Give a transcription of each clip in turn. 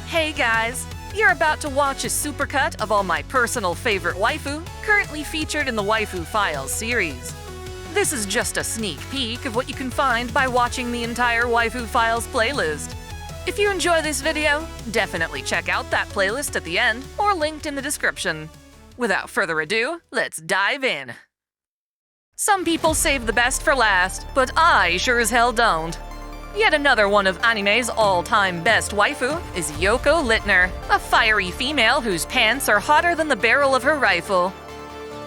Hey guys! You're about to watch a supercut of all my personal favorite waifu, currently featured in the Waifu Files series. This is just a sneak peek of what you can find by watching the entire Waifu Files playlist. If you enjoy this video, definitely check out that playlist at the end or linked in the description. Without further ado, let's dive in. Some people save the best for last, but I sure as hell don't. Yet another one of anime's all-time best waifu is Yoko Litner, a fiery female whose pants are hotter than the barrel of her rifle.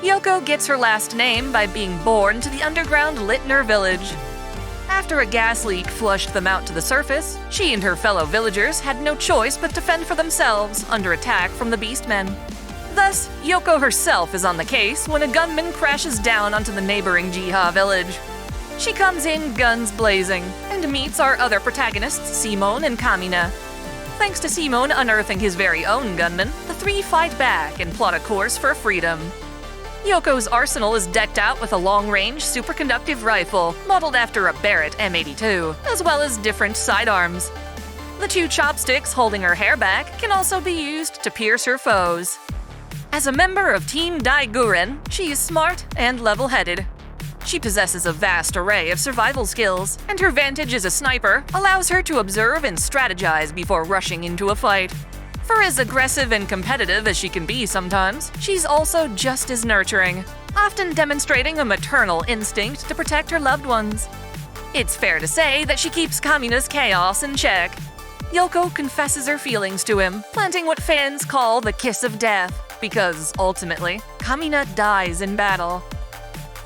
Yoko gets her last name by being born to the underground Litner village. After a gas leak flushed them out to the surface, she and her fellow villagers had no choice but to fend for themselves under attack from the Beastmen. Thus, Yoko herself is on the case when a gunman crashes down onto the neighboring Jiha village. She comes in guns blazing and meets our other protagonists, Simone and Kamina. Thanks to Simone unearthing his very own gunman, the three fight back and plot a course for freedom. Yoko's arsenal is decked out with a long-range superconductive rifle modeled after a Barrett M82, as well as different sidearms. The two chopsticks holding her hair back can also be used to pierce her foes. As a member of Team Daiguren, she is smart and level-headed. She possesses a vast array of survival skills, and her vantage as a sniper allows her to observe and strategize before rushing into a fight. For as aggressive and competitive as she can be sometimes, she's also just as nurturing, often demonstrating a maternal instinct to protect her loved ones. It's fair to say that she keeps Kamina's chaos in check. Yoko confesses her feelings to him, planting what fans call the kiss of death, because, ultimately, Kamina dies in battle.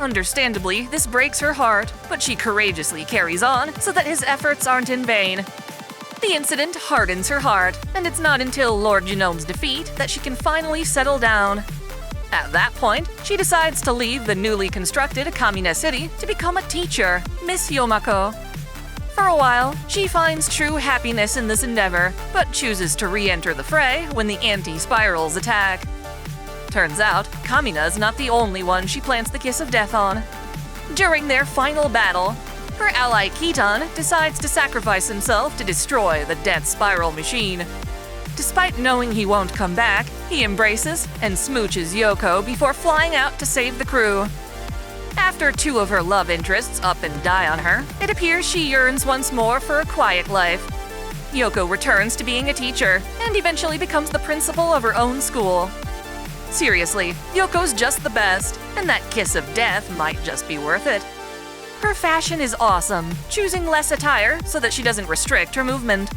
Understandably, this breaks her heart, but she courageously carries on so that his efforts aren't in vain. The incident hardens her heart, and it's not until Lord Genome's defeat that she can finally settle down. At that point, she decides to leave the newly constructed Kamina City to become a teacher, Miss Yomako. For a while, she finds true happiness in this endeavor, but chooses to re-enter the fray when the anti-spirals attack. Turns out, Kamina's not the only one she plants the kiss of death on. During their final battle, her ally Kitan decides to sacrifice himself to destroy the death spiral machine. Despite knowing he won't come back, he embraces and smooches Yoko before flying out to save the crew. After two of her love interests up and die on her, it appears she yearns once more for a quiet life. Yoko returns to being a teacher and eventually becomes the principal of her own school. Seriously, Yoko's just the best, and that kiss of death might just be worth it. Her fashion is awesome, choosing less attire so that she doesn't restrict her movement.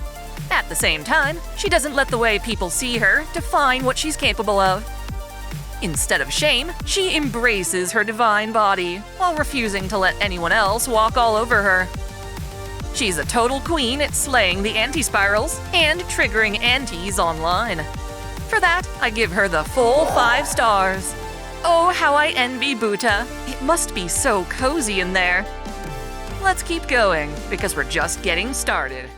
At the same time, she doesn't let the way people see her define what she's capable of. Instead of shame, she embraces her divine body, while refusing to let anyone else walk all over her. She's a total queen at slaying the anti-spirals and triggering antis online. For that, I give her the full 5 stars. Oh, how I envy Buta. It must be so cozy in there. Let's keep going, because we're just getting started.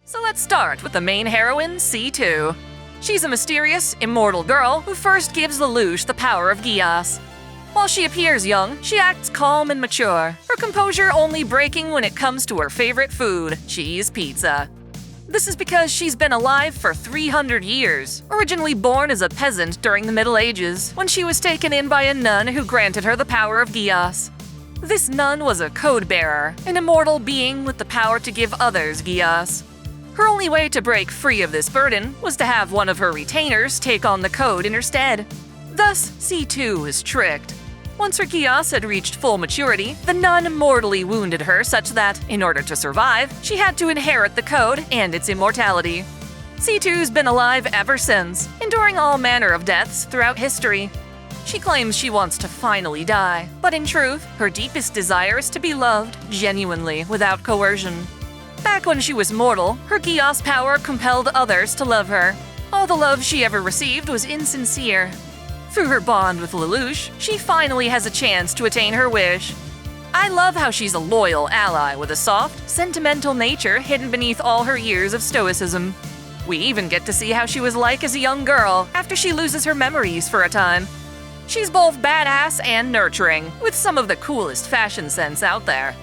So let's start with the main heroine, C2. She's a mysterious, immortal girl who first gives Lelouch the power of Gias. While she appears young, she acts calm and mature, her composure only breaking when it comes to her favorite food, cheese pizza. This is because she's been alive for 300 years, originally born as a peasant during the Middle Ages, when she was taken in by a nun who granted her the power of Gias. This nun was a code-bearer, an immortal being with the power to give others Gias. Her only way to break free of this burden was to have one of her retainers take on the code in her stead. Thus, C2 was tricked. Once her Gias had reached full maturity, the nun mortally wounded her such that, in order to survive, she had to inherit the code and its immortality. C2's been alive ever since, enduring all manner of deaths throughout history. She claims she wants to finally die, but in truth, her deepest desire is to be loved, genuinely, without coercion. Back when she was mortal, her Gias power compelled others to love her. All the love she ever received was insincere. Through her bond with Lelouch, she finally has a chance to attain her wish. I love how she's a loyal ally with a soft, sentimental nature hidden beneath all her years of stoicism. We even get to see how she was like as a young girl after she loses her memories for a time. She's both badass and nurturing, with some of the coolest fashion sense out there.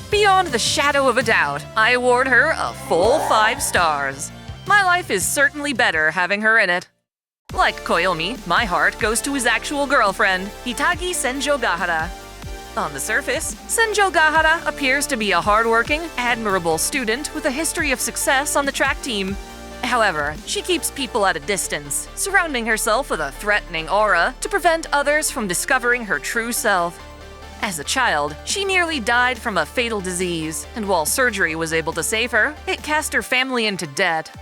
Beyond the shadow of a doubt, I award her a full 5 stars. My life is certainly better having her in it. Like Koyomi, my heart goes to his actual girlfriend, Hitagi Senjougahara. On the surface, Senjougahara appears to be a hardworking, admirable student with a history of success on the track team. However, she keeps people at a distance, surrounding herself with a threatening aura to prevent others from discovering her true self. As a child, she nearly died from a fatal disease, and while surgery was able to save her, it cast her family into debt.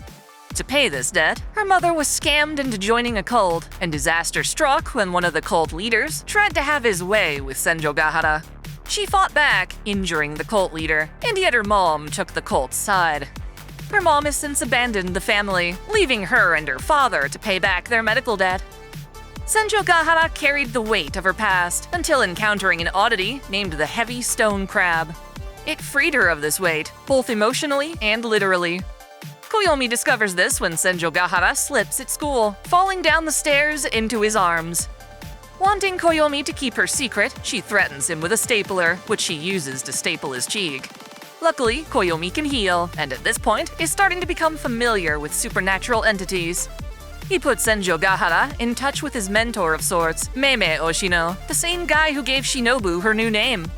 To pay this debt, her mother was scammed into joining a cult, and disaster struck when one of the cult leaders tried to have his way with Senjougahara. She fought back, injuring the cult leader, and yet her mom took the cult's side. Her mom has since abandoned the family, leaving her and her father to pay back their medical debt. Senjougahara carried the weight of her past until encountering an oddity named the Heavy Stone Crab. It freed her of this weight, both emotionally and literally. Koyomi discovers this when Senjougahara slips at school, falling down the stairs into his arms. Wanting Koyomi to keep her secret, she threatens him with a stapler, which she uses to staple his cheek. Luckily, Koyomi can heal, and at this point is starting to become familiar with supernatural entities. He puts Senjougahara in touch with his mentor of sorts, Meimei Oshino, the same guy who gave Shinobu her new name.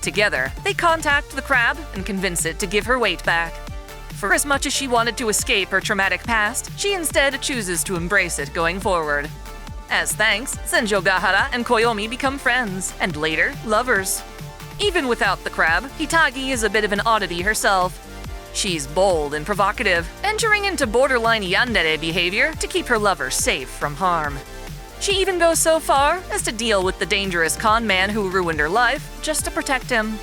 Together, they contact the crab and convince it to give her weight back. For as much as she wanted to escape her traumatic past, she instead chooses to embrace it going forward. As thanks, Senjougahara and Koyomi become friends, and later, lovers. Even without the crab, Hitagi is a bit of an oddity herself. She's bold and provocative, entering into borderline yandere behavior to keep her lover safe from harm. She even goes so far as to deal with the dangerous con man who ruined her life just to protect him.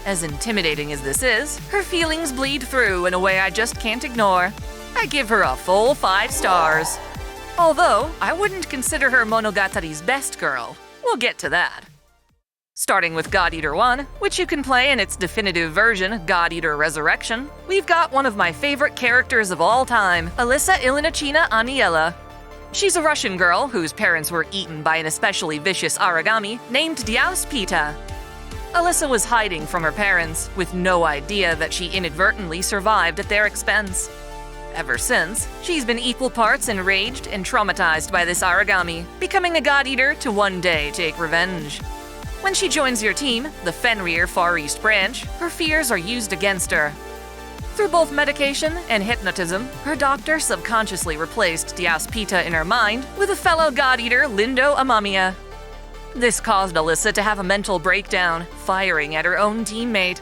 As intimidating as this is, her feelings bleed through in a way I just can't ignore. I give her a full 5 stars. Although, I wouldn't consider her Monogatari's best girl. We'll get to that. Starting with God Eater 1, which you can play in its definitive version, God Eater Resurrection, we've got one of my favorite characters of all time, Alyssa Ilinachina Aniela. She's a Russian girl whose parents were eaten by an especially vicious Aragami named Diauspita. Alyssa was hiding from her parents, with no idea that she inadvertently survived at their expense. Ever since, she's been equal parts enraged and traumatized by this Aragami, becoming a God Eater to one day take revenge. When she joins your team, the Fenrir Far East branch, her fears are used against her. Through both medication and hypnotism, her doctor subconsciously replaced Diauspita in her mind with a fellow God Eater, Lindo Amamiya. This caused Alyssa to have a mental breakdown, firing at her own teammate.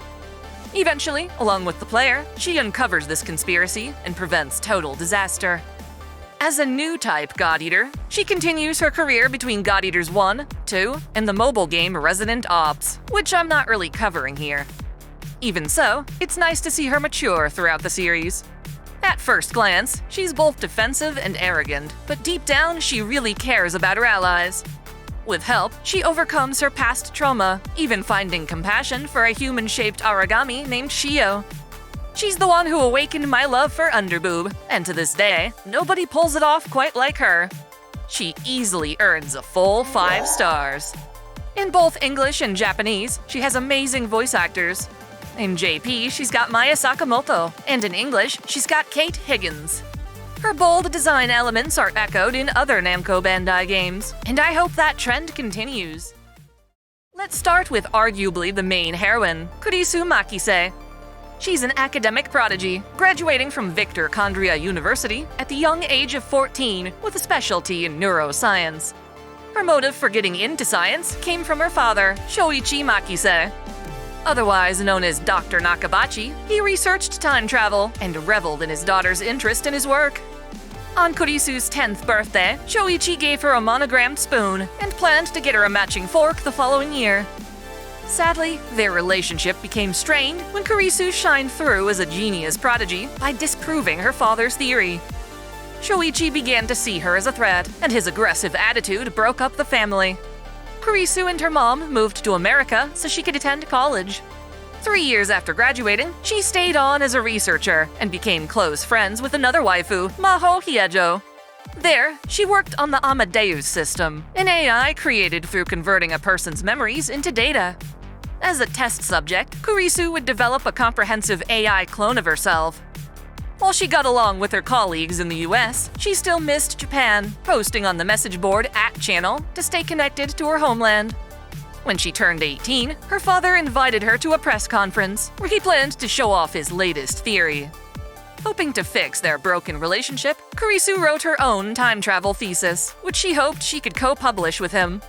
Eventually, along with the player, she uncovers this conspiracy and prevents total disaster. As a new type God Eater, she continues her career between God Eaters 1, 2, and the mobile game Resident Ops, which I'm not really covering here. Even so, it's nice to see her mature throughout the series. At first glance, she's both defensive and arrogant, but deep down, she really cares about her allies. With help, she overcomes her past trauma, even finding compassion for a human-shaped Aragami named Shio. She's the one who awakened my love for Underboob, and to this day, nobody pulls it off quite like her. She easily earns a full 5 stars. In both English and Japanese, she has amazing voice actors. In JP, she's got Maya Sakamoto, and in English, she's got Kate Higgins. Her bold design elements are echoed in other Namco Bandai games, and I hope that trend continues. Let's start with arguably the main heroine, Kurisu Makise. She's an academic prodigy, graduating from Victor Kandria University at the young age of 14 with a specialty in neuroscience. Her motive for getting into science came from her father, Shoichi Makise. Otherwise known as Dr. Nakabachi, he researched time travel and reveled in his daughter's interest in his work. On Kurisu's 10th birthday, Shoichi gave her a monogrammed spoon and planned to get her a matching fork the following year. Sadly, their relationship became strained when Kurisu shined through as a genius prodigy by disproving her father's theory. Shoichi began to see her as a threat, and his aggressive attitude broke up the family. Kurisu and her mom moved to America so she could attend college. 3 years after graduating, she stayed on as a researcher and became close friends with another waifu, Maho Hiejo. There, she worked on the Amadeus system, an AI created through converting a person's memories into data. As a test subject, Kurisu would develop a comprehensive AI clone of herself. While she got along with her colleagues in the US, she still missed Japan, posting on the message board @channel to stay connected to her homeland. When she turned 18, her father invited her to a press conference where he planned to show off his latest theory. Hoping to fix their broken relationship, Kurisu wrote her own time travel thesis, which she hoped she could co-publish with him.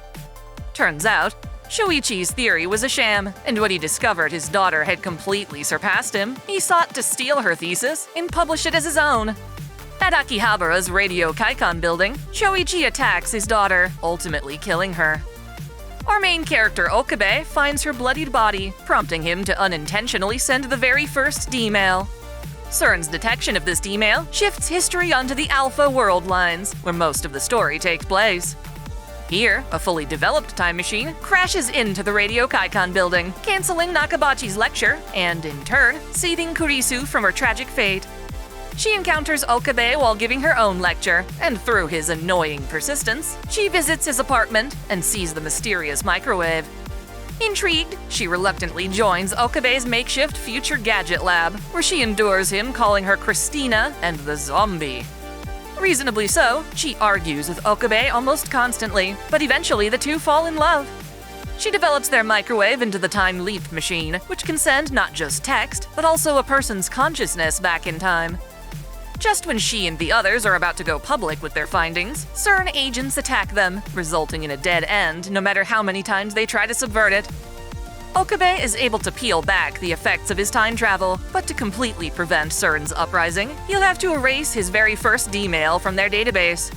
Turns out, Shoichi's theory was a sham, and when he discovered his daughter had completely surpassed him, he sought to steal her thesis and publish it as his own. At Akihabara's Radio Kaikan building, Shoichi attacks his daughter, ultimately killing her. Our main character Okabe finds her bloodied body, prompting him to unintentionally send the very first D-mail. CERN's detection of this D-mail shifts history onto the Alpha World lines, where most of the story takes place. Here, a fully developed time machine crashes into the Radio Kaikan building, canceling Nakabachi's lecture and, in turn, saving Kurisu from her tragic fate. She encounters Okabe while giving her own lecture, and through his annoying persistence, she visits his apartment and sees the mysterious microwave. Intrigued, she reluctantly joins Okabe's makeshift future gadget lab, where she endures him calling her Christina and the zombie. Reasonably so, she argues with Okabe almost constantly, but eventually the two fall in love. She develops their microwave into the Time Leap machine, which can send not just text, but also a person's consciousness back in time. Just when she and the others are about to go public with their findings, CERN agents attack them, resulting in a dead end no matter how many times they try to subvert it. Okabe is able to peel back the effects of his time travel, but to completely prevent CERN's uprising, he'll have to erase his very first D-mail from their database.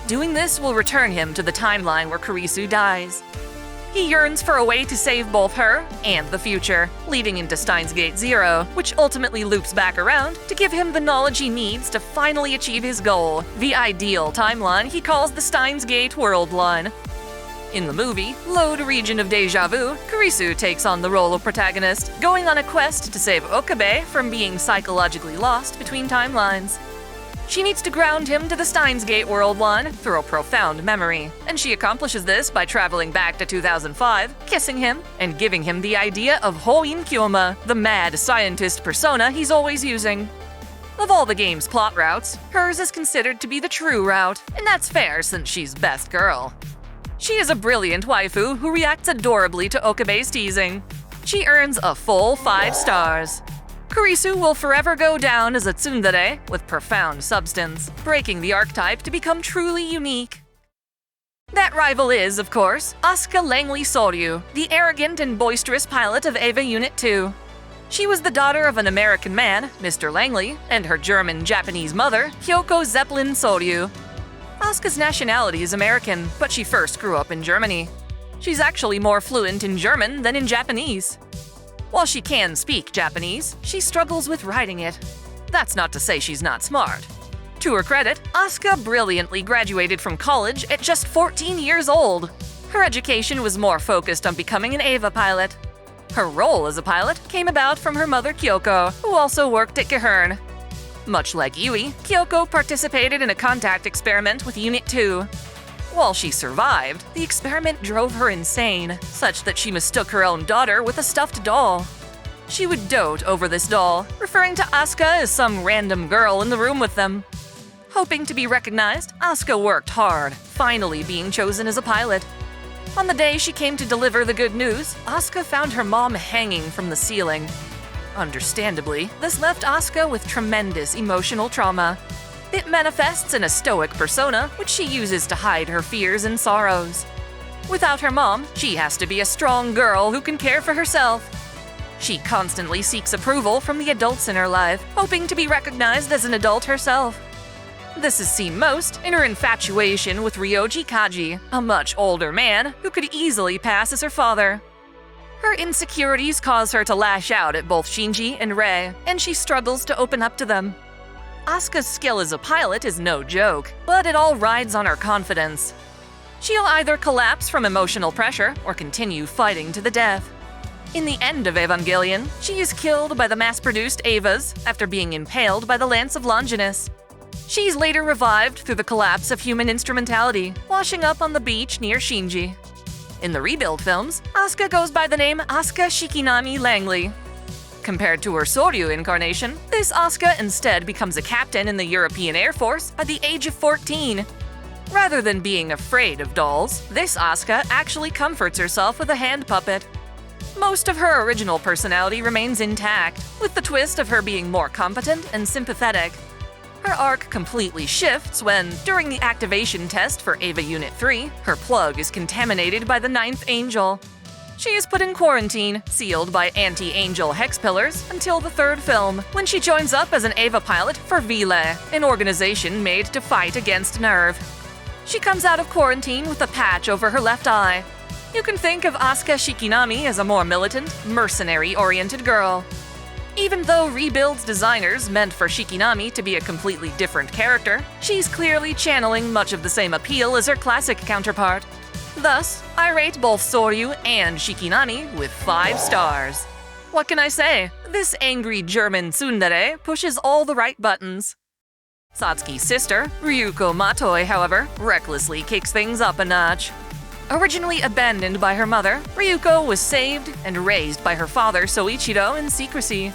Doing this will return him to the timeline where Kurisu dies. He yearns for a way to save both her and the future, leading into Steins Gate Zero, which ultimately loops back around to give him the knowledge he needs to finally achieve his goal, the ideal timeline he calls the Steins Gate World Line. In the movie, Lode Region of Deja Vu, Kurisu takes on the role of protagonist, going on a quest to save Okabe from being psychologically lost between timelines. She needs to ground him to the Steins Gate World Line through a profound memory, and she accomplishes this by traveling back to 2005, kissing him, and giving him the idea of Hoin Kyoma, the mad scientist persona he's always using. Of all the game's plot routes, hers is considered to be the true route, and that's fair since she's best girl. She is a brilliant waifu who reacts adorably to Okabe's teasing. She earns a full 5 stars. Kurisu will forever go down as a tsundere with profound substance, breaking the archetype to become truly unique. That rival is, of course, Asuka Langley Soryu, the arrogant and boisterous pilot of EVA Unit 2. She was the daughter of an American man, Mr. Langley, and her German-Japanese mother, Hyoko Zeppelin Soryu. Asuka's nationality is American, but she first grew up in Germany. She's actually more fluent in German than in Japanese. While she can speak Japanese, she struggles with writing it. That's not to say she's not smart. To her credit, Asuka brilliantly graduated from college at just 14 years old. Her education was more focused on becoming an EVA pilot. Her role as a pilot came about from her mother Kyoko, who also worked at Gehern. Much like Yui, Kyoko participated in a contact experiment with Unit 2. While she survived, the experiment drove her insane, such that she mistook her own daughter with a stuffed doll. She would dote over this doll, referring to Asuka as some random girl in the room with them. Hoping to be recognized, Asuka worked hard, finally being chosen as a pilot. On the day she came to deliver the good news, Asuka found her mom hanging from the ceiling. Understandably, this left Asuka with tremendous emotional trauma. It manifests in a stoic persona, which she uses to hide her fears and sorrows. Without her mom, she has to be a strong girl who can care for herself. She constantly seeks approval from the adults in her life, hoping to be recognized as an adult herself. This is seen most in her infatuation with Ryoji Kaji, a much older man who could easily pass as her father. Her insecurities cause her to lash out at both Shinji and Rei, and she struggles to open up to them. Asuka's skill as a pilot is no joke, but it all rides on her confidence. She'll either collapse from emotional pressure or continue fighting to the death. In the end of Evangelion, she is killed by the mass-produced Evas after being impaled by the Lance of Longinus. She's later revived through the collapse of human instrumentality, washing up on the beach near Shinji. In the rebuild films, Asuka goes by the name Asuka Shikinami Langley. Compared to her Soryu incarnation, this Asuka instead becomes a captain in the European Air Force at the age of 14. Rather than being afraid of dolls, this Asuka actually comforts herself with a hand puppet. Most of her original personality remains intact, with the twist of her being more competent and sympathetic. Her arc completely shifts when, during the activation test for Eva Unit 3, her plug is contaminated by the 9th Angel. She is put in quarantine, sealed by anti-angel hex pillars, until the 3rd film, when she joins up as an Eva pilot for Vile, an organization made to fight against Nerve. She comes out of quarantine with a patch over her left eye. You can think of Asuka Shikinami as a more militant, mercenary-oriented girl. Even though Rebuild's designers meant for Shikinami to be a completely different character, she's clearly channeling much of the same appeal as her classic counterpart. Thus, I rate both Soryu and Shikinami with 5 stars. What can I say? This angry German tsundere pushes all the right buttons. Satsuki's sister, Ryuko Matoi, however, recklessly kicks things up a notch. Originally abandoned by her mother, Ryuko was saved and raised by her father Soichiro in secrecy.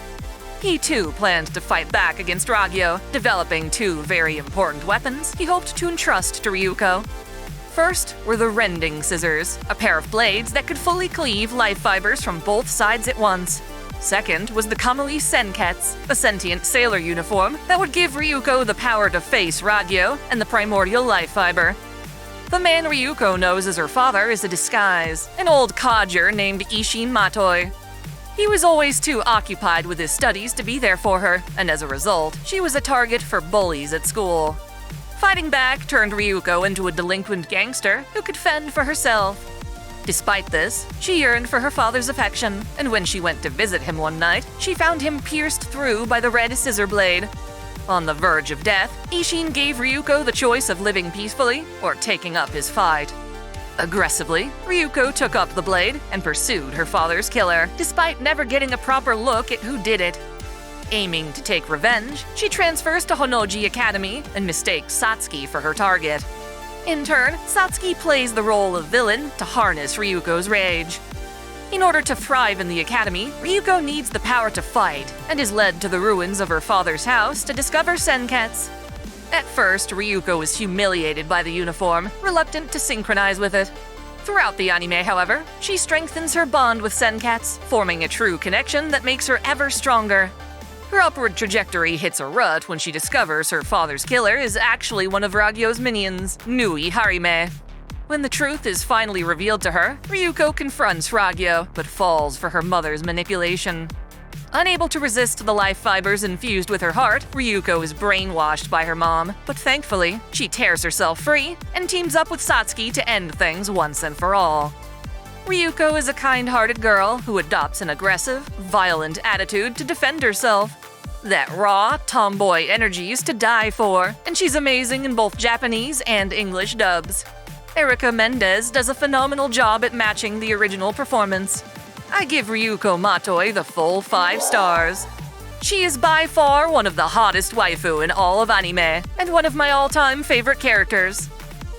He too planned to fight back against Ragyo, developing 2 very important weapons he hoped to entrust to Ryuko. First were the rending scissors, a pair of blades that could fully cleave life fibers from both sides at once. Second was the Kamui Senketsu, a sentient sailor uniform that would give Ryuko the power to face Ragyo and the primordial life fiber. The man Ryuko knows as her father is a disguise, an old codger named Isshin Matoi. He was always too occupied with his studies to be there for her, and as a result, she was a target for bullies at school. Fighting back turned Ryuko into a delinquent gangster who could fend for herself. Despite this, she yearned for her father's affection, and when she went to visit him one night, she found him pierced through by the red scissor blade. On the verge of death, Isshin gave Ryuko the choice of living peacefully or taking up his fight. Aggressively, Ryuko took up the blade and pursued her father's killer, despite never getting a proper look at who did it. Aiming to take revenge, she transfers to Honoji Academy and mistakes Satsuki for her target. In turn, Satsuki plays the role of villain to harness Ryuko's rage. In order to thrive in the academy, Ryuko needs the power to fight, and is led to the ruins of her father's house to discover Senketsu. At first, Ryuko is humiliated by the uniform, reluctant to synchronize with it. Throughout the anime, however, she strengthens her bond with Senketsu, forming a true connection that makes her ever stronger. Her upward trajectory hits a rut when she discovers her father's killer is actually one of Ragyo's minions, Nui Harime. When the truth is finally revealed to her, Ryuko confronts Ragyo, but falls for her mother's manipulation. Unable to resist the life fibers infused with her heart, Ryuko is brainwashed by her mom, but thankfully, she tears herself free and teams up with Satsuki to end things once and for all. Ryuko is a kind-hearted girl who adopts an aggressive, violent attitude to defend herself. That raw, tomboy energy is to die for, and she's amazing in both Japanese and English dubs. Erica Mendez does a phenomenal job at matching the original performance. I give Ryuko Matoi the full 5 stars. She is by far one of the hottest waifu in all of anime, and one of my all-time favorite characters.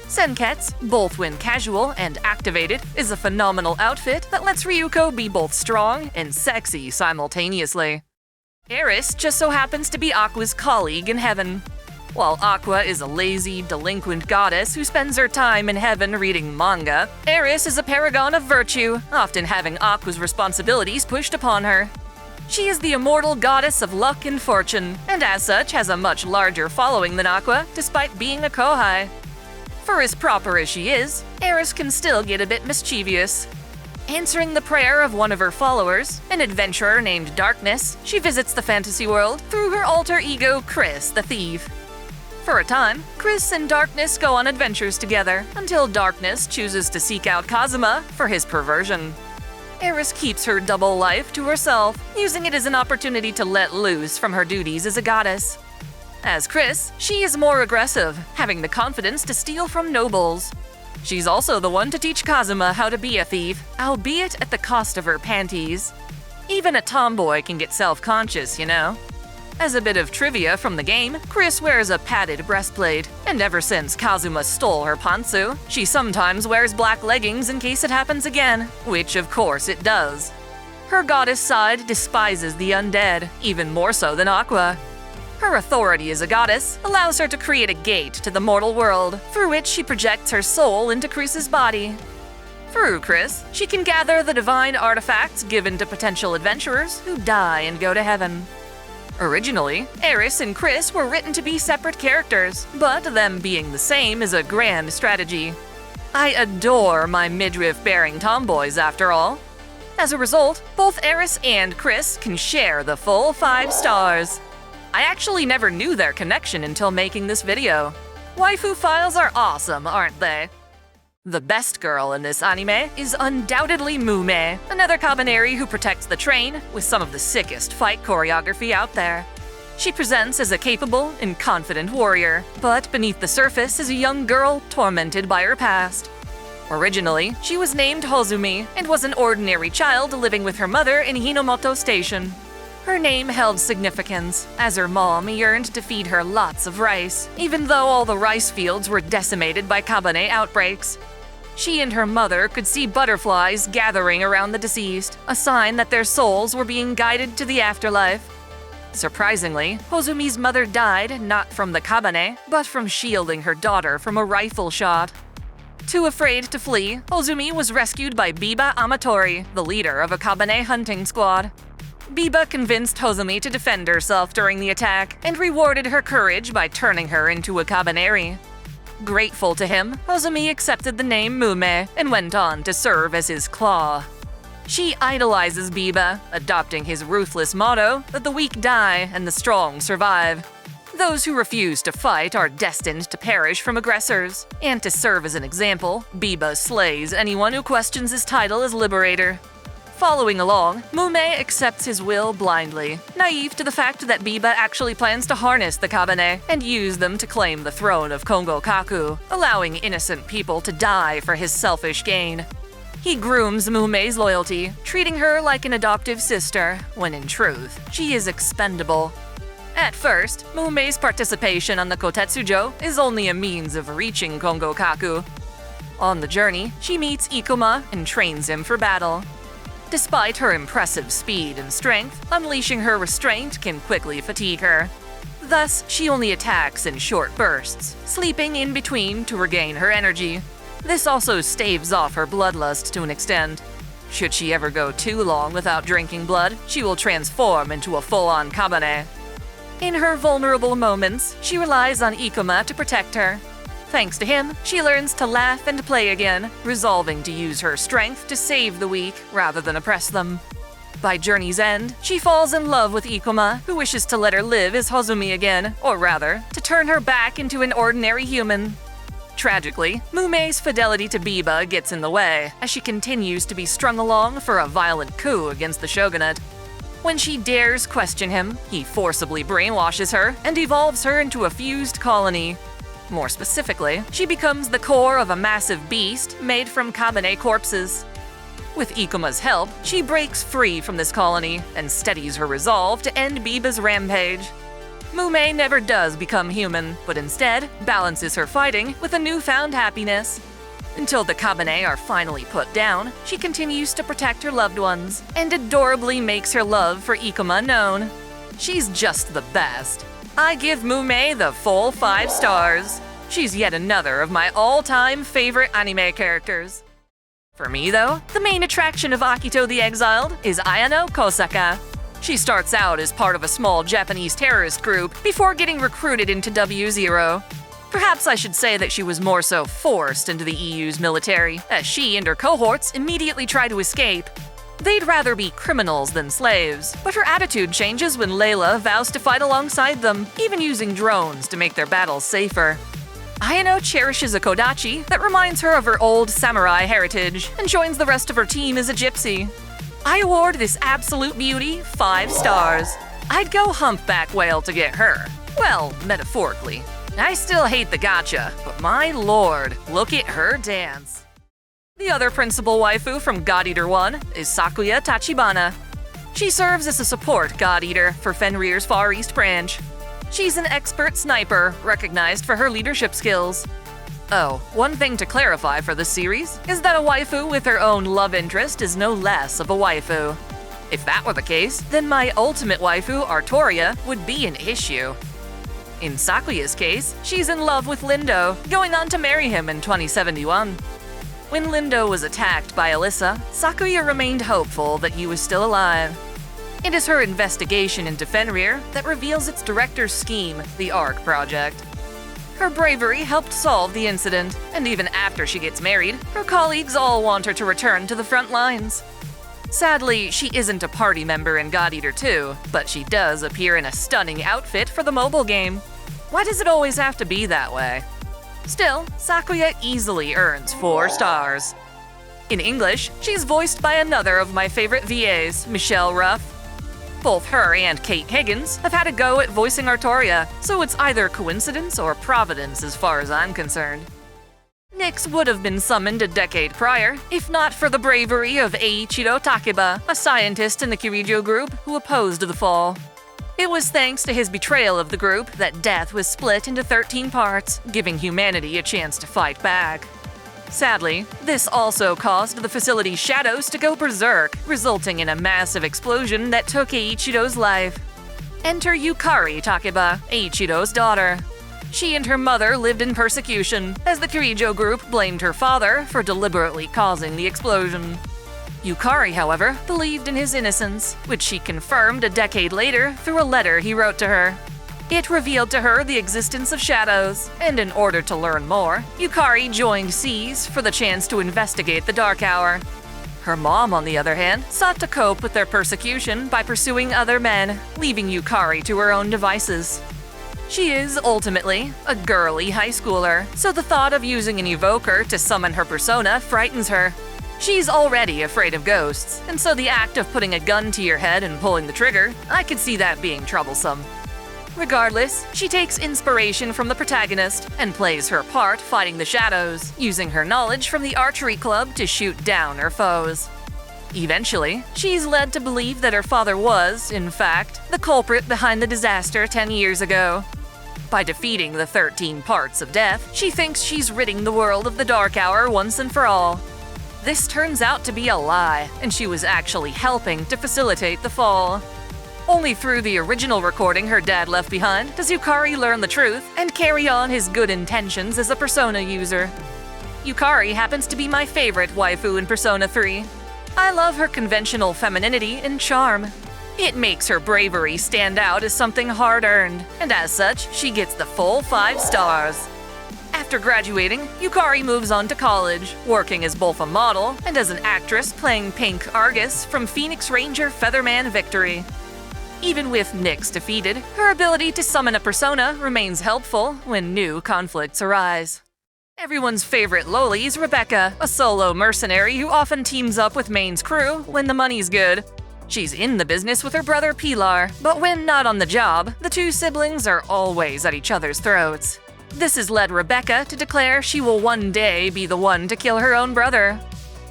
Senketsu, both when casual and activated, is a phenomenal outfit that lets Ryuko be both strong and sexy simultaneously. Eris just so happens to be Aqua's colleague in heaven. While Aqua is a lazy, delinquent goddess who spends her time in heaven reading manga, Eris is a paragon of virtue, often having Aqua's responsibilities pushed upon her. She is the immortal goddess of luck and fortune, and as such has a much larger following than Aqua, despite being a kohai. For as proper as she is, Eris can still get a bit mischievous. Answering the prayer of one of her followers, an adventurer named Darkness, she visits the fantasy world through her alter ego Chris the Thief. For a time, Chris and Darkness go on adventures together, until Darkness chooses to seek out Kazuma for his perversion. Eris keeps her double life to herself, using it as an opportunity to let loose from her duties as a goddess. As Chris, she is more aggressive, having the confidence to steal from nobles. She's also the one to teach Kazuma how to be a thief, albeit at the cost of her panties. Even a tomboy can get self-conscious, you know. As a bit of trivia from the game, Chris wears a padded breastplate, and ever since Kazuma stole her pantsu, she sometimes wears black leggings in case it happens again, which of course it does. her goddess side despises the undead, even more so than Aqua. Her authority as a goddess allows her to create a gate to the mortal world, through which she projects her soul into Chris's body. Through Chris, she can gather the divine artifacts given to potential adventurers who die and go to heaven. Originally, Eris and Chris were written to be separate characters, but them being the same is a grand strategy. I adore my midriff-bearing tomboys, after all. As a result, both Eris and Chris can share the full 5 stars. I actually never knew their connection until making this video. Waifu files are awesome, aren't they? The best girl in this anime is undoubtedly Mume, another Kabaneri who protects the train with some of the sickest fight choreography out there. She presents as a capable and confident warrior, but beneath the surface is a young girl tormented by her past. Originally, she was named Hozumi and was an ordinary child living with her mother in Hinomoto Station. Her name held significance, as her mom yearned to feed her lots of rice, even though all the rice fields were decimated by Kabane outbreaks. She and her mother could see butterflies gathering around the deceased, a sign that their souls were being guided to the afterlife. Surprisingly, Hozumi's mother died not from the Kabane, but from shielding her daughter from a rifle shot. Too afraid to flee, Hozumi was rescued by Biba Amatori, the leader of a Kabane hunting squad. Biba convinced Hozumi to defend herself during the attack and rewarded her courage by turning her into a Kabaneri. Grateful to him, Hozumi accepted the name Mume and went on to serve as his claw. She idolizes Biba, adopting his ruthless motto that the weak die and the strong survive. Those who refuse to fight are destined to perish from aggressors. And to serve as an example, Biba slays anyone who questions his title as liberator. Following along, Mume accepts his will blindly, naive to the fact that Biba actually plans to harness the Kabane and use them to claim the throne of Kongo Kaku, allowing innocent people to die for his selfish gain. He grooms Mume's loyalty, treating her like an adoptive sister, when in truth, she is expendable. At first, Mume's participation on the Kotetsujo is only a means of reaching Kongo Kaku. On the journey, she meets Ikuma and trains him for battle. Despite her impressive speed and strength, unleashing her restraint can quickly fatigue her. Thus, she only attacks in short bursts, sleeping in between to regain her energy. This also staves off her bloodlust to an extent. Should she ever go too long without drinking blood, she will transform into a full-on Kabane. In her vulnerable moments, she relies on Ikuma to protect her. Thanks to him, she learns to laugh and play again, resolving to use her strength to save the weak rather than oppress them. By journey's end, she falls in love with Ikuma, who wishes to let her live as Hozumi again, or rather, to turn her back into an ordinary human. Tragically, Mume's fidelity to Biba gets in the way, as she continues to be strung along for a violent coup against the shogunate. When she dares question him, he forcibly brainwashes her and evolves her into a fused colony. More specifically, she becomes the core of a massive beast made from Kabane corpses. With Ikuma's help, she breaks free from this colony and steadies her resolve to end Biba's rampage. Mume never does become human, but instead balances her fighting with a newfound happiness. Until the Kabane are finally put down, she continues to protect her loved ones and adorably makes her love for Ikuma known. She's just the best. I give Mume the full 5 stars. She's yet another of my all-time favorite anime characters. For me, though, the main attraction of Akito the Exiled is Ayano Kosaka. She starts out as part of a small Japanese terrorist group before getting recruited into W0. Perhaps I should say that she was more so forced into the EU's military, as she and her cohorts immediately try to escape. They'd rather be criminals than slaves, but her attitude changes when Layla vows to fight alongside them, even using drones to make their battles safer. Ayano cherishes a kodachi that reminds her of her old samurai heritage and joins the rest of her team as a gypsy. I award this absolute beauty 5 stars. I'd go humpback whale to get her. Well, metaphorically. I still hate the gacha, but my lord, look at her dance. The other principal waifu from God Eater 1 is Sakuya Tachibana. She serves as a support God Eater for Fenrir's Far East branch. She's an expert sniper, recognized for her leadership skills. Oh, one thing to clarify for this series is that a waifu with her own love interest is no less of a waifu. If that were the case, then my ultimate waifu, Artoria, would be an issue. In Sakuya's case, she's in love with Lindo, going on to marry him in 2071. When Lindo was attacked by Alyssa, Sakuya remained hopeful that he was still alive. It is her investigation into Fenrir that reveals its director's scheme, the ARC Project. Her bravery helped solve the incident, and even after she gets married, her colleagues all want her to return to the front lines. Sadly, she isn't a party member in God Eater 2, but she does appear in a stunning outfit for the mobile game. Why does it always have to be that way? Still, Sakuya easily earns 4 stars. In English, she's voiced by another of my favorite VAs, Michelle Ruff. Both her and Kate Higgins have had a go at voicing Artoria, so it's either coincidence or providence as far as I'm concerned. Nyx would have been summoned a decade prior, if not for the bravery of Eiichiro Takeba, a scientist in the Kirijo group who opposed the fall. It was thanks to his betrayal of the group that Death was split into 13 parts, giving humanity a chance to fight back. Sadly, this also caused the facility's shadows to go berserk, resulting in a massive explosion that took Eiichiro's life. Enter Yukari Takeba, Eiichiro's daughter. She and her mother lived in persecution, as the Kirijo group blamed her father for deliberately causing the explosion. Yukari, however, believed in his innocence, which she confirmed a decade later through a letter he wrote to her. It revealed to her the existence of shadows, and in order to learn more, Yukari joined SEAS for the chance to investigate the Dark Hour. Her mom, on the other hand, sought to cope with their persecution by pursuing other men, leaving Yukari to her own devices. She is, ultimately, a girly high schooler, so the thought of using an evoker to summon her persona frightens her. She's already afraid of ghosts, and so the act of putting a gun to your head and pulling the trigger, I could see that being troublesome. Regardless, she takes inspiration from the protagonist and plays her part fighting the shadows, using her knowledge from the archery club to shoot down her foes. Eventually, she's led to believe that her father was, in fact, the culprit behind the disaster 10 years ago. By defeating the 13 parts of death, she thinks she's ridding the world of the Dark Hour once and for all. This turns out to be a lie, and she was actually helping to facilitate the fall. Only through the original recording her dad left behind does Yukari learn the truth and carry on his good intentions as a Persona user. Yukari happens to be my favorite waifu in Persona 3. I love her conventional femininity and charm. It makes her bravery stand out as something hard-earned, and as such, she gets the full 5 stars. After graduating, Yukari moves on to college, working as both a model and as an actress playing Pink Argus from Phoenix Ranger Featherman Victory. Even with Nyx defeated, her ability to summon a persona remains helpful when new conflicts arise. Everyone's favorite loli is Rebecca, a solo mercenary who often teams up with Main's crew when the money's good. She's in the business with her brother Pilar, but when not on the job, the two siblings are always at each other's throats. This has led Rebecca to declare she will one day be the one to kill her own brother.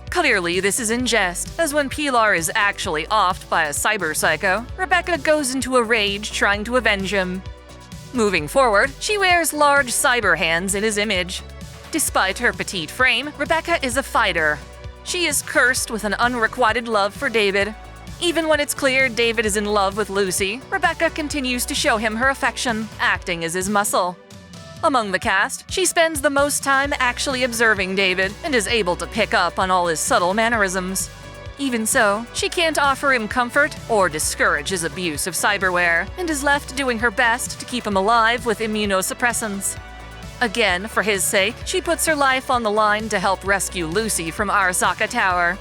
Clearly, this is in jest, as when Pilar is actually offed by a cyber psycho, Rebecca goes into a rage trying to avenge him. Moving forward, she wears large cyber hands in his image. Despite her petite frame, Rebecca is a fighter. She is cursed with an unrequited love for David. Even when it's clear David is in love with Lucy, Rebecca continues to show him her affection, acting as his muscle. Among the cast, she spends the most time actually observing David and is able to pick up on all his subtle mannerisms. Even so, she can't offer him comfort or discourage his abuse of cyberware, and is left doing her best to keep him alive with immunosuppressants. Again, for his sake, she puts her life on the line to help rescue Lucy from Arasaka Tower.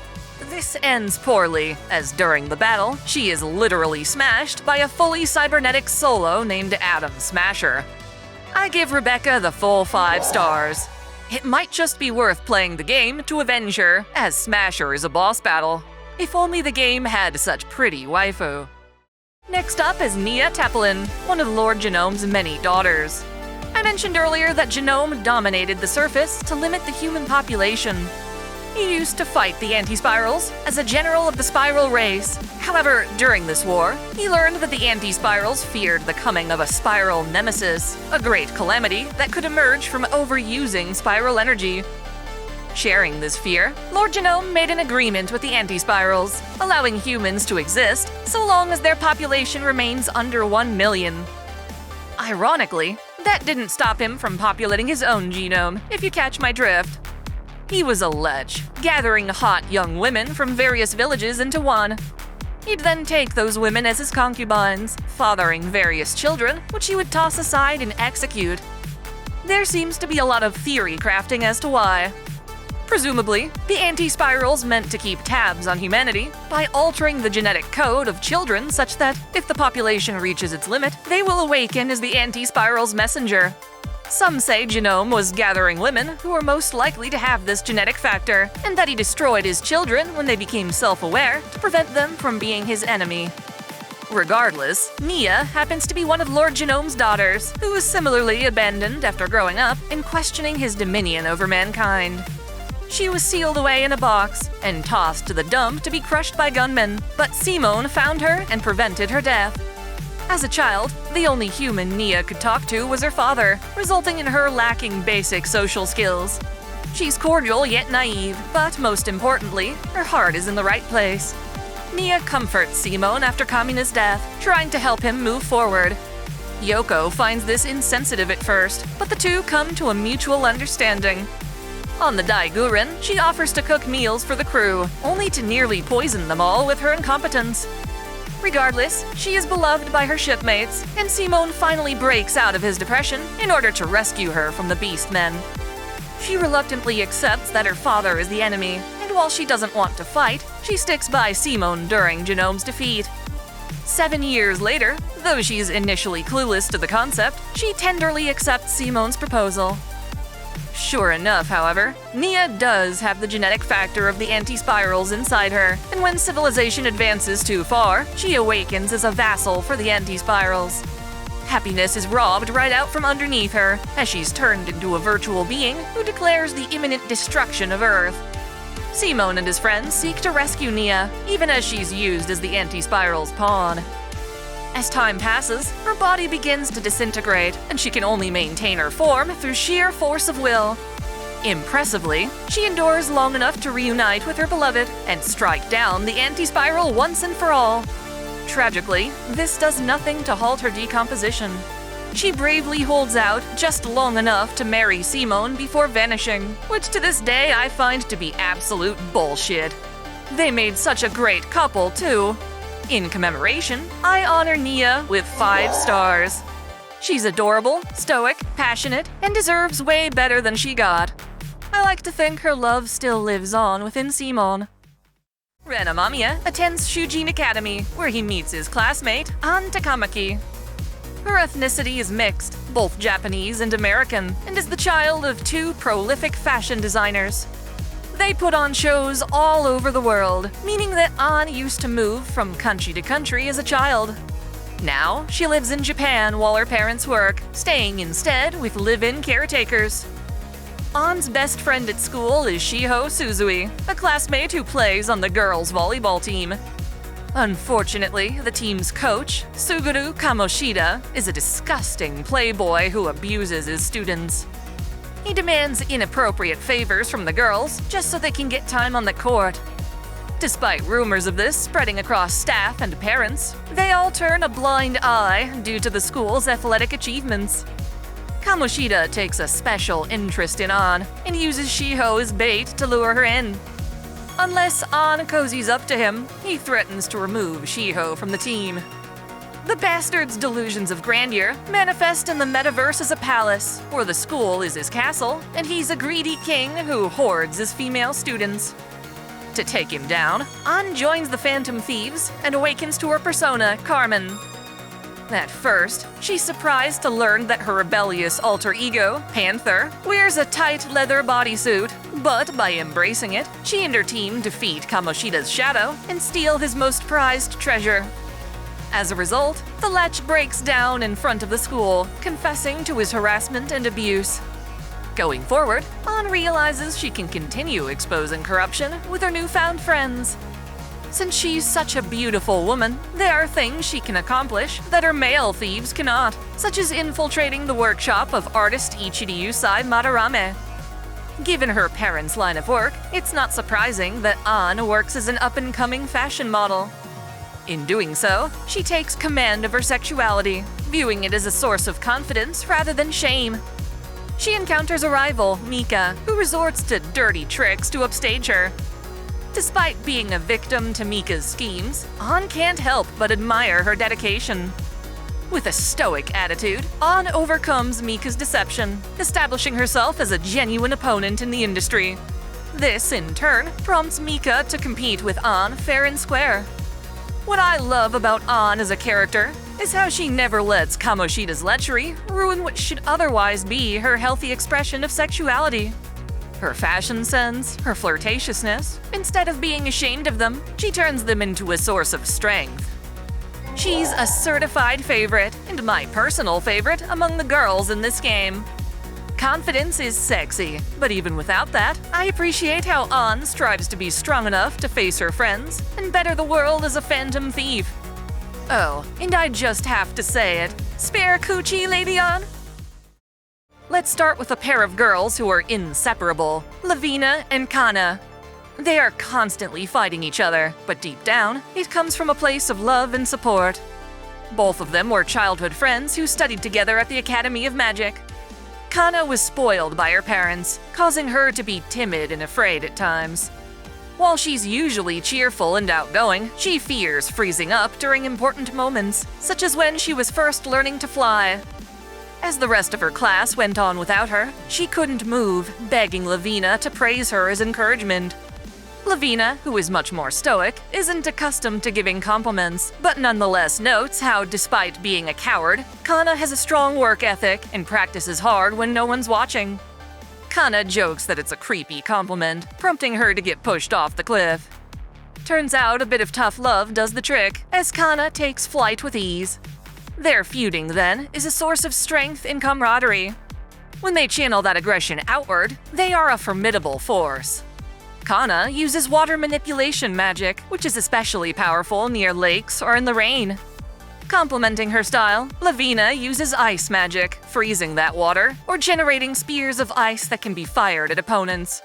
This ends poorly, as during the battle, she is literally smashed by a fully cybernetic solo named Adam Smasher. I give Rebecca the full 5 stars. It might just be worth playing the game to avenge her, as Smasher is a boss battle. If only the game had such pretty waifu. Next up is Nia Teppelin, one of Lord Genome's many daughters. I mentioned earlier that Genome dominated the surface to limit the human population. He used to fight the anti-spirals as a general of the spiral race. However, during this war, he learned that the anti-spirals feared the coming of a spiral nemesis, a great calamity that could emerge from overusing spiral energy. Sharing this fear, Lord Genome made an agreement with the anti-spirals, allowing humans to exist so long as their population remains under 1 million. Ironically, that didn't stop him from populating his own genome, if you catch my drift. He was a lech, gathering hot young women from various villages into one. He'd then take those women as his concubines, fathering various children, which he would toss aside and execute. There seems to be a lot of theory crafting as to why. Presumably, the anti-spirals meant to keep tabs on humanity by altering the genetic code of children such that, if the population reaches its limit, they will awaken as the anti-spiral's messenger. Some say Genome was gathering women who were most likely to have this genetic factor, and that he destroyed his children when they became self-aware to prevent them from being his enemy. Regardless, Nia happens to be one of Lord Genome's daughters, who was similarly abandoned after growing up and questioning his dominion over mankind. She was sealed away in a box and tossed to the dump to be crushed by gunmen, but Simone found her and prevented her death. As a child, the only human Nia could talk to was her father, resulting in her lacking basic social skills. She's cordial yet naive, but most importantly, her heart is in the right place. Nia comforts Simone after Kamina's death, trying to help him move forward. Yoko finds this insensitive at first, but the two come to a mutual understanding. On the Daiguren, she offers to cook meals for the crew, only to nearly poison them all with her incompetence. Regardless, she is beloved by her shipmates, and Simone finally breaks out of his depression in order to rescue her from the Beast Men. She reluctantly accepts that her father is the enemy, and while she doesn't want to fight, she sticks by Simone during Genome's defeat. 7 years later, though she's initially clueless to the concept, she tenderly accepts Simone's proposal. Sure enough, however, Nia does have the genetic factor of the anti-spirals inside her, and when civilization advances too far, she awakens as a vassal for the anti-spirals. Happiness is robbed right out from underneath her, as she's turned into a virtual being who declares the imminent destruction of Earth. Simone and his friends seek to rescue Nia, even as she's used as the anti-spiral's pawn. As time passes, her body begins to disintegrate, and she can only maintain her form through sheer force of will. Impressively, she endures long enough to reunite with her beloved and strike down the anti-spiral once and for all. Tragically, this does nothing to halt her decomposition. She bravely holds out just long enough to marry Simone before vanishing, which to this day I find to be absolute bullshit. They made such a great couple, too. In commemoration, I honor Nia with 5 stars. She's adorable, stoic, passionate, and deserves way better than she got. I like to think her love still lives on within Simone. Rene Murasame attends Shujin Academy, where he meets his classmate, An Takamaki. Her ethnicity is mixed, both Japanese and American, and is the child of 2 prolific fashion designers. They put on shows all over the world, meaning that An used to move from country to country as a child. Now, she lives in Japan while her parents work, staying instead with live-in caretakers. An's best friend at school is Shiho Suzui, a classmate who plays on the girls' volleyball team. Unfortunately, the team's coach, Suguru Kamoshida, is a disgusting playboy who abuses his students. He demands inappropriate favors from the girls just so they can get time on the court. Despite rumors of this spreading across staff and parents, they all turn a blind eye due to the school's athletic achievements. Kamoshida takes a special interest in An and uses Shiho as bait to lure her in. Unless An cozies up to him, he threatens to remove Shiho from the team. The bastard's delusions of grandeur manifest in the metaverse as a palace, where the school is his castle, and he's a greedy king who hoards his female students. To take him down, An joins the Phantom Thieves and awakens to her persona, Carmen. At first, she's surprised to learn that her rebellious alter ego, Panther, wears a tight leather bodysuit, but by embracing it, she and her team defeat Kamoshida's shadow and steal his most prized treasure. As a result, the lech breaks down in front of the school, confessing to his harassment and abuse. Going forward, An realizes she can continue exposing corruption with her newfound friends. Since she's such a beautiful woman, there are things she can accomplish that her male thieves cannot, such as infiltrating the workshop of artist Ichiryu Sai Madarame. Given her parents' line of work, it's not surprising that An works as an up-and-coming fashion model. In doing so, she takes command of her sexuality, viewing it as a source of confidence rather than shame. She encounters a rival, Mika, who resorts to dirty tricks to upstage her. Despite being a victim to Mika's schemes, An can't help but admire her dedication. With a stoic attitude, An overcomes Mika's deception, establishing herself as a genuine opponent in the industry. This, in turn, prompts Mika to compete with An fair and square. What I love about An as a character is how she never lets Kamoshida's lechery ruin what should otherwise be her healthy expression of sexuality. Her fashion sense, her flirtatiousness, instead of being ashamed of them, she turns them into a source of strength. She's a certified favorite, and my personal favorite among the girls in this game. Confidence is sexy, but even without that, I appreciate how An strives to be strong enough to face her friends and better the world as a phantom thief. Oh, and I just have to say it. Spare coochie, Lady An? Let's start with a pair of girls who are inseparable, Lavina and Kana. They are constantly fighting each other, but deep down, it comes from a place of love and support. Both of them were childhood friends who studied together at the Academy of Magic. Kana was spoiled by her parents, causing her to be timid and afraid at times. While she's usually cheerful and outgoing, she fears freezing up during important moments, such as when she was first learning to fly. As the rest of her class went on without her, she couldn't move, begging Lavina to praise her as encouragement. Lavina, who is much more stoic, isn't accustomed to giving compliments, but nonetheless notes how, despite being a coward, Kana has a strong work ethic and practices hard when no one's watching. Kana jokes that it's a creepy compliment, prompting her to get pushed off the cliff. Turns out a bit of tough love does the trick, as Kana takes flight with ease. Their feuding, then, is a source of strength and camaraderie. When they channel that aggression outward, they are a formidable force. Kana uses water manipulation magic, which is especially powerful near lakes or in the rain. Complementing her style, Lavina uses ice magic, freezing that water, or generating spears of ice that can be fired at opponents.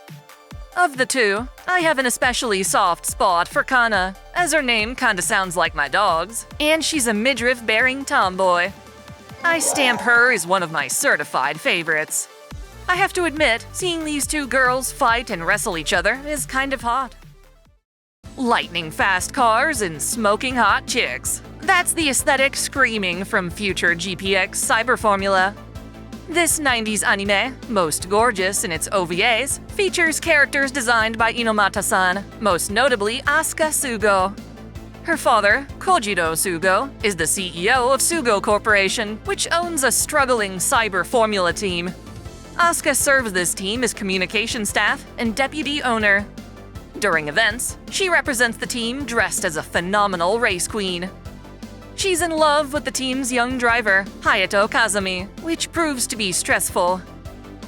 Of the two, I have an especially soft spot for Kana, as her name kinda sounds like my dog's, and she's a midriff-bearing tomboy. I stamp her as one of my certified favorites. I have to admit, seeing these two girls fight and wrestle each other is kind of hot. Lightning-fast cars and smoking hot chicks. That's the aesthetic screaming from future GPX Cyber Formula. This 90s anime, most gorgeous in its OVAs, features characters designed by Inomata-san, most notably Asuka Sugo. Her father, Kojiro Sugo, is the CEO of Sugo Corporation, which owns a struggling Cyber Formula team. Asuka serves this team as communication staff and deputy owner. During events, she represents the team dressed as a phenomenal race queen. She's in love with the team's young driver, Hayato Kazami, which proves to be stressful.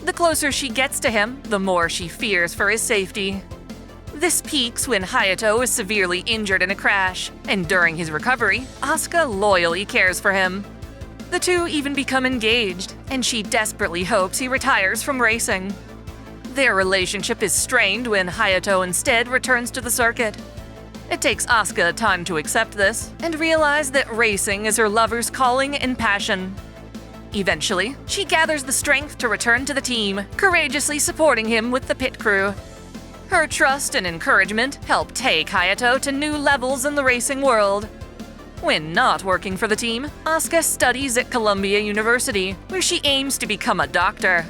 The closer she gets to him, the more she fears for his safety. This peaks when Hayato is severely injured in a crash, and during his recovery, Asuka loyally cares for him. The two even become engaged, and she desperately hopes he retires from racing. Their relationship is strained when Hayato instead returns to the circuit. It takes Asuka time to accept this and realize that racing is her lover's calling and passion. Eventually, she gathers the strength to return to the team, courageously supporting him with the pit crew. Her trust and encouragement help take Hayato to new levels in the racing world. When not working for the team, Asuka studies at Columbia University, where she aims to become a doctor.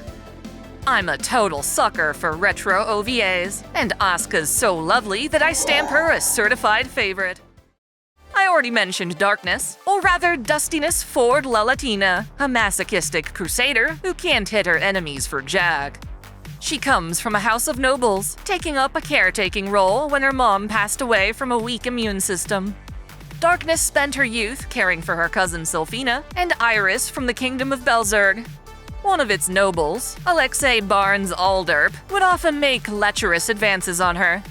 I'm a total sucker for retro OVAs, and Asuka's so lovely that I stamp her a certified favorite. I already mentioned Darkness, or rather Dustiness Ford La Latina, a masochistic crusader who can't hit her enemies for jack. She comes from a house of nobles, taking up a caretaking role when her mom passed away from a weak immune system. Darkness spent her youth caring for her cousin Sylphina and Iris from the Kingdom of Belzerg. One of its nobles, Alexei Barnes Alderp, would often make lecherous advances on her.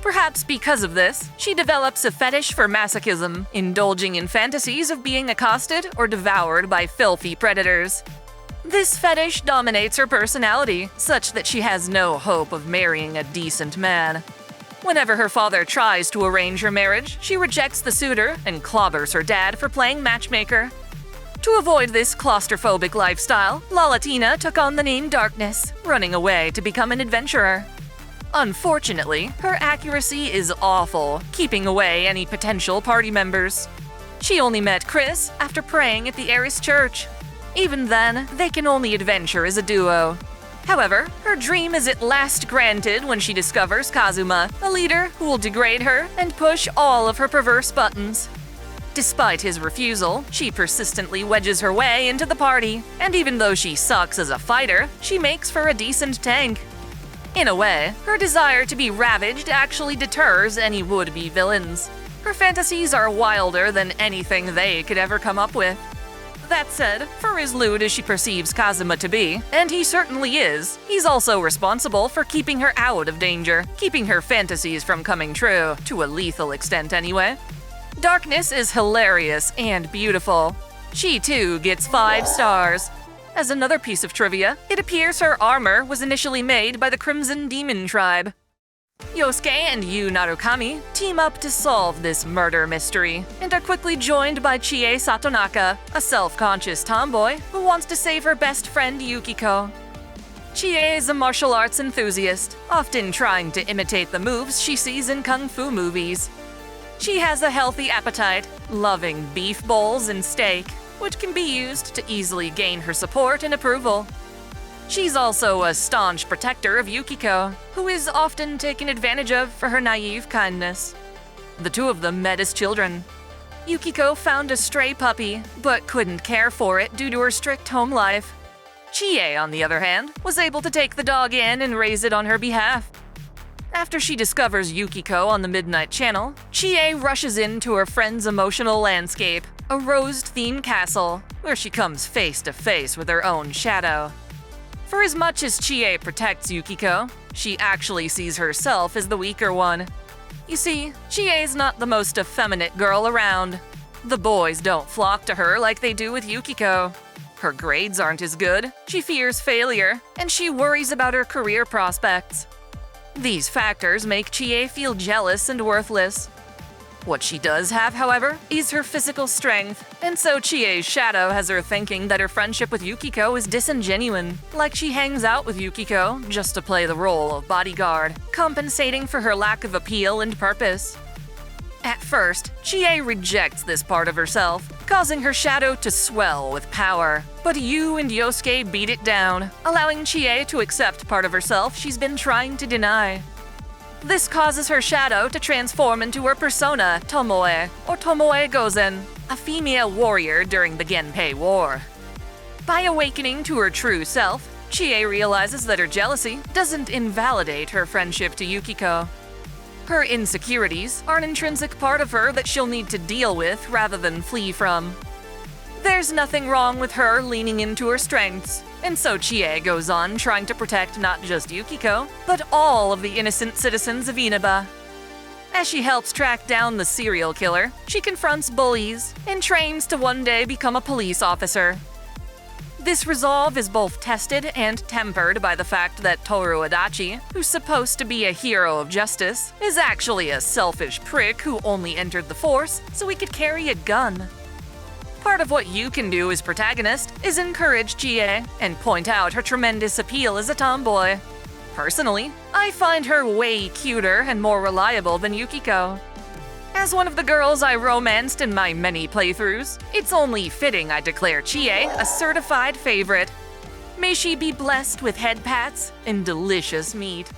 Perhaps because of this, she develops a fetish for masochism, indulging in fantasies of being accosted or devoured by filthy predators. This fetish dominates her personality, such that she has no hope of marrying a decent man. Whenever her father tries to arrange her marriage, she rejects the suitor and clobbers her dad for playing matchmaker. To avoid this claustrophobic lifestyle, Lalatina took on the name Darkness, running away to become an adventurer. Unfortunately, her accuracy is awful, keeping away any potential party members. She only met Chris after praying at the Eris church. Even then, they can only adventure as a duo. However, her dream is at last granted when she discovers Kazuma, a leader who will degrade her and push all of her perverse buttons. Despite his refusal, she persistently wedges her way into the party, and even though she sucks as a fighter, she makes for a decent tank. In a way, her desire to be ravaged actually deters any would-be villains. Her fantasies are wilder than anything they could ever come up with. That said, for as lewd as she perceives Kazuma to be, and he certainly is, he's also responsible for keeping her out of danger, keeping her fantasies from coming true, to a lethal extent anyway. Darkness is hilarious and beautiful. She too gets 5 stars. As another piece of trivia, it appears her armor was initially made by the Crimson Demon tribe. Yosuke and Yu Narukami team up to solve this murder mystery, and are quickly joined by Chie Satonaka, a self-conscious tomboy who wants to save her best friend Yukiko. Chie is a martial arts enthusiast, often trying to imitate the moves she sees in kung fu movies. She has a healthy appetite, loving beef bowls and steak, which can be used to easily gain her support and approval. She's also a staunch protector of Yukiko, who is often taken advantage of for her naive kindness. The two of them met as children. Yukiko found a stray puppy, but couldn't care for it due to her strict home life. Chie, on the other hand, was able to take the dog in and raise it on her behalf. After she discovers Yukiko on the Midnight Channel, Chie rushes into her friend's emotional landscape, a rose-themed castle, where she comes face to face with her own shadow. For as much as Chie protects Yukiko, she actually sees herself as the weaker one. You see, Chie's not the most effeminate girl around. The boys don't flock to her like they do with Yukiko. Her grades aren't as good, she fears failure, and she worries about her career prospects. These factors make Chie feel jealous and worthless. What she does have, however, is her physical strength, and so Chie's shadow has her thinking that her friendship with Yukiko is disingenuine, like she hangs out with Yukiko just to play the role of bodyguard, compensating for her lack of appeal and purpose. At first, Chie rejects this part of herself, causing her shadow to swell with power. But Yu and Yosuke beat it down, allowing Chie to accept part of herself she's been trying to deny. This causes her shadow to transform into her persona, Tomoe, or Tomoe Gozen, a female warrior during the Genpei War. By awakening to her true self, Chie realizes that her jealousy doesn't invalidate her friendship to Yukiko. Her insecurities are an intrinsic part of her that she'll need to deal with rather than flee from. There's nothing wrong with her leaning into her strengths, and so Chie goes on trying to protect not just Yukiko, but all of the innocent citizens of Inaba. As she helps track down the serial killer, she confronts bullies and trains to one day become a police officer. This resolve is both tested and tempered by the fact that Toru Adachi, who's supposed to be a hero of justice, is actually a selfish prick who only entered the force so he could carry a gun. Part of what you can do as protagonist is encourage Chie and point out her tremendous appeal as a tomboy. Personally, I find her way cuter and more reliable than Yukiko. As one of the girls I romanced in my many playthroughs, it's only fitting I declare Chie a certified favorite. May she be blessed with head pats and delicious meat.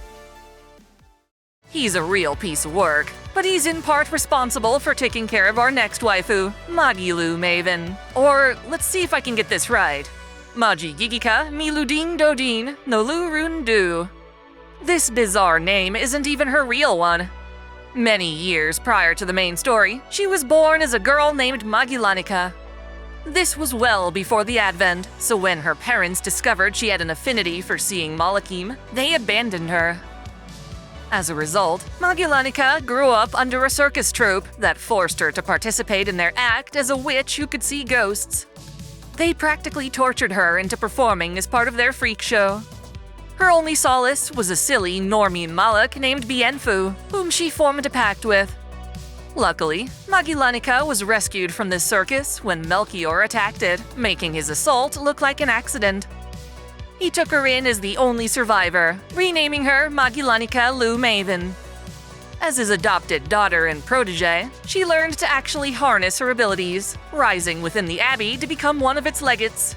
He's a real piece of work, but he's in part responsible for taking care of our next waifu, Magilou Mayvin. Or, let's see if I can get this right. Maji Gigika Miluding Dodin Nolu Run Du. This bizarre name isn't even her real one. Many years prior to the main story, she was born as a girl named Magilanika. This was well before the Advent, so when her parents discovered she had an affinity for seeing Malakim, they abandoned her. As a result, Magilanika grew up under a circus troupe that forced her to participate in their act as a witch who could see ghosts. They practically tortured her into performing as part of their freak show. Her only solace was a silly normie Malak named Bienfu, whom she formed a pact with. Luckily, Magilanica was rescued from this circus when Melchior attacked it, making his assault look like an accident. He took her in as the only survivor, renaming her Magilanica Lu Mayvin. As his adopted daughter and protege, she learned to actually harness her abilities, rising within the Abbey to become one of its legates.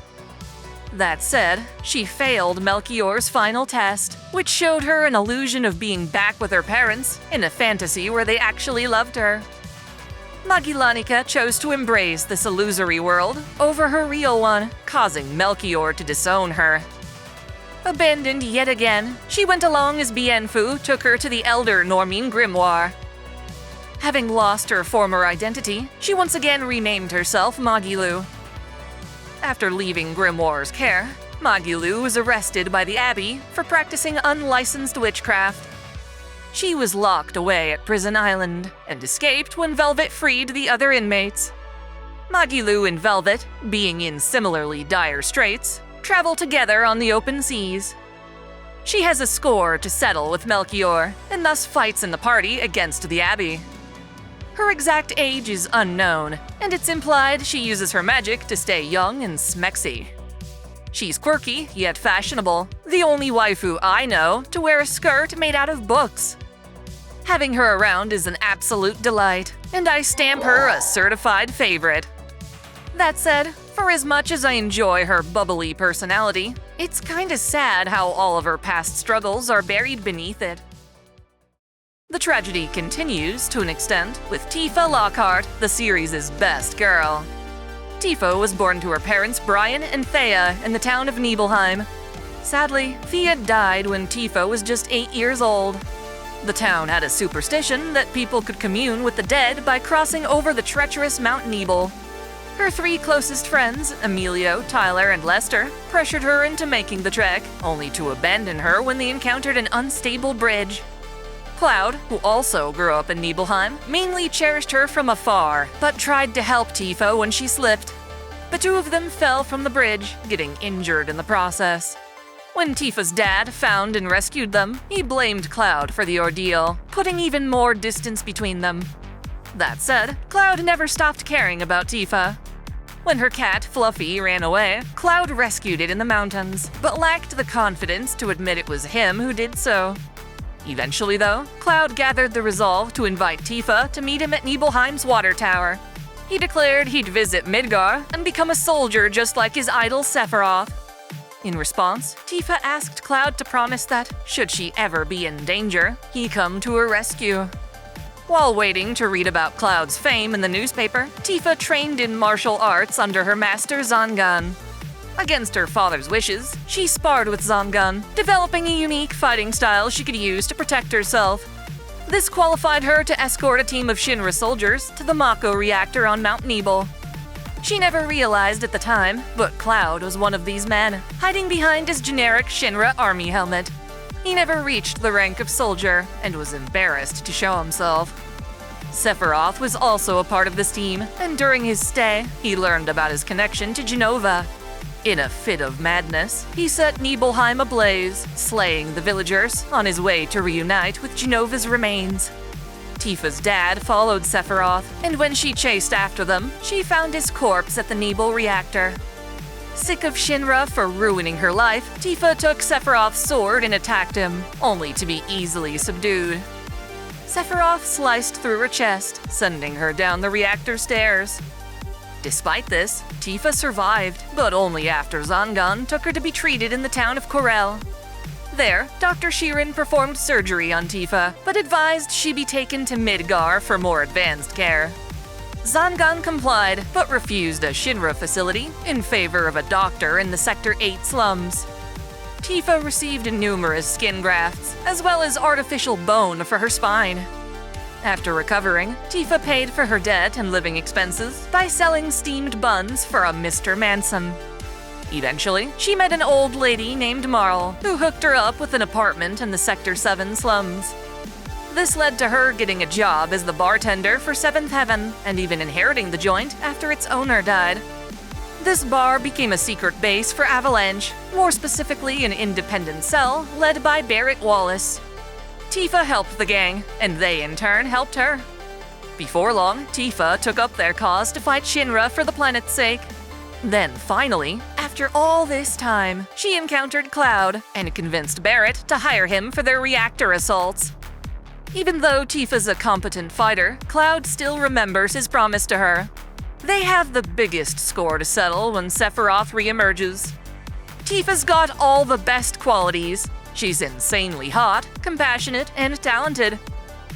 That said, she failed Melchior's final test, which showed her an illusion of being back with her parents in a fantasy where they actually loved her. Magilanica chose to embrace this illusory world over her real one, causing Melchior to disown her. Abandoned yet again, she went along as Bienfu took her to the elder Normine Grimoire. Having lost her former identity, she once again renamed herself Magilou. After leaving Grimoire's care, Magilou was arrested by the Abbey for practicing unlicensed witchcraft. She was locked away at Prison Island and escaped when Velvet freed the other inmates. Magilou and Velvet, being in similarly dire straits, travel together on the open seas. She has a score to settle with Melchior, and thus fights in the party against the Abbey. Her exact age is unknown, and it's implied she uses her magic to stay young and smexy. She's quirky, yet fashionable, the only waifu I know to wear a skirt made out of books. Having her around is an absolute delight, and I stamp her a certified favorite. That said, for as much as I enjoy her bubbly personality, it's kinda sad how all of her past struggles are buried beneath it. The tragedy continues to an extent with Tifa Lockhart, the series' best girl. Tifa was born to her parents Brian and Thea in the town of Nibelheim. Sadly, Thea died when Tifa was just 8 years old. The town had a superstition that people could commune with the dead by crossing over the treacherous Mount Nibel. Her 3 closest friends, Emilio, Tyler, and Lester, pressured her into making the trek, only to abandon her when they encountered an unstable bridge. Cloud, who also grew up in Nibelheim, mainly cherished her from afar, but tried to help Tifa when she slipped. The 2 of them fell from the bridge, getting injured in the process. When Tifa's dad found and rescued them, he blamed Cloud for the ordeal, putting even more distance between them. That said, Cloud never stopped caring about Tifa. When her cat, Fluffy, ran away, Cloud rescued it in the mountains, but lacked the confidence to admit it was him who did so. Eventually, though, Cloud gathered the resolve to invite Tifa to meet him at Nibelheim's water tower. He declared he'd visit Midgar and become a soldier just like his idol Sephiroth. In response, Tifa asked Cloud to promise that, should she ever be in danger, he'd come to her rescue. While waiting to read about Cloud's fame in the newspaper, Tifa trained in martial arts under her master Zangan. Against her father's wishes, she sparred with Zangan, developing a unique fighting style she could use to protect herself. This qualified her to escort a team of Shinra soldiers to the Mako reactor on Mount Nibel. She never realized at the time, but Cloud was one of these men, hiding behind his generic Shinra army helmet. He never reached the rank of soldier, and was embarrassed to show himself. Sephiroth was also a part of this team, and during his stay, he learned about his connection to Jenova. In a fit of madness, he set Nibelheim ablaze, slaying the villagers on his way to reunite with Jenova's remains. Tifa's dad followed Sephiroth, and when she chased after them, she found his corpse at the Nibel reactor. Sick of Shinra for ruining her life, Tifa took Sephiroth's sword and attacked him, only to be easily subdued. Sephiroth sliced through her chest, sending her down the reactor stairs. Despite this, Tifa survived, but only after Zangan took her to be treated in the town of Corel. There, Dr. Shirin performed surgery on Tifa, but advised she be taken to Midgar for more advanced care. Zangan complied, but refused a Shinra facility in favor of a doctor in the Sector 8 slums. Tifa received numerous skin grafts, as well as artificial bone for her spine. After recovering, Tifa paid for her debt and living expenses by selling steamed buns for a Mr. Manson. Eventually, she met an old lady named Marl, who hooked her up with an apartment in the Sector 7 slums. This led to her getting a job as the bartender for Seventh Heaven, and even inheriting the joint after its owner died. This bar became a secret base for Avalanche, more specifically an independent cell led by Barrett Wallace. Tifa helped the gang, and they in turn helped her. Before long, Tifa took up their cause to fight Shinra for the planet's sake. Then finally, after all this time, she encountered Cloud and convinced Barrett to hire him for their reactor assaults. Even though Tifa's a competent fighter, Cloud still remembers his promise to her. They have the biggest score to settle when Sephiroth reemerges. Tifa's got all the best qualities. She's insanely hot, compassionate, and talented.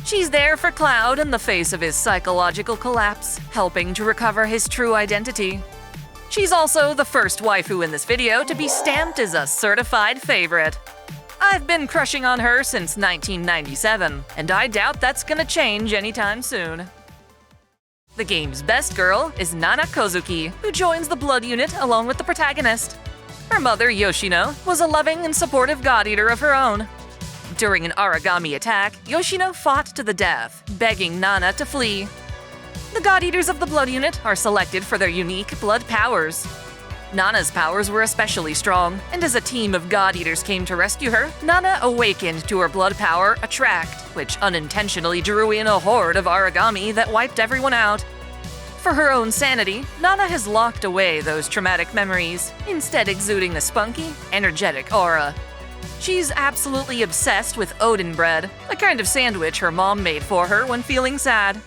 She's there for Cloud in the face of his psychological collapse, helping to recover his true identity. She's also the first waifu in this video to be stamped as a certified favorite. I've been crushing on her since 1997, and I doubt that's gonna change anytime soon. The game's best girl is Nana Kozuki, who joins the Blood Unit along with the protagonist. Her mother, Yoshino, was a loving and supportive god-eater of her own. During an origami attack, Yoshino fought to the death, begging Nana to flee. The God-Eaters of the Blood Unit are selected for their unique blood powers. Nana's powers were especially strong, and as a team of God-Eaters came to rescue her, Nana awakened to her blood power, Attract, which unintentionally drew in a horde of origami that wiped everyone out. For her own sanity, Nana has locked away those traumatic memories, instead exuding a spunky, energetic aura. She's absolutely obsessed with Odin bread, a kind of sandwich her mom made for her when feeling sad.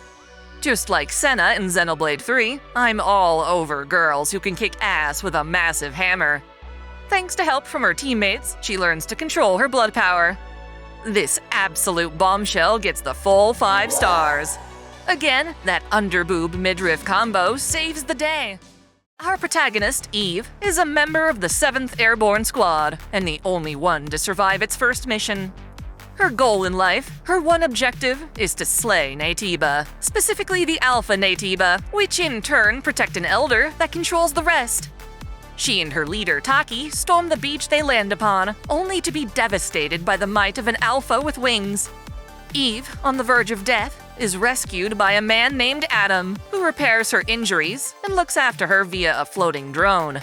Just like Senna in Xenoblade 3, I'm all over girls who can kick ass with a massive hammer. Thanks to help from her teammates, she learns to control her blood power. This absolute bombshell gets the full 5 stars. Again, that underboob midriff combo saves the day. Our protagonist, Eve, is a member of the 7th Airborne Squad, and the only one to survive its first mission. Her goal in life, her one objective, is to slay Naytiba, specifically the Alpha Naytiba, which in turn protect an Elder that controls the rest. She and her leader, Taki, storm the beach they land upon, only to be devastated by the might of an Alpha with wings. Eve, on the verge of death, is rescued by a man named Adam, who repairs her injuries and looks after her via a floating drone.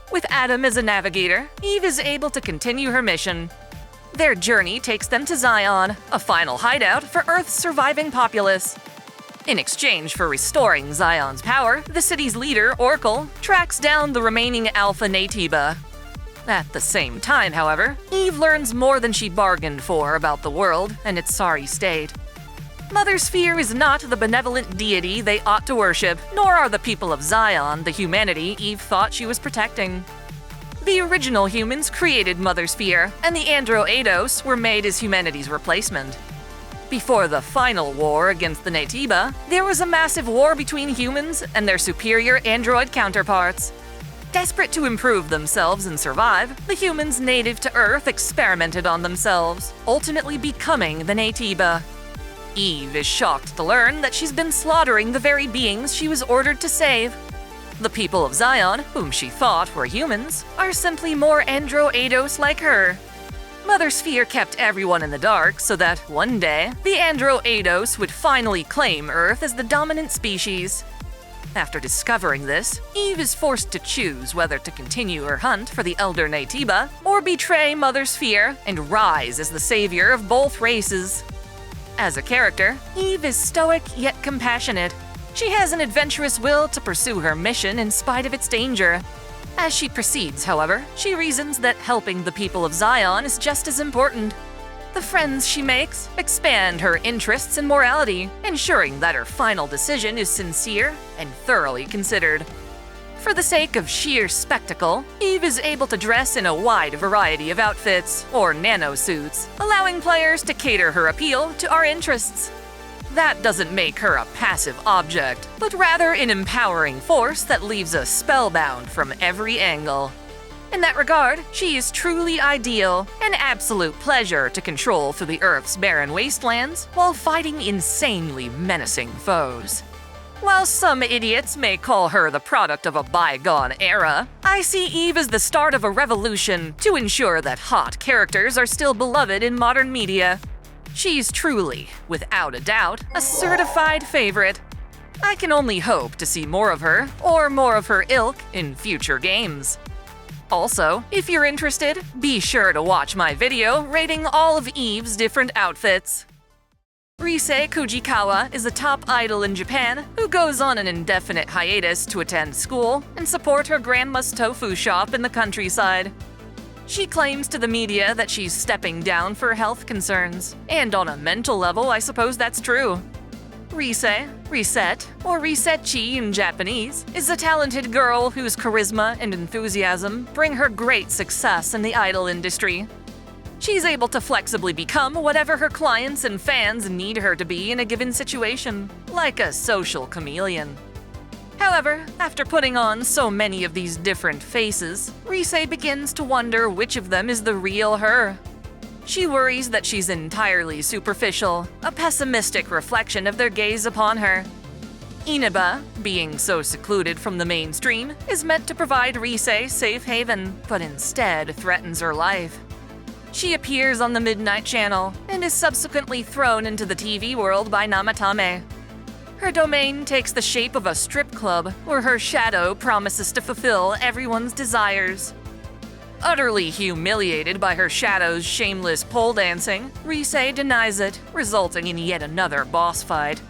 With Adam as a navigator, Eve is able to continue her mission. Their journey takes them to Zion, a final hideout for Earth's surviving populace. In exchange for restoring Zion's power, the city's leader, Oracle, tracks down the remaining Alpha Naytiba. At the same time, however, Eve learns more than she bargained for about the world and its sorry state. Mother Sphere is not the benevolent deity they ought to worship, nor are the people of Zion the humanity Eve thought she was protecting. The original humans created Mother Sphere, and the Andro Eidos were made as humanity's replacement. Before the final war against the Naytiba, there was a massive war between humans and their superior android counterparts. Desperate to improve themselves and survive, the humans native to Earth experimented on themselves, ultimately becoming the Naytiba. Eve is shocked to learn that she's been slaughtering the very beings she was ordered to save. The people of Zion, whom she thought were humans, are simply more Andro Eidos like her. Mother Sphere kept everyone in the dark so that, one day, the Andro Eidos would finally claim Earth as the dominant species. After discovering this, Eve is forced to choose whether to continue her hunt for the Elder Naytiba or betray Mother Sphere and rise as the savior of both races. As a character, Eve is stoic yet compassionate. She has an adventurous will to pursue her mission in spite of its danger. As she proceeds, however, she reasons that helping the people of Zion is just as important. The friends she makes expand her interests and morality, ensuring that her final decision is sincere and thoroughly considered. For the sake of sheer spectacle, Eve is able to dress in a wide variety of outfits, or nanosuits, allowing players to cater her appeal to our interests. That doesn't make her a passive object, but rather an empowering force that leaves us spellbound from every angle. In that regard, she is truly ideal, an absolute pleasure to control through the Earth's barren wastelands while fighting insanely menacing foes. While some idiots may call her the product of a bygone era, I see Eve as the start of a revolution to ensure that hot characters are still beloved in modern media. She's truly, without a doubt, a certified favorite. I can only hope to see more of her, or more of her ilk, in future games. Also, if you're interested, be sure to watch my video rating all of Eve's different outfits. Rise Kujikawa is a top idol in Japan who goes on an indefinite hiatus to attend school and support her grandma's tofu shop in the countryside. She claims to the media that she's stepping down for health concerns, and on a mental level, I suppose that's true. Rise, Reset, or Risechi in Japanese, is a talented girl whose charisma and enthusiasm bring her great success in the idol industry. She's able to flexibly become whatever her clients and fans need her to be in a given situation, like a social chameleon. However, after putting on so many of these different faces, Rise begins to wonder which of them is the real her. She worries that she's entirely superficial, a pessimistic reflection of their gaze upon her. Inaba, being so secluded from the mainstream, is meant to provide Rise safe haven, but instead threatens her life. She appears on the Midnight Channel and is subsequently thrown into the TV world by Namatame. Her domain takes the shape of a strip club where her shadow promises to fulfill everyone's desires. Utterly humiliated by her shadow's shameless pole dancing, Rise denies it, resulting in yet another boss fight.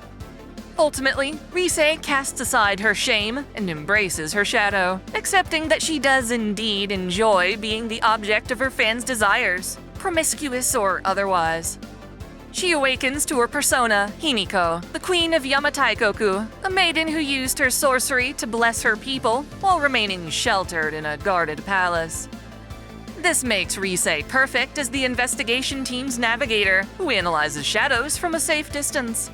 Ultimately, Rise casts aside her shame and embraces her shadow, accepting that she does indeed enjoy being the object of her fans' desires, promiscuous or otherwise. She awakens to her persona, Himiko, the queen of Yamataikoku, a maiden who used her sorcery to bless her people while remaining sheltered in a guarded palace. This makes Rise perfect as the investigation team's navigator, who analyzes shadows from a safe distance.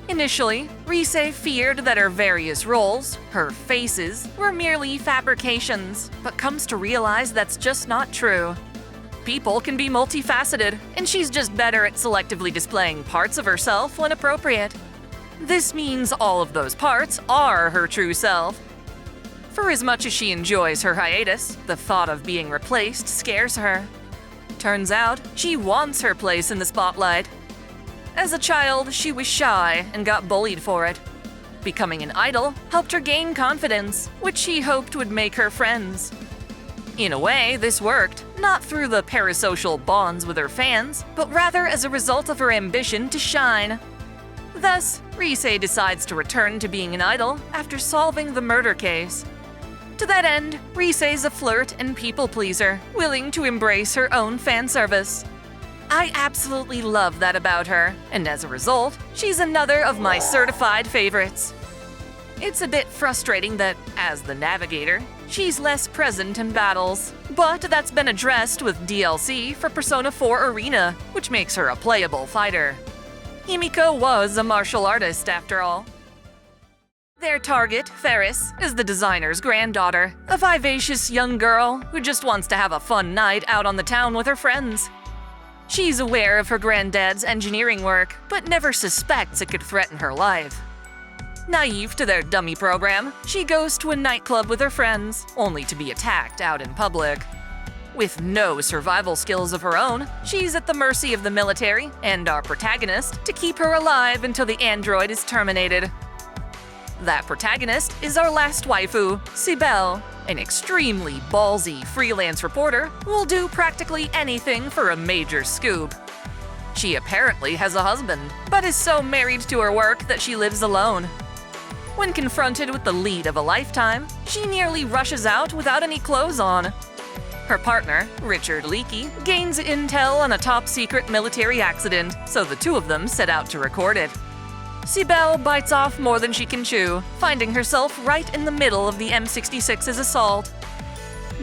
Initially, Rise feared that her various roles, her faces, were merely fabrications, but comes to realize that's just not true. People can be multifaceted, and she's just better at selectively displaying parts of herself when appropriate. This means all of those parts are her true self. For as much as she enjoys her hiatus, the thought of being replaced scares her. Turns out, she wants her place in the spotlight. As a child, she was shy and got bullied for it. Becoming an idol helped her gain confidence, which she hoped would make her friends. In a way, this worked, not through the parasocial bonds with her fans, but rather as a result of her ambition to shine. Thus, Rise decides to return to being an idol after solving the murder case. To that end, Rise's a flirt and people-pleaser, willing to embrace her own fan service. I absolutely love that about her, and as a result, she's another of my certified favorites. It's a bit frustrating that, as the navigator, she's less present in battles, but that's been addressed with DLC for Persona 4 Arena, which makes her a playable fighter. Himiko was a martial artist, after all. Their target, Ferris, is the designer's granddaughter, a vivacious young girl who just wants to have a fun night out on the town with her friends. She's aware of her granddad's engineering work, but never suspects it could threaten her life. Naive to their dummy program, she goes to a nightclub with her friends, only to be attacked out in public. With no survival skills of her own, she's at the mercy of the military and our protagonist to keep her alive until the android is terminated. That protagonist is our last waifu, Sibel, an extremely ballsy freelance reporter who will do practically anything for a major scoop. She apparently has a husband, but is so married to her work that she lives alone. When confronted with the lead of a lifetime, she nearly rushes out without any clothes on. Her partner, Richard Leakey, gains intel on a top-secret military accident, so the two of them set out to record it. Sibel bites off more than she can chew, finding herself right in the middle of the M66's assault.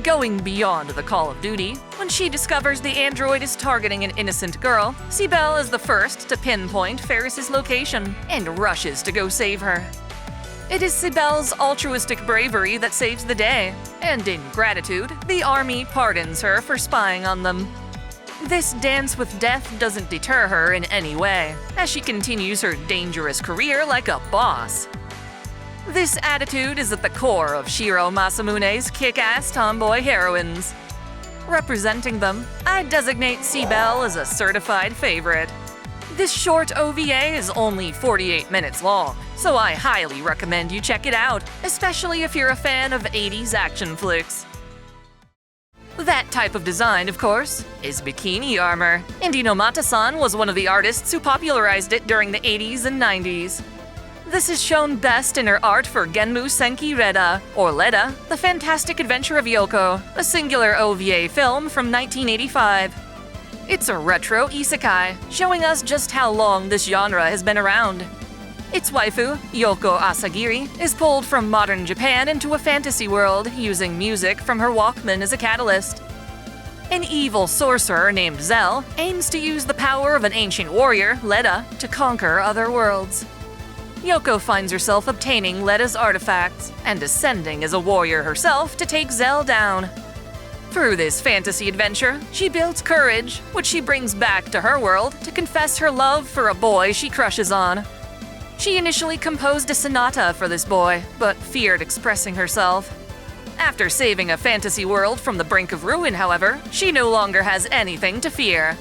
Going beyond the call of duty, when she discovers the android is targeting an innocent girl, Sibel is the first to pinpoint Ferris's location and rushes to go save her. It is Sibel's altruistic bravery that saves the day, and in gratitude, the army pardons her for spying on them. This dance with death doesn't deter her in any way, as she continues her dangerous career like a boss. This attitude is at the core of Shiro Masamune's kick-ass tomboy heroines. Representing them, I designate Sibel as a certified favorite. This short OVA is only 48 minutes long, so I highly recommend you check it out, especially if you're a fan of 80s action flicks. That type of design, of course, is bikini armor, and Inomata-san was one of the artists who popularized it during the 80s and 90s. This is shown best in her art for Genmu Senki Reda, or Leda, The Fantastic Adventure of Yoko, a singular OVA film from 1985. It's a retro isekai, showing us just how long this genre has been around. Its waifu, Yoko Asagiri, is pulled from modern Japan into a fantasy world using music from her Walkman as a catalyst. An evil sorcerer named Zell aims to use the power of an ancient warrior, Leda, to conquer other worlds. Yoko finds herself obtaining Leda's artifacts and ascending as a warrior herself to take Zell down. Through this fantasy adventure, she builds courage, which she brings back to her world to confess her love for a boy she crushes on. She initially composed a sonata for this boy, but feared expressing herself. After saving a fantasy world from the brink of ruin, however, she no longer has anything to fear.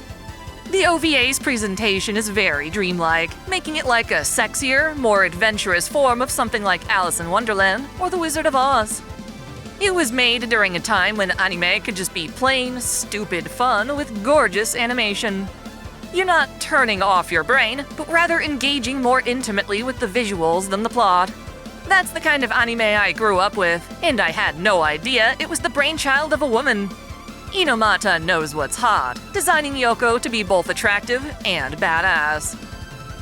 The OVA's presentation is very dreamlike, making it like a sexier, more adventurous form of something like Alice in Wonderland or The Wizard of Oz. It was made during a time when anime could just be plain, stupid fun with gorgeous animation. You're not turning off your brain, but rather engaging more intimately with the visuals than the plot. That's the kind of anime I grew up with, and I had no idea it was the brainchild of a woman. Inomata knows what's hot, designing Yoko to be both attractive and badass.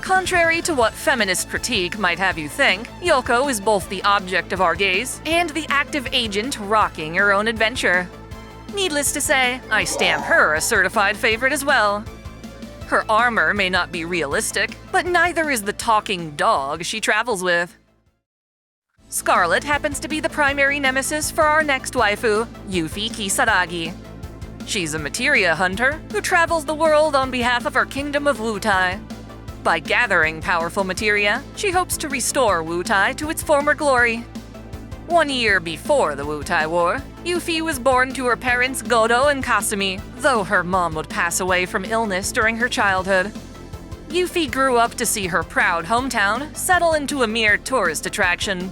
Contrary to what feminist critique might have you think, Yoko is both the object of our gaze and the active agent rocking her own adventure. Needless to say, I stamp her a certified favorite as well. Her armor may not be realistic, but neither is the talking dog she travels with. Scarlet happens to be the primary nemesis for our next waifu, Yuffie Kisaragi. She's a materia hunter who travels the world on behalf of her kingdom of Wutai. By gathering powerful materia, she hopes to restore Wutai to its former glory. 1 year before the Wutai War, Yuffie was born to her parents Godo and Kasumi, though her mom would pass away from illness during her childhood. Yuffie grew up to see her proud hometown settle into a mere tourist attraction.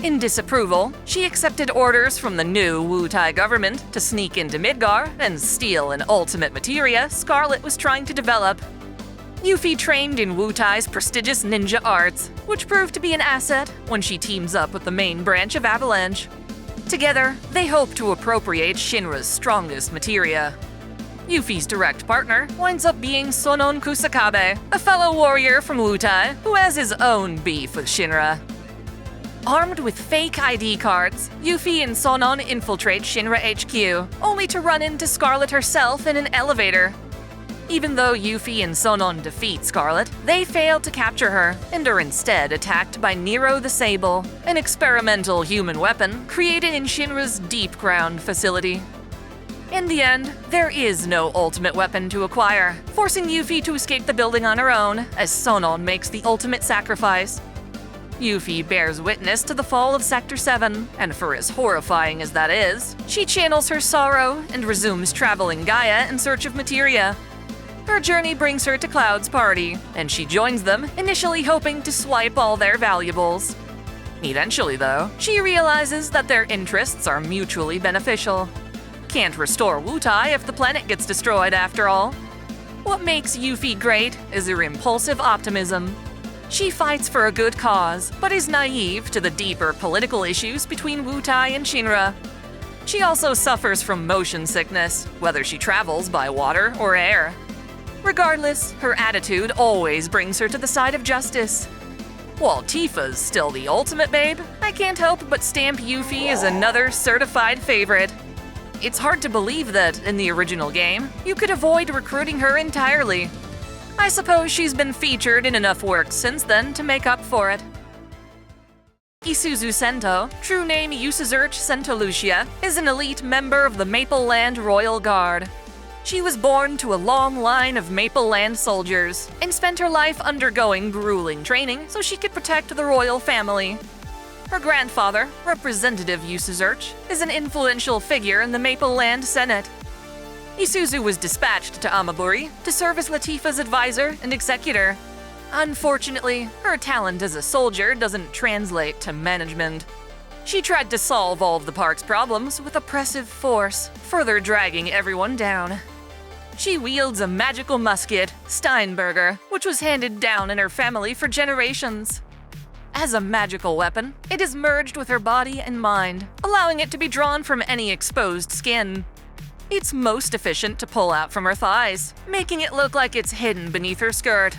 In disapproval, she accepted orders from the new Wutai government to sneak into Midgar and steal an ultimate materia Scarlet was trying to develop. Yuffie trained in Wutai's prestigious ninja arts, which proved to be an asset when she teams up with the main branch of Avalanche. Together, they hope to appropriate Shinra's strongest materia. Yuffie's direct partner winds up being Sonon Kusakabe, a fellow warrior from Wutai who has his own beef with Shinra. Armed with fake ID cards, Yuffie and Sonon infiltrate Shinra HQ, only to run into Scarlet herself in an elevator. Even though Yuffie and Sonon defeat Scarlet, they fail to capture her and are instead attacked by Nero the Sable, an experimental human weapon created in Shinra's deep ground facility. In the end, there is no ultimate weapon to acquire, forcing Yuffie to escape the building on her own as Sonon makes the ultimate sacrifice. Yuffie bears witness to the fall of Sector 7, and for as horrifying as that is, she channels her sorrow and resumes traveling Gaia in search of materia. Her journey brings her to Cloud's party, and she joins them, initially hoping to swipe all their valuables. Eventually, though, she realizes that their interests are mutually beneficial. Can't restore Wutai if the planet gets destroyed, after all. What makes Yuffie great is her impulsive optimism. She fights for a good cause, but is naive to the deeper political issues between Wutai and Shinra. She also suffers from motion sickness, whether she travels by water or air. Regardless, her attitude always brings her to the side of justice. While Tifa's still the ultimate babe, I can't help but stamp Yuffie as another certified favorite. It's hard to believe that, in the original game, you could avoid recruiting her entirely. I suppose she's been featured in enough work since then to make up for it. Isuzu Sento, true name Isuzu Sento Lucia, is an elite member of the Maple Land Royal Guard. She was born to a long line of Maple Land soldiers and spent her life undergoing grueling training so she could protect the royal family. Her grandfather, Representative Isuzu, is an influential figure in the Maple Land Senate. Isuzu was dispatched to Amaburi to serve as Latifa's advisor and executor. Unfortunately, her talent as a soldier doesn't translate to management. She tried to solve all of the park's problems with oppressive force, further dragging everyone down. She wields a magical musket, Steinberger, which was handed down in her family for generations. As a magical weapon, it is merged with her body and mind, allowing it to be drawn from any exposed skin. It's most efficient to pull out from her thighs, making it look like it's hidden beneath her skirt.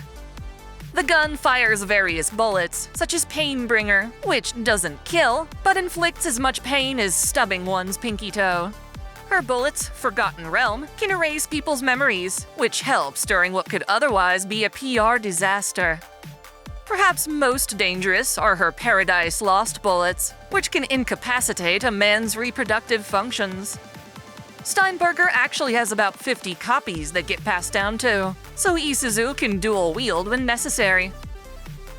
The gun fires various bullets, such as Painbringer, which doesn't kill, but inflicts as much pain as stubbing one's pinky toe. Her bullets, Forgotten Realm, can erase people's memories, which helps during what could otherwise be a PR disaster. Perhaps most dangerous are her Paradise Lost bullets, which can incapacitate a man's reproductive functions. Steinberger actually has about 50 copies that get passed down too, so Isuzu can dual wield when necessary.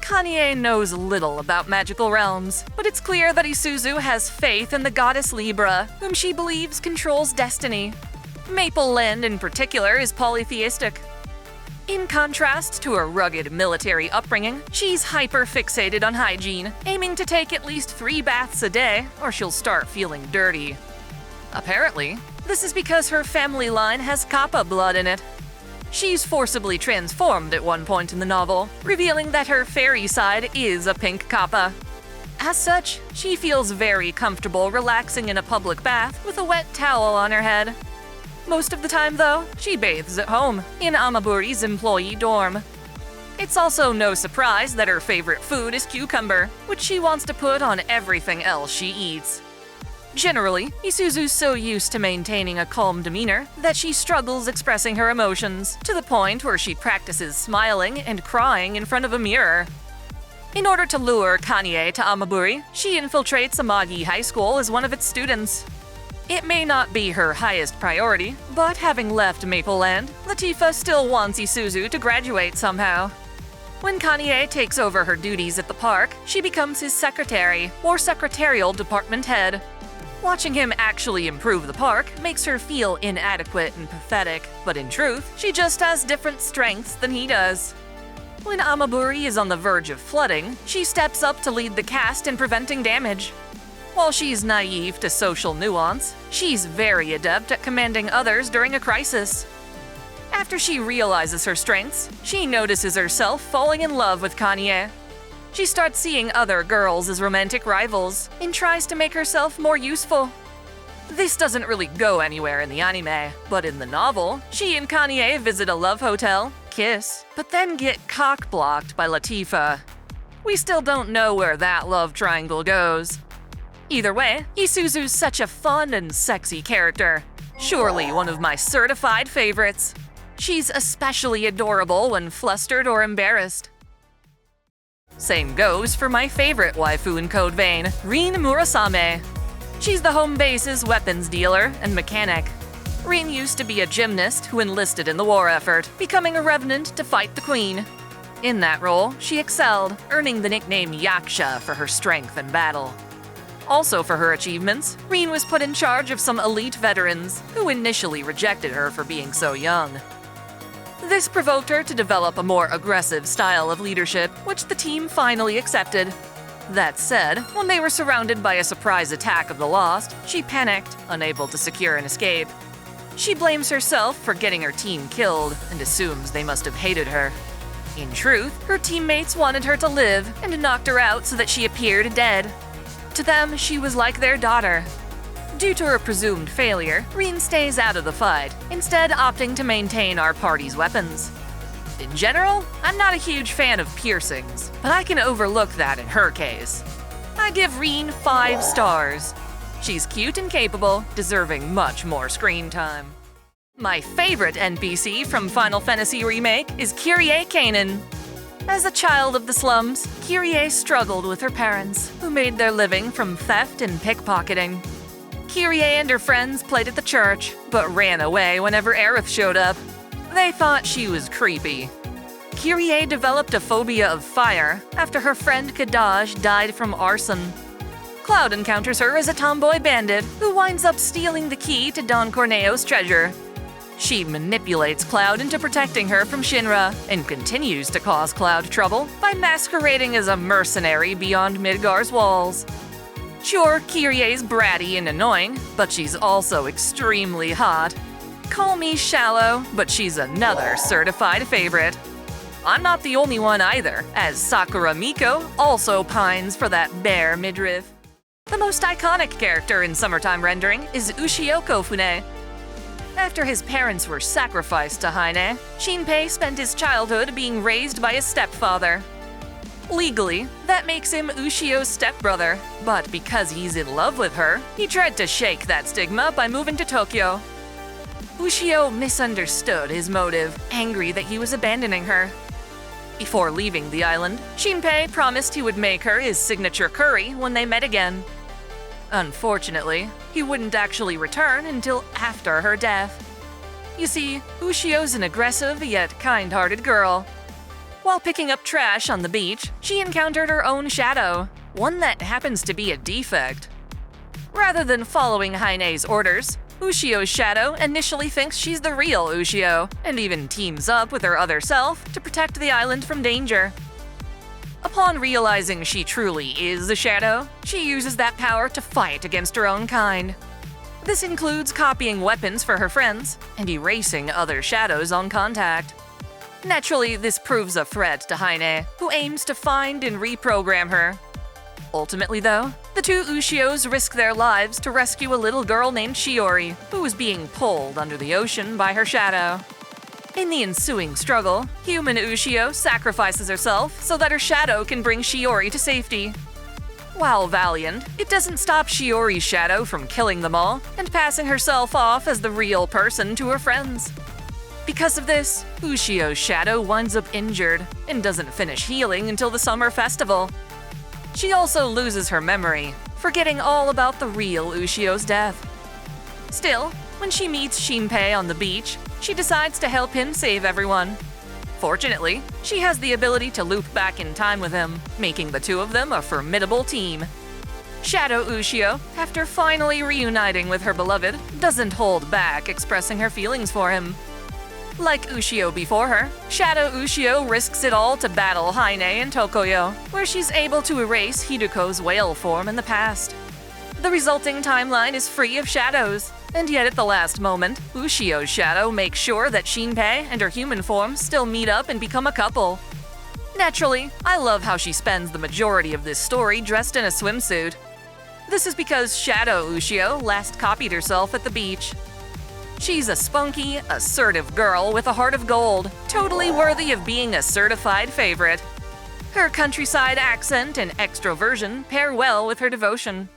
Kanye knows little about magical realms, but it's clear that Isuzu has faith in the goddess Libra, whom she believes controls destiny. Maple Land in particular is polytheistic. In contrast to her rugged military upbringing, she's hyper-fixated on hygiene, aiming to take at least 3 baths a day, or she'll start feeling dirty. Apparently, this is because her family line has Kappa blood in it. She's forcibly transformed at one point in the novel, revealing that her fairy side is a pink Kappa. As such, she feels very comfortable relaxing in a public bath with a wet towel on her head. Most of the time, though, she bathes at home, in Amaburi's employee dorm. It's also no surprise that her favorite food is cucumber, which she wants to put on everything else she eats. Generally, Isuzu's so used to maintaining a calm demeanor that she struggles expressing her emotions, to the point where she practices smiling and crying in front of a mirror. In order to lure Kanye to Amaburi, she infiltrates Amagi High School as one of its students. It may not be her highest priority, but having left Maple Land, Latifa still wants Isuzu to graduate somehow. When Kanye takes over her duties at the park, she becomes his secretary, or secretarial department head. Watching him actually improve the park makes her feel inadequate and pathetic, but in truth, she just has different strengths than he does. When Amaburi is on the verge of flooding, she steps up to lead the cast in preventing damage. While she's naive to social nuance, she's very adept at commanding others during a crisis. After she realizes her strengths, she notices herself falling in love with Kanye. She starts seeing other girls as romantic rivals and tries to make herself more useful. This doesn't really go anywhere in the anime, but in the novel, she and Kanye visit a love hotel, kiss, but then get cock-blocked by Latifa. We still don't know where that love triangle goes. Either way, Isuzu's such a fun and sexy character. Surely one of my certified favorites. She's especially adorable when flustered or embarrassed. Same goes for my favorite waifu in Code Vein, Rene Murasame. She's the home base's weapons dealer and mechanic. Rene used to be a gymnast who enlisted in the war effort, becoming a revenant to fight the queen. In that role, she excelled, earning the nickname Yaksha for her strength in battle. Also for her achievements, Rene was put in charge of some elite veterans who initially rejected her for being so young. This provoked her to develop a more aggressive style of leadership, which the team finally accepted. That said, when they were surrounded by a surprise attack of the Lost, she panicked, unable to secure an escape. She blames herself for getting her team killed and assumes they must have hated her. In truth, her teammates wanted her to live and knocked her out so that she appeared dead. To them, she was like their daughter. Due to her presumed failure, Rene stays out of the fight, instead opting to maintain our party's weapons. In general, I'm not a huge fan of piercings, but I can overlook that in her case. I give Rene 5 stars. She's cute and capable, deserving much more screen time. My favorite NPC from Final Fantasy Remake is Kyrie Canaan. As a child of the slums, Kyrie struggled with her parents, who made their living from theft and pickpocketing. Kyrie and her friends played at the church, but ran away whenever Aerith showed up. They thought she was creepy. Kyrie developed a phobia of fire after her friend Kadaj died from arson. Cloud encounters her as a tomboy bandit who winds up stealing the key to Don Corneo's treasure. She manipulates Cloud into protecting her from Shinra, and continues to cause Cloud trouble by masquerading as a mercenary beyond Midgar's walls. Sure, Kirie's bratty and annoying, but she's also extremely hot. Call me shallow, but she's another certified favorite. I'm not the only one either, as Sakura Miko also pines for that bare midriff. The most iconic character in summertime rendering is Ushio Kofune. After his parents were sacrificed to Heine, Shinpei spent his childhood being raised by his stepfather. Legally, that makes him Ushio's stepbrother, but because he's in love with her, he tried to shake that stigma by moving to Tokyo. Ushio misunderstood his motive, angry that he was abandoning her. Before leaving the island, Shinpei promised he would make her his signature curry when they met again. Unfortunately, he wouldn't actually return until after her death. You see, Ushio's an aggressive yet kind-hearted girl. While picking up trash on the beach, she encountered her own shadow, one that happens to be a defect. Rather than following Heine's orders, Ushio's shadow initially thinks she's the real Ushio, and even teams up with her other self to protect the island from danger. Upon realizing she truly is the shadow, she uses that power to fight against her own kind. This includes copying weapons for her friends and erasing other shadows on contact. Naturally, this proves a threat to Heine, who aims to find and reprogram her. Ultimately, though, the two Ushios risk their lives to rescue a little girl named Shiori, who was being pulled under the ocean by her shadow. In the ensuing struggle, human Ushio sacrifices herself so that her shadow can bring Shiori to safety. While valiant, it doesn't stop Shiori's shadow from killing them all and passing herself off as the real person to her friends. Because of this, Ushio's shadow winds up injured and doesn't finish healing until the summer festival. She also loses her memory, forgetting all about the real Ushio's death. Still, when she meets Shinpei on the beach, she decides to help him save everyone. Fortunately, she has the ability to loop back in time with him, making the two of them a formidable team. Shadow Ushio, after finally reuniting with her beloved, doesn't hold back expressing her feelings for him. Like Ushio before her, Shadow Ushio risks it all to battle Heine in Tokoyo, where she's able to erase Hiruko's whale form in the past. The resulting timeline is free of shadows, and yet at the last moment, Ushio's shadow makes sure that Shinpei and her human form still meet up and become a couple. Naturally, I love how she spends the majority of this story dressed in a swimsuit. This is because Shadow Ushio last copied herself at the beach. She's a spunky, assertive girl with a heart of gold, totally worthy of being a certified favorite. Her countryside accent and extroversion pair well with her devotion.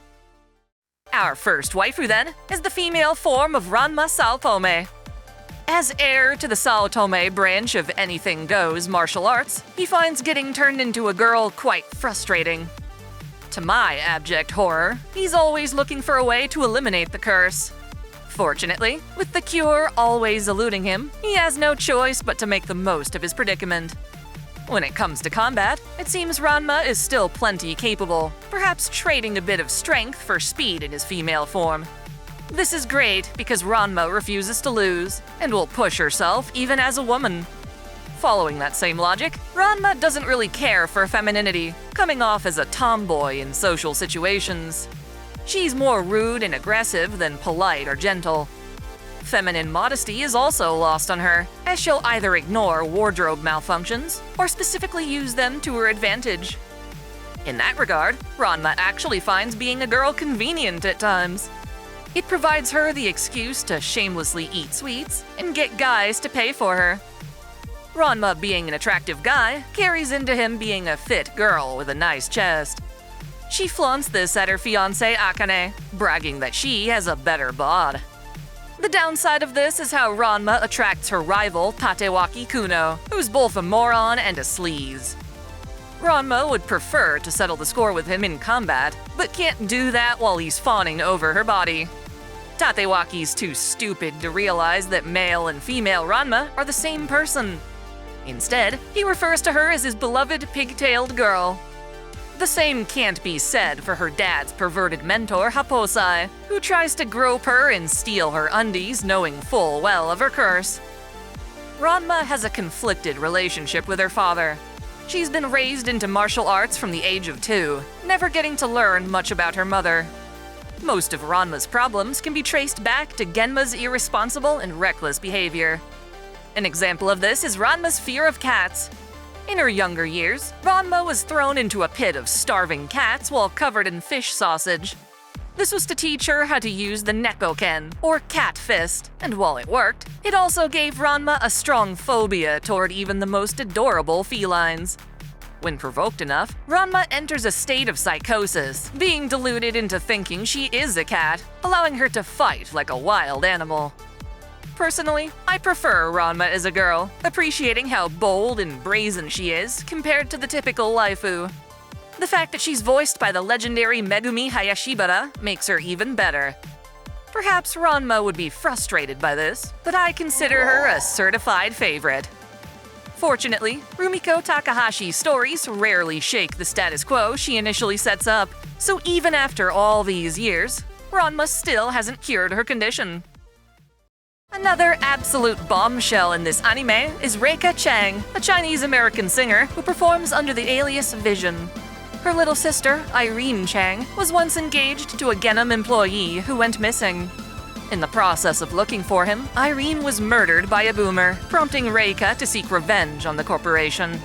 Our first waifu, then, is the female form of Ranma Saotome. As heir to the Saotome branch of anything goes martial arts, he finds getting turned into a girl quite frustrating. To my abject horror, he's always looking for a way to eliminate the curse. Fortunately, with the cure always eluding him, he has no choice but to make the most of his predicament. When it comes to combat, it seems Ranma is still plenty capable, perhaps trading a bit of strength for speed in his female form. This is great because Ranma refuses to lose, and will push herself even as a woman. Following that same logic, Ranma doesn't really care for femininity, coming off as a tomboy in social situations. She's more rude and aggressive than polite or gentle. Feminine modesty is also lost on her, as she'll either ignore wardrobe malfunctions or specifically use them to her advantage. In that regard, Ranma actually finds being a girl convenient at times. It provides her the excuse to shamelessly eat sweets and get guys to pay for her. Ranma being an attractive guy carries into him being a fit girl with a nice chest. She flaunts this at her fiancé Akane, bragging that she has a better bod. The downside of this is how Ranma attracts her rival Tatewaki Kuno, who's both a moron and a sleaze. Ranma would prefer to settle the score with him in combat, but can't do that while he's fawning over her body. Tatewaki's too stupid to realize that male and female Ranma are the same person. Instead, he refers to her as his beloved pigtailed girl. The same can't be said for her dad's perverted mentor, Haposai, who tries to grope her and steal her undies, knowing full well of her curse. Ranma has a conflicted relationship with her father. She's been raised into martial arts from the age of 2, never getting to learn much about her mother. Most of Ranma's problems can be traced back to Genma's irresponsible and reckless behavior. An example of this is Ranma's fear of cats. In her younger years, Ranma was thrown into a pit of starving cats while covered in fish sausage. This was to teach her how to use the Nekoken, or cat fist, and while it worked, it also gave Ranma a strong phobia toward even the most adorable felines. When provoked enough, Ranma enters a state of psychosis, being deluded into thinking she is a cat, allowing her to fight like a wild animal. Personally, I prefer Ranma as a girl, appreciating how bold and brazen she is compared to the typical waifu. The fact that she's voiced by the legendary Megumi Hayashibara makes her even better. Perhaps Ranma would be frustrated by this, but I consider her a certified favorite. Fortunately, Rumiko Takahashi's stories rarely shake the status quo she initially sets up, so even after all these years, Ranma still hasn't cured her condition. Another absolute bombshell in this anime is Reika Chang, a Chinese-American singer who performs under the alias Vision. Her little sister, Irene Chang, was once engaged to a Genom employee who went missing. In the process of looking for him, Irene was murdered by a boomer, prompting Reika to seek revenge on the corporation.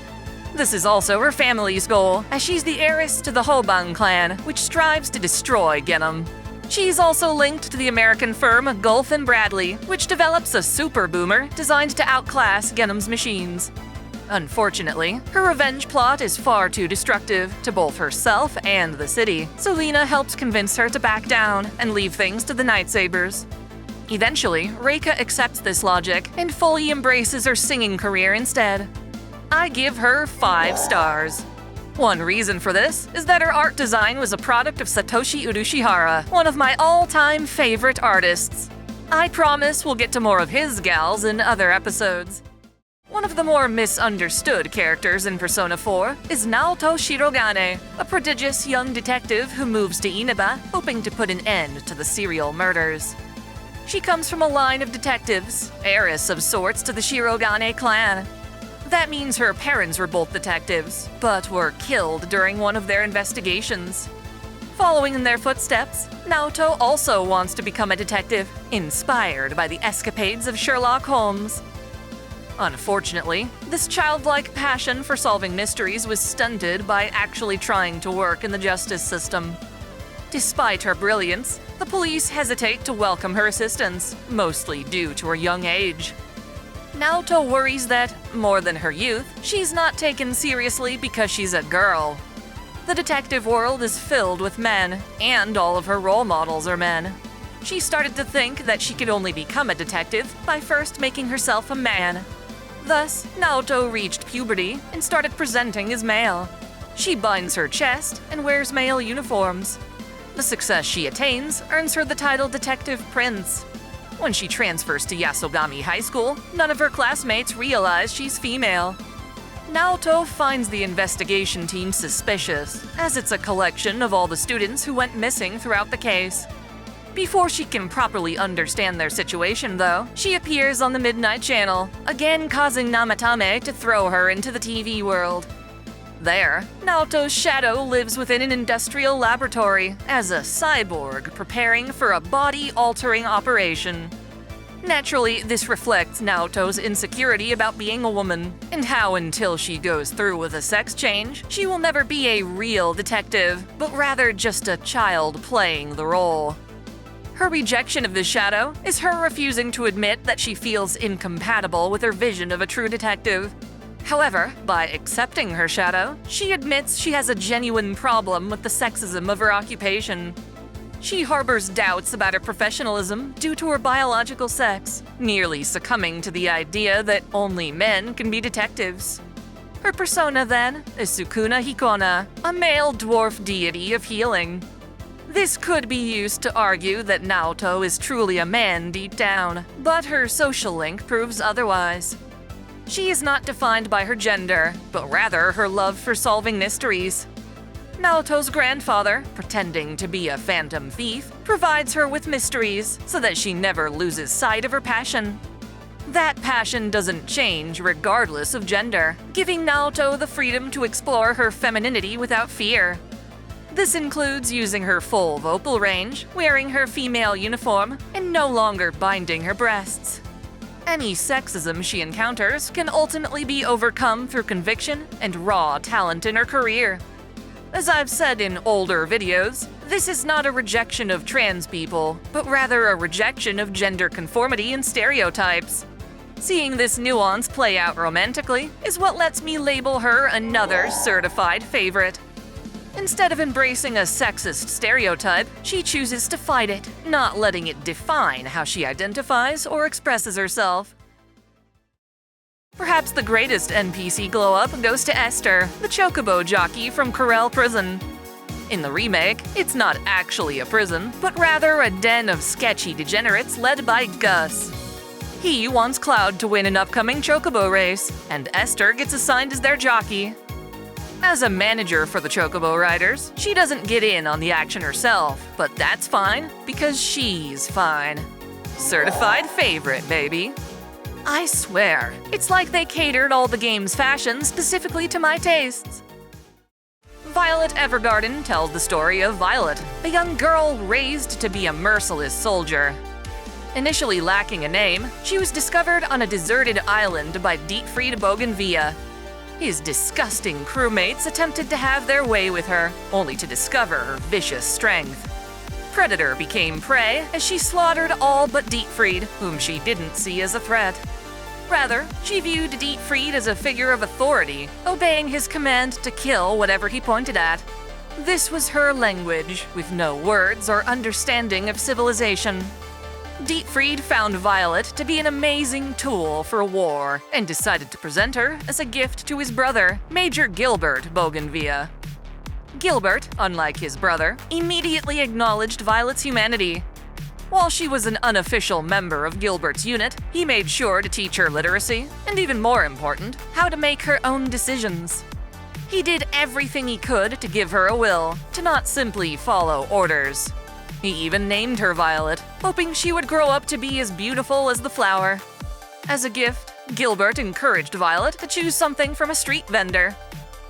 This is also her family's goal, as she's the heiress to the Hobang clan, which strives to destroy Genom. She's also linked to the American firm Gulf & Bradley, which develops a super boomer designed to outclass Genom's machines. Unfortunately, her revenge plot is far too destructive to both herself and the city, so Lena helps convince her to back down and leave things to the Nightsabers. Eventually, Reika accepts this logic and fully embraces her singing career instead. I give her 5 stars. One reason for this is that her art design was a product of Satoshi Urushihara, one of my all-time favorite artists. I promise we'll get to more of his gals in other episodes. One of the more misunderstood characters in Persona 4 is Naoto Shirogane, a prodigious young detective who moves to Inaba, hoping to put an end to the serial murders. She comes from a line of detectives, heiress of sorts to the Shirogane clan. That means her parents were both detectives, but were killed during one of their investigations. Following in their footsteps, Naoto also wants to become a detective, inspired by the escapades of Sherlock Holmes. Unfortunately, this childlike passion for solving mysteries was stunted by actually trying to work in the justice system. Despite her brilliance, the police hesitate to welcome her assistance, mostly due to her young age. Naoto worries that, more than her youth, she's not taken seriously because she's a girl. The detective world is filled with men, and all of her role models are men. She started to think that she could only become a detective by first making herself a man. Thus, Naoto reached puberty and started presenting as male. She binds her chest and wears male uniforms. The success she attains earns her the title Detective Prince. When she transfers to Yasogami High School, none of her classmates realize she's female. Naoto finds the investigation team suspicious, as it's a collection of all the students who went missing throughout the case. Before she can properly understand their situation, though, she appears on the Midnight Channel, again causing Namatame to throw her into the TV world. There, Naoto's shadow lives within an industrial laboratory as a cyborg preparing for a body-altering operation. Naturally, this reflects Naoto's insecurity about being a woman, and how until she goes through with a sex change, she will never be a real detective, but rather just a child playing the role. Her rejection of this shadow is her refusing to admit that she feels incompatible with her vision of a true detective. However, by accepting her shadow, she admits she has a genuine problem with the sexism of her occupation. She harbors doubts about her professionalism due to her biological sex, nearly succumbing to the idea that only men can be detectives. Her persona, then, is Sukuna Hikona, a male dwarf deity of healing. This could be used to argue that Naoto is truly a man deep down, but her social link proves otherwise. She is not defined by her gender, but rather her love for solving mysteries. Naoto's grandfather, pretending to be a phantom thief, provides her with mysteries so that she never loses sight of her passion. That passion doesn't change regardless of gender, giving Naoto the freedom to explore her femininity without fear. This includes using her full vocal range, wearing her female uniform, and no longer binding her breasts. Any sexism she encounters can ultimately be overcome through conviction and raw talent in her career. As I've said in older videos, this is not a rejection of trans people, but rather a rejection of gender conformity and stereotypes. Seeing this nuance play out romantically is what lets me label her another certified favorite. Instead of embracing a sexist stereotype, she chooses to fight it, not letting it define how she identifies or expresses herself. Perhaps the greatest NPC glow-up goes to Esther, the chocobo jockey from Corel Prison. In the remake, it's not actually a prison, but rather a den of sketchy degenerates led by Gus. He wants Cloud to win an upcoming chocobo race, and Esther gets assigned as their jockey. As a manager for the chocobo riders, she doesn't get in on the action herself, but that's fine, because she's fine. Certified favorite, baby. I swear, it's like they catered all the game's fashion specifically to my tastes. Violet Evergarden tells the story of Violet, a young girl raised to be a merciless soldier. Initially lacking a name, she was discovered on a deserted island by Dietfried Bougainvillea. His disgusting crewmates attempted to have their way with her, only to discover her vicious strength. Predator became prey as she slaughtered all but Dietfried, whom she didn't see as a threat. Rather, she viewed Dietfried as a figure of authority, obeying his command to kill whatever he pointed at. This was her language, with no words or understanding of civilization. Dietfried found Violet to be an amazing tool for war and decided to present her as a gift to his brother, Major Gilbert Bougainvillea. Gilbert, unlike his brother, immediately acknowledged Violet's humanity. While she was an unofficial member of Gilbert's unit, he made sure to teach her literacy, and even more important, how to make her own decisions. He did everything he could to give her a will, to not simply follow orders. He even named her Violet, hoping she would grow up to be as beautiful as the flower. As a gift, Gilbert encouraged Violet to choose something from a street vendor.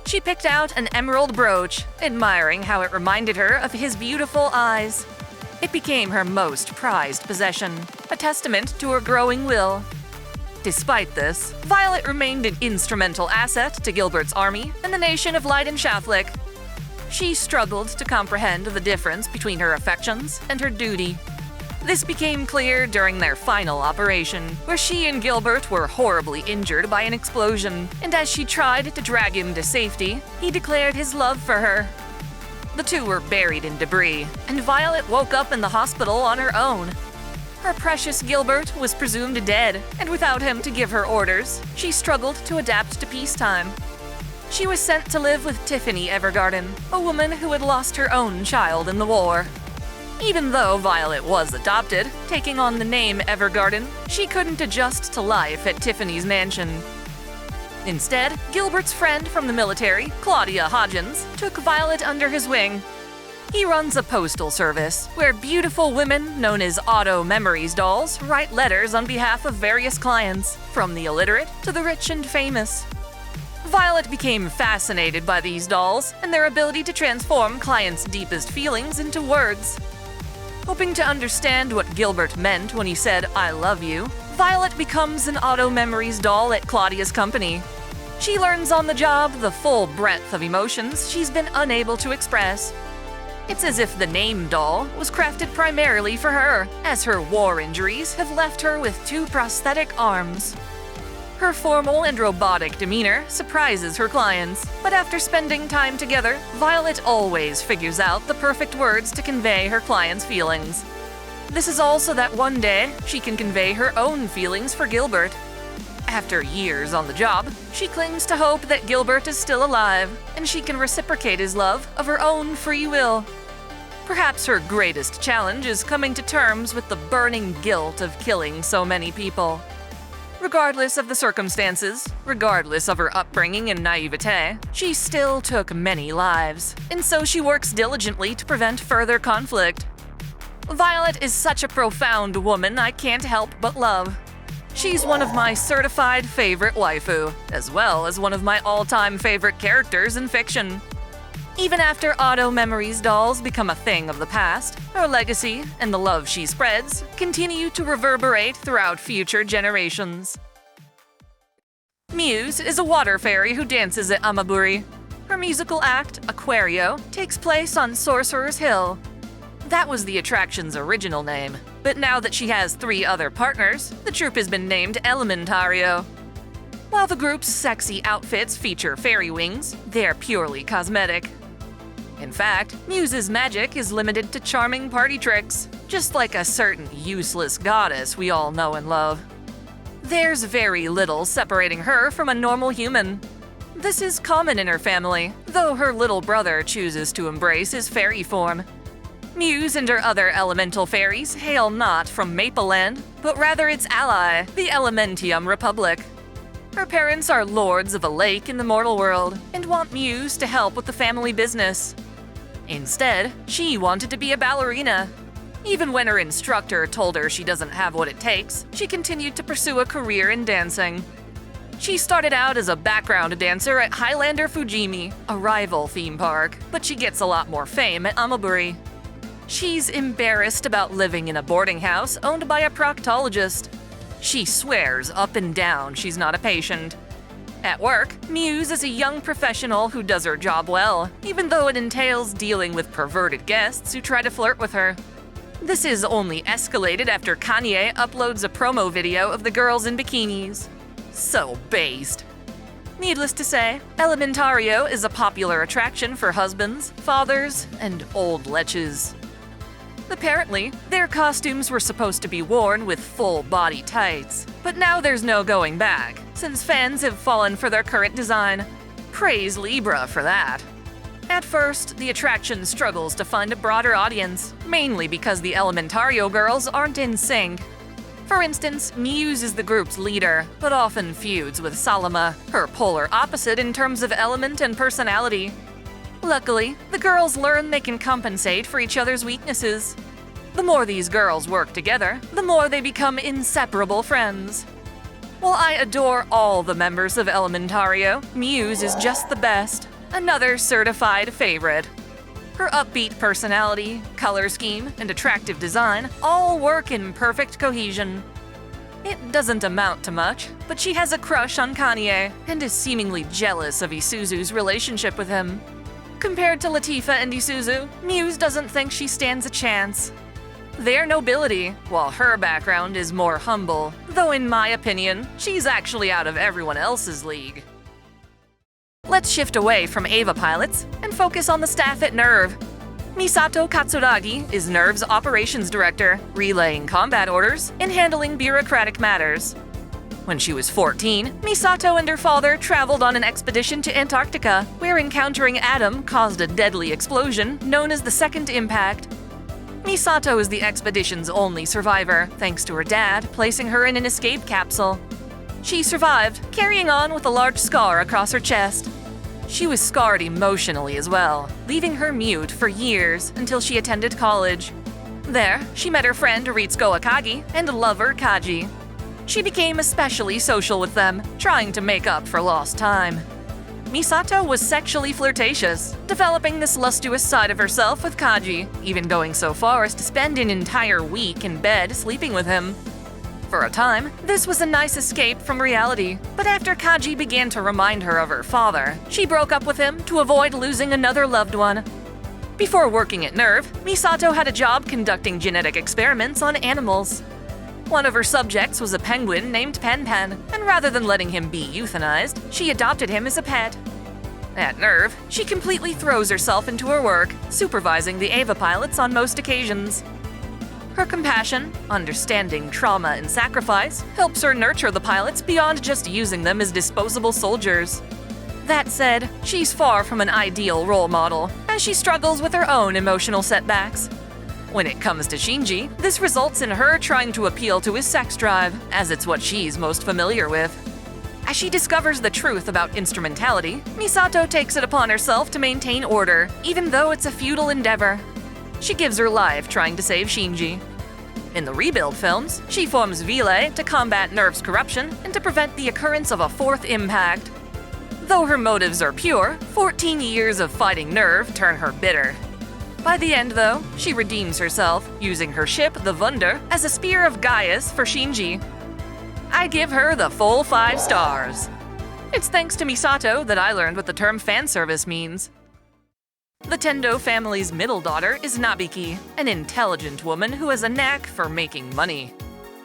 She picked out an emerald brooch, admiring how it reminded her of his beautiful eyes. It became her most prized possession, a testament to her growing will. Despite this, Violet remained an instrumental asset to Gilbert's army and the nation of Leiden Schafflick. She struggled to comprehend the difference between her affections and her duty. This became clear during their final operation, where she and Gilbert were horribly injured by an explosion, and as she tried to drag him to safety, he declared his love for her. The two were buried in debris, and Violet woke up in the hospital on her own. Her precious Gilbert was presumed dead, and without him to give her orders, she struggled to adapt to peacetime. She was sent to live with Tiffany Evergarden, a woman who had lost her own child in the war. Even though Violet was adopted, taking on the name Evergarden, she couldn't adjust to life at Tiffany's mansion. Instead, Gilbert's friend from the military, Claudia Hodgins, took Violet under his wing. He runs a postal service where beautiful women known as Auto Memories dolls write letters on behalf of various clients, from the illiterate to the rich and famous. Violet became fascinated by these dolls and their ability to transform clients' deepest feelings into words. Hoping to understand what Gilbert meant when he said, "I love you," Violet becomes an Auto Memories doll at Claudia's company. She learns on the job the full breadth of emotions she's been unable to express. It's as if the name doll was crafted primarily for her, as her war injuries have left her with 2 prosthetic arms. Her formal and robotic demeanor surprises her clients, but after spending time together, Violet always figures out the perfect words to convey her clients' feelings. This is also that one day she can convey her own feelings for Gilbert. After years on the job, she clings to hope that Gilbert is still alive, and she can reciprocate his love of her own free will. Perhaps her greatest challenge is coming to terms with the burning guilt of killing so many people. Regardless of the circumstances, regardless of her upbringing and naivete, she still took many lives, and so she works diligently to prevent further conflict. Violet is such a profound woman I can't help but love. She's one of my certified favorite waifu, as well as one of my all-time favorite characters in fiction. Even after Auto Memories dolls become a thing of the past, her legacy and the love she spreads continue to reverberate throughout future generations. Muse is a water fairy who dances at Amaburi. Her musical act, Aquario, takes place on Sorcerer's Hill. That was the attraction's original name, but now that she has 3 other partners, the troupe has been named Elementario. While the group's sexy outfits feature fairy wings, they're purely cosmetic. In fact, Muse's magic is limited to charming party tricks, just like a certain useless goddess we all know and love. There's very little separating her from a normal human. This is common in her family, though her little brother chooses to embrace his fairy form. Muse and her other elemental fairies hail not from Maple Land, but rather its ally, the Elementium Republic. Her parents are lords of a lake in the mortal world and want Muse to help with the family business. Instead, she wanted to be a ballerina. Even when her instructor told her she doesn't have what it takes, she continued to pursue a career in dancing. She started out as a background dancer at Highlander Fujimi, a rival theme park, but she gets a lot more fame at Amaburi. She's embarrassed about living in a boarding house owned by a proctologist. She swears up and down she's not a patient. At work, Muse is a young professional who does her job well, even though it entails dealing with perverted guests who try to flirt with her. This is only escalated after Kanye uploads a promo video of the girls in bikinis. So based. Needless to say, Elementario is a popular attraction for husbands, fathers, and old leches. Apparently, their costumes were supposed to be worn with full-body tights, but now there's no going back, since fans have fallen for their current design. Praise Libra for that. At first, the attraction struggles to find a broader audience, mainly because the Elementario girls aren't in sync. For instance, Muse is the group's leader, but often feuds with Salama, her polar opposite in terms of element and personality. Luckily, the girls learn they can compensate for each other's weaknesses. The more these girls work together, the more they become inseparable friends. While I adore all the members of Elementario, Muse is just the best, another certified favorite. Her upbeat personality, color scheme, and attractive design all work in perfect cohesion. It doesn't amount to much, but she has a crush on Kanye and is seemingly jealous of Isuzu's relationship with him. Compared to Latifah and Isuzu, Muse doesn't think she stands a chance. They're nobility, while her background is more humble, though in my opinion, she's actually out of everyone else's league. Let's shift away from Eva pilots and focus on the staff at NERV. Misato Katsuragi is NERV's operations director, relaying combat orders and handling bureaucratic matters. When she was 14, Misato and her father traveled on an expedition to Antarctica, where encountering Adam caused a deadly explosion known as the Second Impact. Misato is the expedition's only survivor, thanks to her dad placing her in an escape capsule. She survived, carrying on with a large scar across her chest. She was scarred emotionally as well, leaving her mute for years until she attended college. There, she met her friend Ritsuko Akagi and lover Kaji. She became especially social with them, trying to make up for lost time. Misato was sexually flirtatious, developing this lustuous side of herself with Kaji, even going so far as to spend an entire week in bed sleeping with him. For a time, this was a nice escape from reality, but after Kaji began to remind her of her father, she broke up with him to avoid losing another loved one. Before working at NERV, Misato had a job conducting genetic experiments on animals. One of her subjects was a penguin named Pen Pen, and rather than letting him be euthanized, she adopted him as a pet. At NERV, she completely throws herself into her work, supervising the Eva pilots on most occasions. Her compassion, understanding trauma and sacrifice, helps her nurture the pilots beyond just using them as disposable soldiers. That said, she's far from an ideal role model, as she struggles with her own emotional setbacks. When it comes to Shinji, this results in her trying to appeal to his sex drive, as it's what she's most familiar with. As she discovers the truth about instrumentality, Misato takes it upon herself to maintain order, even though it's a futile endeavor. She gives her life trying to save Shinji. In the Rebuild films, she forms Vile to combat Nerve's corruption and to prevent the occurrence of a fourth impact. Though her motives are pure, 14 years of fighting Nerve turn her bitter. By the end, though, she redeems herself, using her ship, the Wunder, as a spear of Gaius for Shinji. I give her the full 5 stars. It's thanks to Misato that I learned what the term fanservice means. The Tendo family's middle daughter is Nabiki, an intelligent woman who has a knack for making money.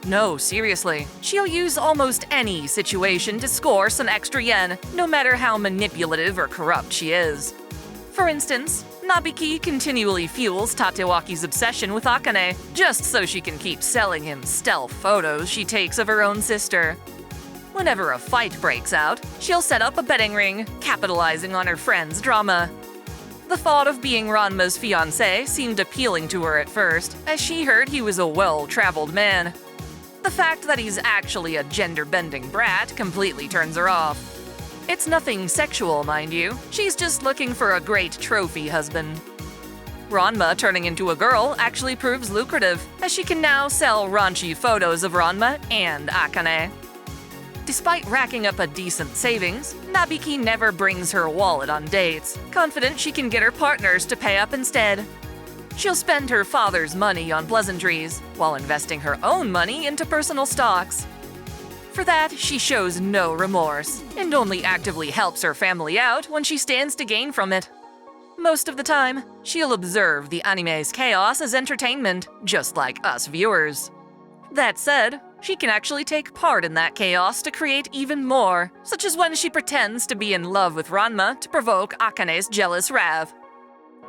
No, seriously, she'll use almost any situation to score some extra yen, no matter how manipulative or corrupt she is. For instance, Nabiki continually fuels Tatewaki's obsession with Akane, just so she can keep selling him stealth photos she takes of her own sister. Whenever a fight breaks out, she'll set up a betting ring, capitalizing on her friend's drama. The thought of being Ranma's fiancé seemed appealing to her at first, as she heard he was a well-traveled man. The fact that he's actually a gender-bending brat completely turns her off. It's nothing sexual, mind you. She's just looking for a great trophy husband. Ranma turning into a girl actually proves lucrative, as she can now sell raunchy photos of Ranma and Akane. Despite racking up a decent savings, Nabiki never brings her wallet on dates, confident she can get her partners to pay up instead. She'll spend her father's money on pleasantries, while investing her own money into personal stocks. For that, she shows no remorse, and only actively helps her family out when she stands to gain from it. Most of the time, she'll observe the anime's chaos as entertainment, just like us viewers. That said, she can actually take part in that chaos to create even more, such as when she pretends to be in love with Ranma to provoke Akane's jealous wrath.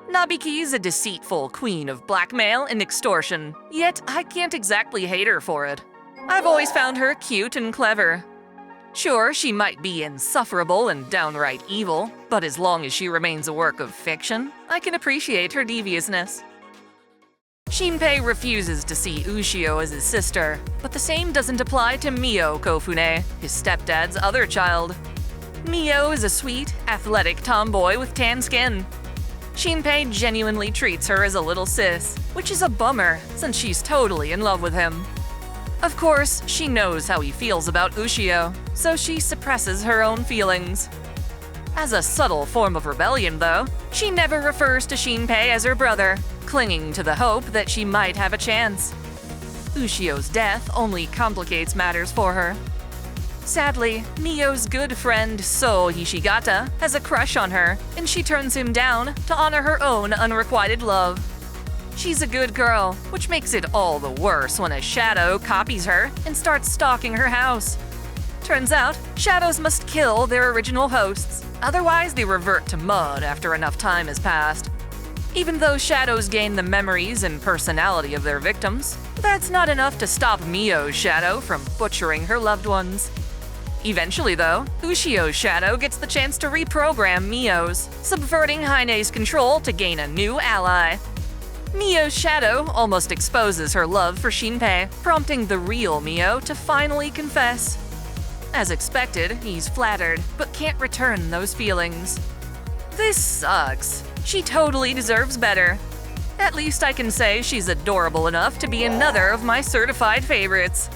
Nabiki's a deceitful queen of blackmail and extortion, yet I can't exactly hate her for it. I've always found her cute and clever. Sure, she might be insufferable and downright evil, but as long as she remains a work of fiction, I can appreciate her deviousness. Shinpei refuses to see Ushio as his sister, but the same doesn't apply to Mio Kofune, his stepdad's other child. Mio is a sweet, athletic tomboy with tan skin. Shinpei genuinely treats her as a little sis, which is a bummer since she's totally in love with him. Of course, she knows how he feels about Ushio, so she suppresses her own feelings. As a subtle form of rebellion, though, she never refers to Shinpei as her brother, clinging to the hope that she might have a chance. Ushio's death only complicates matters for her. Sadly, Mio's good friend So Hishigata has a crush on her, and she turns him down to honor her own unrequited love. She's a good girl, which makes it all the worse when a shadow copies her and starts stalking her house. Turns out, shadows must kill their original hosts, otherwise they revert to mud after enough time has passed. Even though shadows gain the memories and personality of their victims, that's not enough to stop Mio's shadow from butchering her loved ones. Eventually, though, Ushio's shadow gets the chance to reprogram Mio's, subverting Heine's control to gain a new ally. Mio's shadow almost exposes her love for Shinpei, prompting the real Mio to finally confess. As expected, he's flattered, but can't return those feelings. This sucks. She totally deserves better. At least I can say she's adorable enough to be another of my certified favorites.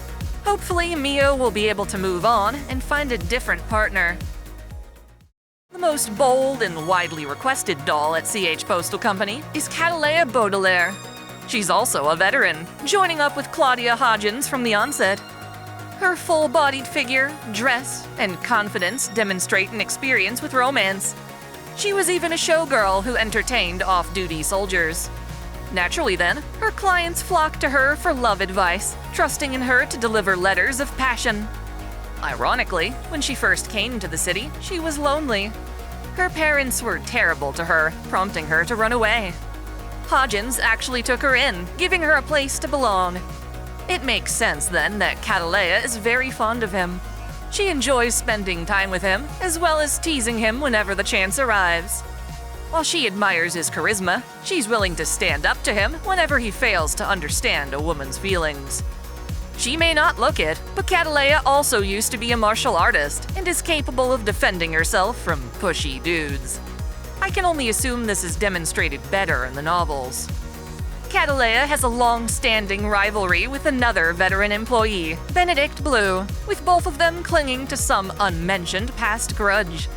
Hopefully, Mio will be able to move on and find a different partner. The most bold and widely requested doll at CH Postal Company is Catala Bodair. She's also a veteran, joining up with Claudia Hodgins from the onset. Her full-bodied figure, dress, and confidence demonstrate an experience with romance. She was even a showgirl who entertained off-duty soldiers. Naturally then, her clients flocked to her for love advice, trusting in her to deliver letters of passion. Ironically, when she first came to the city, she was lonely. Her parents were terrible to her, prompting her to run away. Hodgins actually took her in, giving her a place to belong. It makes sense then that Catalea is very fond of him. She enjoys spending time with him, as well as teasing him whenever the chance arrives. While she admires his charisma, she's willing to stand up to him whenever he fails to understand a woman's feelings. She may not look it, but Catala also used to be a martial artist and is capable of defending herself from pushy dudes. I can only assume this is demonstrated better in the novels. Catala has a long-standing rivalry with another veteran employee, Benedict Blue, with both of them clinging to some unmentioned past grudge.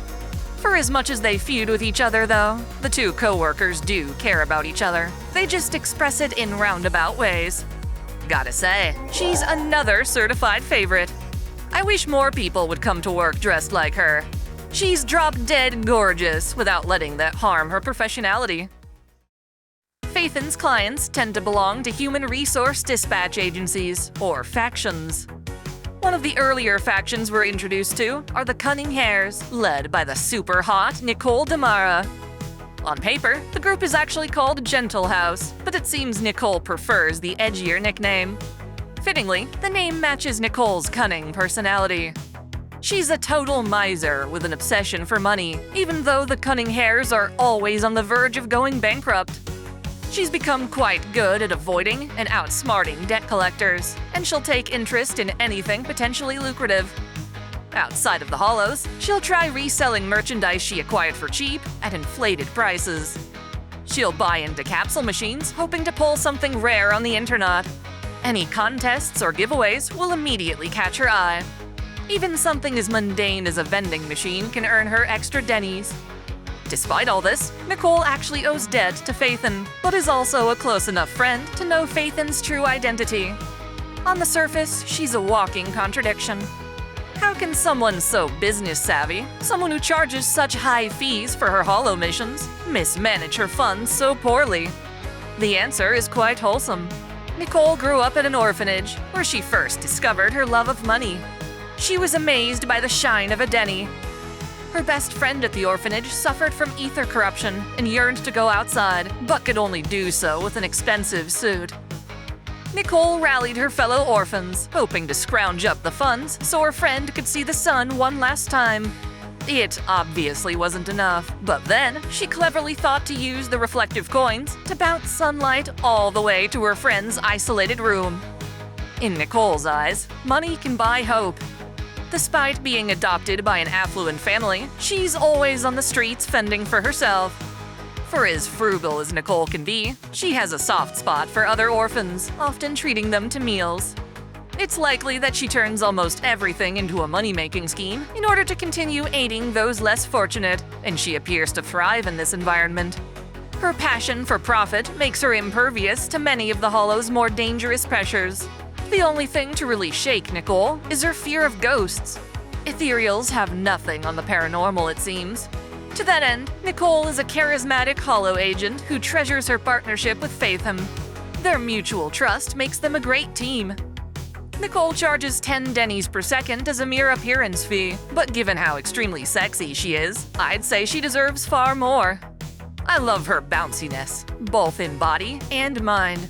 For as much as they feud with each other, though, the two co-workers do care about each other. They just express it in roundabout ways. Gotta say, she's another certified favorite. I wish more people would come to work dressed like her. She's drop-dead gorgeous without letting that harm her professionality. Phaethon's clients tend to belong to human resource dispatch agencies, or factions. One of the earlier factions we're introduced to are the Cunning Hares, led by the super-hot Nicole Demara. On paper, the group is actually called Gentle House, but it seems Nicole prefers the edgier nickname. Fittingly, the name matches Nicole's cunning personality. She's a total miser with an obsession for money, even though the Cunning Hares are always on the verge of going bankrupt. She's become quite good at avoiding and outsmarting debt collectors, and she'll take interest in anything potentially lucrative. Outside of the hollows, she'll try reselling merchandise she acquired for cheap at inflated prices. She'll buy into capsule machines, hoping to pull something rare on the internet. Any contests or giveaways will immediately catch her eye. Even something as mundane as a vending machine can earn her extra dennies. Despite all this, Nicole actually owes debt to Phaethon, but is also a close enough friend to know Phaethon's true identity. On the surface, she's a walking contradiction. How can someone so business-savvy, someone who charges such high fees for her hollow missions, mismanage her funds so poorly? The answer is quite wholesome. Nicole grew up at an orphanage, where she first discovered her love of money. She was amazed by the shine of a denny. Her best friend at the orphanage suffered from ether corruption and yearned to go outside, but could only do so with an expensive suit. Nicole rallied her fellow orphans, hoping to scrounge up the funds so her friend could see the sun one last time. It obviously wasn't enough, but then she cleverly thought to use the reflective coins to bounce sunlight all the way to her friend's isolated room. In Nicole's eyes, money can buy hope. Despite being adopted by an affluent family, she's always on the streets fending for herself. For as frugal as Nicole can be, she has a soft spot for other orphans, often treating them to meals. It's likely that she turns almost everything into a money-making scheme in order to continue aiding those less fortunate, and she appears to thrive in this environment. Her passion for profit makes her impervious to many of the Hollow's more dangerous pressures. The only thing to really shake Nicole is her fear of ghosts. Ethereals have nothing on the paranormal, it seems. To that end, Nicole is a charismatic Hollow agent who treasures her partnership with Phaethon. Their mutual trust makes them a great team. Nicole charges 10 dennies per second as a mere appearance fee, but given how extremely sexy she is, I'd say she deserves far more. I love her bounciness, both in body and mind.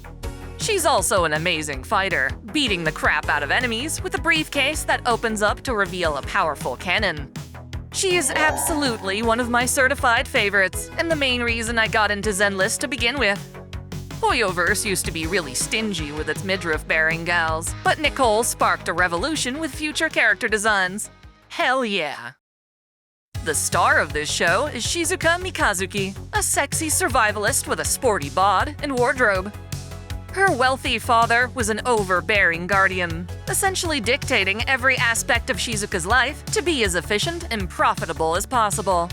She's also an amazing fighter, beating the crap out of enemies with a briefcase that opens up to reveal a powerful cannon. She is absolutely one of my certified favorites, and the main reason I got into Zenless to begin with. Hoyoverse used to be really stingy with its midriff-bearing gals, but Nicole sparked a revolution with future character designs. Hell yeah! The star of this show is Shizuka Mikazuki, a sexy survivalist with a sporty bod and wardrobe. Her wealthy father was an overbearing guardian, essentially dictating every aspect of Shizuka's life to be as efficient and profitable as possible.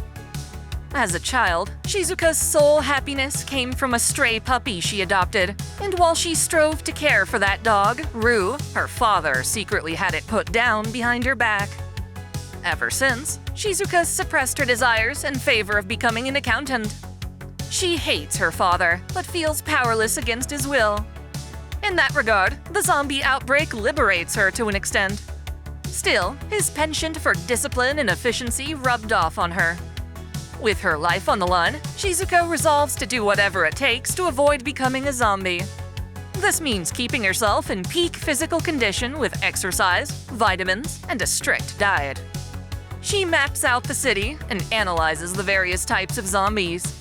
As a child, Shizuka's sole happiness came from a stray puppy she adopted, and while she strove to care for that dog, Rue, her father secretly had it put down behind her back. Ever since, Shizuka suppressed her desires in favor of becoming an accountant. She hates her father, but feels powerless against his will. In that regard, the zombie outbreak liberates her to an extent. Still, his penchant for discipline and efficiency rubbed off on her. With her life on the line, Shizuka resolves to do whatever it takes to avoid becoming a zombie. This means keeping herself in peak physical condition with exercise, vitamins, and a strict diet. She maps out the city and analyzes the various types of zombies.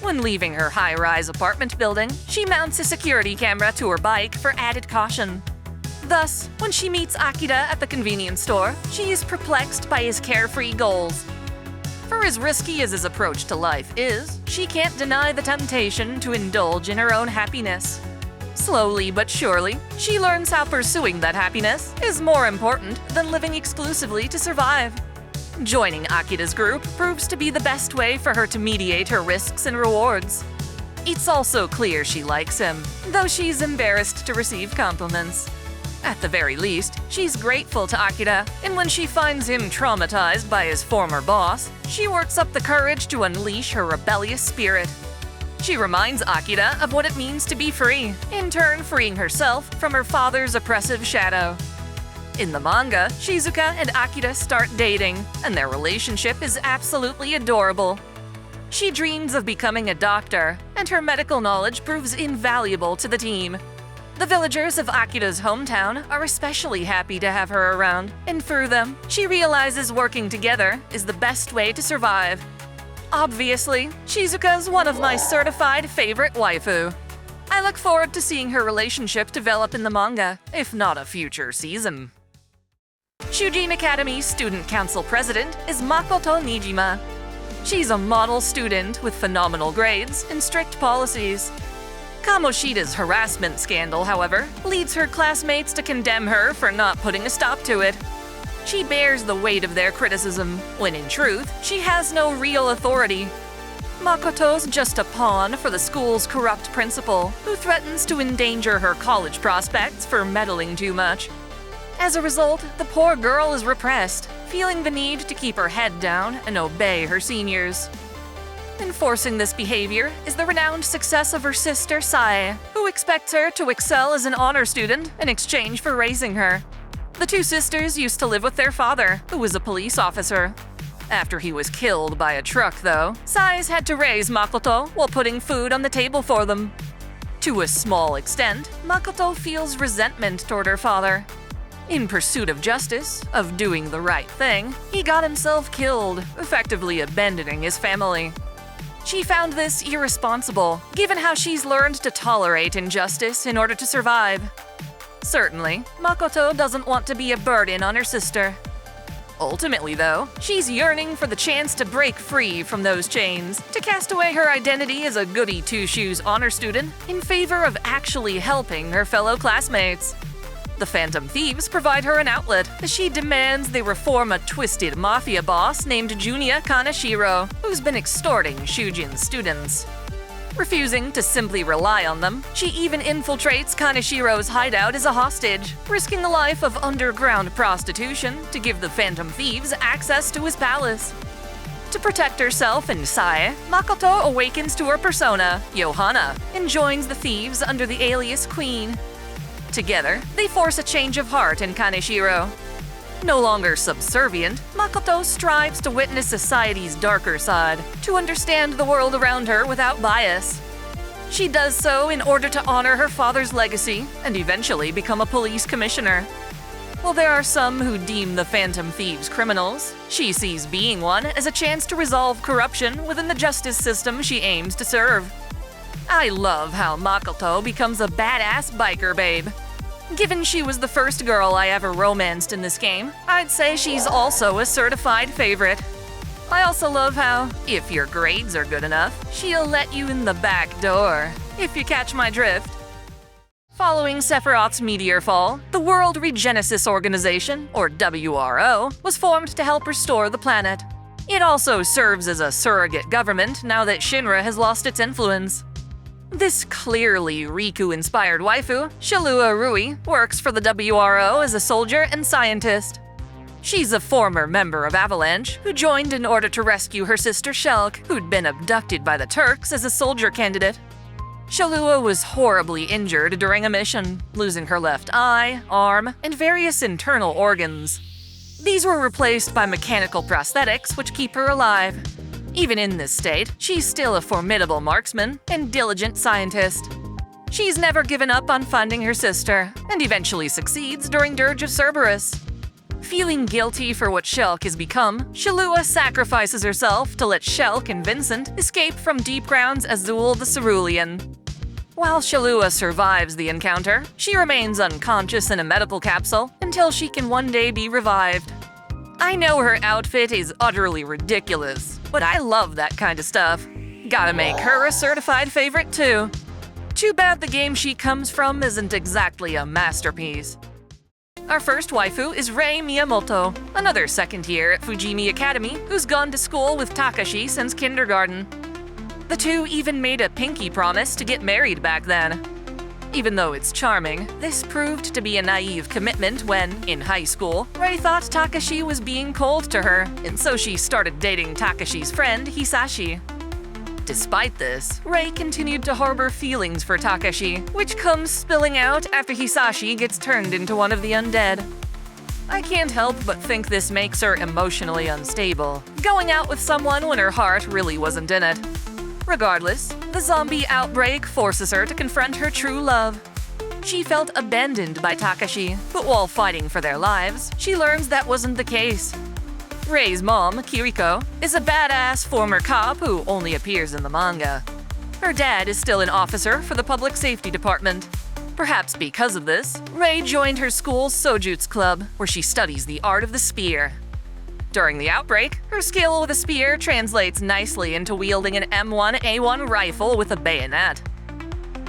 When leaving her high-rise apartment building, she mounts a security camera to her bike for added caution. Thus, when she meets Akira at the convenience store, she is perplexed by his carefree goals. For as risky as his approach to life is, she can't deny the temptation to indulge in her own happiness. Slowly but surely, she learns how pursuing that happiness is more important than living exclusively to survive. Joining Akira's group proves to be the best way for her to mediate her risks and rewards. It's also clear she likes him, though she's embarrassed to receive compliments. At the very least, she's grateful to Akira, and when she finds him traumatized by his former boss, she works up the courage to unleash her rebellious spirit. She reminds Akira of what it means to be free, in turn freeing herself from her father's oppressive shadow. In the manga, Shizuka and Akira start dating, and their relationship is absolutely adorable. She dreams of becoming a doctor, and her medical knowledge proves invaluable to the team. The villagers of Akira's hometown are especially happy to have her around, and through them, she realizes working together is the best way to survive. Obviously, Shizuka's one of my certified favorite waifu. I look forward to seeing her relationship develop in the manga, if not a future season. Shujin Academy's Student Council President is Makoto Niijima. She's a model student with phenomenal grades and strict policies. Kamoshida's harassment scandal, however, leads her classmates to condemn her for not putting a stop to it. She bears the weight of their criticism, when in truth, she has no real authority. Makoto's just a pawn for the school's corrupt principal, who threatens to endanger her college prospects for meddling too much. As a result, the poor girl is repressed, feeling the need to keep her head down and obey her seniors. Enforcing this behavior is the renowned success of her sister Sae, who expects her to excel as an honor student in exchange for raising her. The two sisters used to live with their father, who was a police officer. After he was killed by a truck, though, Sae's had to raise Makoto while putting food on the table for them. To a small extent, Makoto feels resentment toward her father. In pursuit of justice, of doing the right thing, he got himself killed, effectively abandoning his family. She found this irresponsible, given how she's learned to tolerate injustice in order to survive. Certainly, Makoto doesn't want to be a burden on her sister. Ultimately, though, she's yearning for the chance to break free from those chains, to cast away her identity as a goody two-shoes honor student in favor of actually helping her fellow classmates. The Phantom Thieves provide her an outlet, as she demands they reform a twisted mafia boss named Junya Kaneshiro, who's been extorting Shujin's students. Refusing to simply rely on them, she even infiltrates Kaneshiro's hideout as a hostage, risking a life of underground prostitution to give the Phantom Thieves access to his palace. To protect herself and Sae, Makoto awakens to her persona, Yohana, and joins the thieves under the alias Queen. Together, they force a change of heart in Kaneshiro. No longer subservient, Makoto strives to witness society's darker side, to understand the world around her without bias. She does so in order to honor her father's legacy and eventually become a police commissioner. While there are some who deem the Phantom Thieves criminals, she sees being one as a chance to resolve corruption within the justice system she aims to serve. I love how Makoto becomes a badass biker babe. Given she was the first girl I ever romanced in this game, I'd say she's also a certified favorite. I also love how, if your grades are good enough, she'll let you in the back door, if you catch my drift. Following Sephiroth's meteor fall, the World Regenesis Organization, or WRO, was formed to help restore the planet. It also serves as a surrogate government now that Shinra has lost its influence. This clearly Riku-inspired waifu, Shalua Rui, works for the WRO as a soldier and scientist. She's a former member of Avalanche, who joined in order to rescue her sister Shulk, who'd been abducted by the Turks as a soldier candidate. Shalua was horribly injured during a mission, losing her left eye, arm, and various internal organs. These were replaced by mechanical prosthetics which keep her alive. Even in this state, she's still a formidable marksman and diligent scientist. She's never given up on finding her sister, and eventually succeeds during Dirge of Cerberus. Feeling guilty for what Shulk has become, Shalua sacrifices herself to let Shulk and Vincent escape from Deep Ground's Azul the Cerulean. While Shalua survives the encounter, she remains unconscious in a medical capsule until she can one day be revived. I know her outfit is utterly ridiculous, but I love that kind of stuff. Gotta make her a certified favorite too. Too bad the game she comes from isn't exactly a masterpiece. Our first waifu is Rei Miyamoto, another second year at Fujimi Academy who's gone to school with Takashi since kindergarten. The two even made a pinky promise to get married back then. Even though it's charming, this proved to be a naive commitment when, in high school, Rei thought Takashi was being cold to her, and so she started dating Takashi's friend, Hisashi. Despite this, Rei continued to harbor feelings for Takashi, which comes spilling out after Hisashi gets turned into one of the undead. I can't help but think this makes her emotionally unstable, going out with someone when her heart really wasn't in it. Regardless, the zombie outbreak forces her to confront her true love. She felt abandoned by Takashi, but while fighting for their lives, she learns that wasn't the case. Rei's mom, Kiriko, is a badass former cop who only appears in the manga. Her dad is still an officer for the public safety department. Perhaps because of this, Rei joined her school's Sojutsu club, where she studies the art of the spear. During the outbreak, her skill with a spear translates nicely into wielding an M1A1 rifle with a bayonet.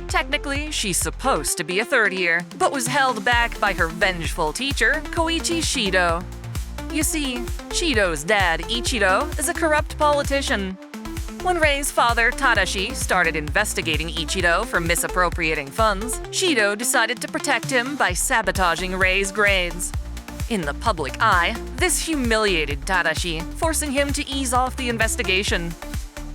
Technically, she's supposed to be a third year, but was held back by her vengeful teacher, Koichi Shido. You see, Shido's dad, Ichiro, is a corrupt politician. When Rei's father, Tadashi, started investigating Ichiro for misappropriating funds, Shido decided to protect him by sabotaging Rei's grades. In the public eye, this humiliated Tadashi, forcing him to ease off the investigation.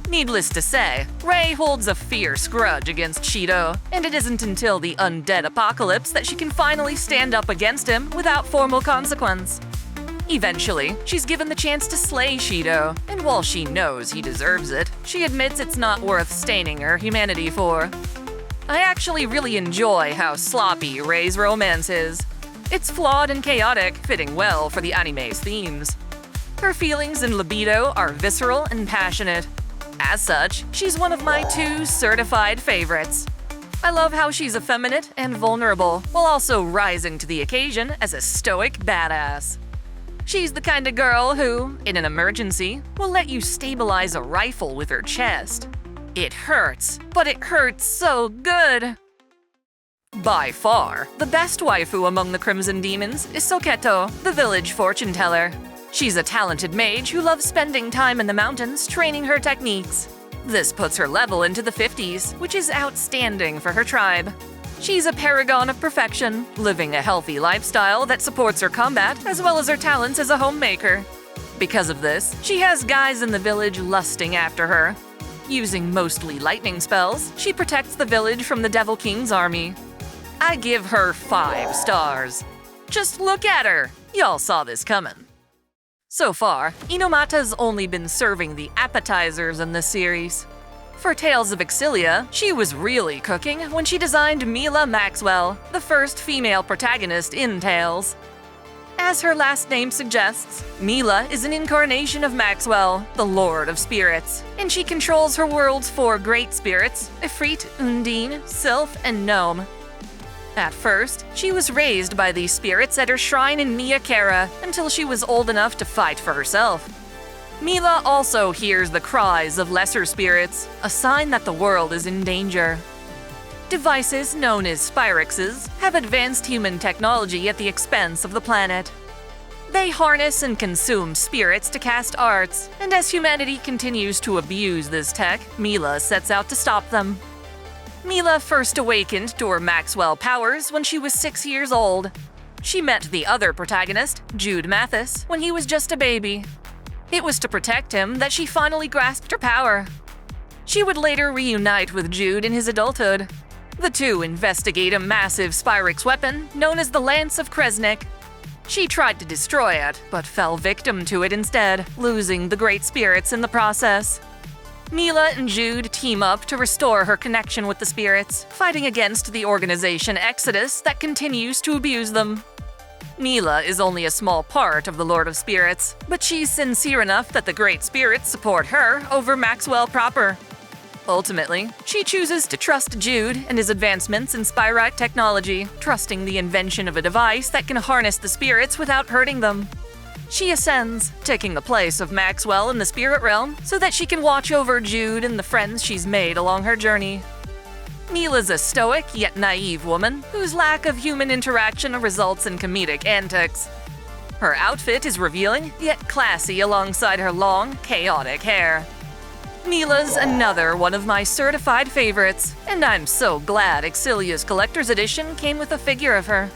Needless to say, Rei holds a fierce grudge against Shido, and it isn't until the undead apocalypse that she can finally stand up against him without formal consequence. Eventually, she's given the chance to slay Shido, and while she knows he deserves it, she admits it's not worth staining her humanity for. I actually really enjoy how sloppy Rei's romance is. It's flawed and chaotic, fitting well for the anime's themes. Her feelings and libido are visceral and passionate. As such, she's one of my 2 certified favorites. I love how she's effeminate and vulnerable, while also rising to the occasion as a stoic badass. She's the kind of girl who, in an emergency, will let you stabilize a rifle with her chest. It hurts, but it hurts so good! By far, the best waifu among the Crimson Demons is Soketo, the village fortune teller. She's a talented mage who loves spending time in the mountains training her techniques. This puts her level into the 50s, which is outstanding for her tribe. She's a paragon of perfection, living a healthy lifestyle that supports her combat as well as her talents as a homemaker. Because of this, she has guys in the village lusting after her. Using mostly lightning spells, she protects the village from the Devil King's army. I give her 5 stars. Just look at her! Y'all saw this coming. So far, Inomata's only been serving the appetizers in this series. For Tales of Exilia, she was really cooking when she designed Mila Maxwell, the first female protagonist in Tales. As her last name suggests, Mila is an incarnation of Maxwell, the Lord of Spirits, and she controls her world's 4 great spirits, Ifrit, Undine, Sylph, and Gnome. At first, she was raised by these spirits at her shrine in Miyakera until she was old enough to fight for herself. Mila also hears the cries of lesser spirits, a sign that the world is in danger. Devices known as Spyrexes have advanced human technology at the expense of the planet. They harness and consume spirits to cast arts, and as humanity continues to abuse this tech, Mila sets out to stop them. Mila first awakened to her Maxwell powers when she was 6 years old. She met the other protagonist, Jude Mathis, when he was just a baby. It was to protect him that she finally grasped her power. She would later reunite with Jude in his adulthood. The two investigate a massive Spyrex weapon known as the Lance of Kresnik. She tried to destroy it, but fell victim to it instead, losing the great spirits in the process. Mila and Jude team up to restore her connection with the spirits, fighting against the organization Exodus that continues to abuse them. Mila is only a small part of the Lord of Spirits, but she's sincere enough that the Great Spirits support her over Maxwell proper. Ultimately, she chooses to trust Jude and his advancements in Spyrite technology, trusting the invention of a device that can harness the spirits without hurting them. She ascends, taking the place of Maxwell in the spirit realm so that she can watch over Jude and the friends she's made along her journey. Mila's a stoic yet naive woman whose lack of human interaction results in comedic antics. Her outfit is revealing yet classy alongside her long, chaotic hair. Mila's another one of my certified favorites, and I'm so glad Exilia's Collector's Edition came with a figure of her.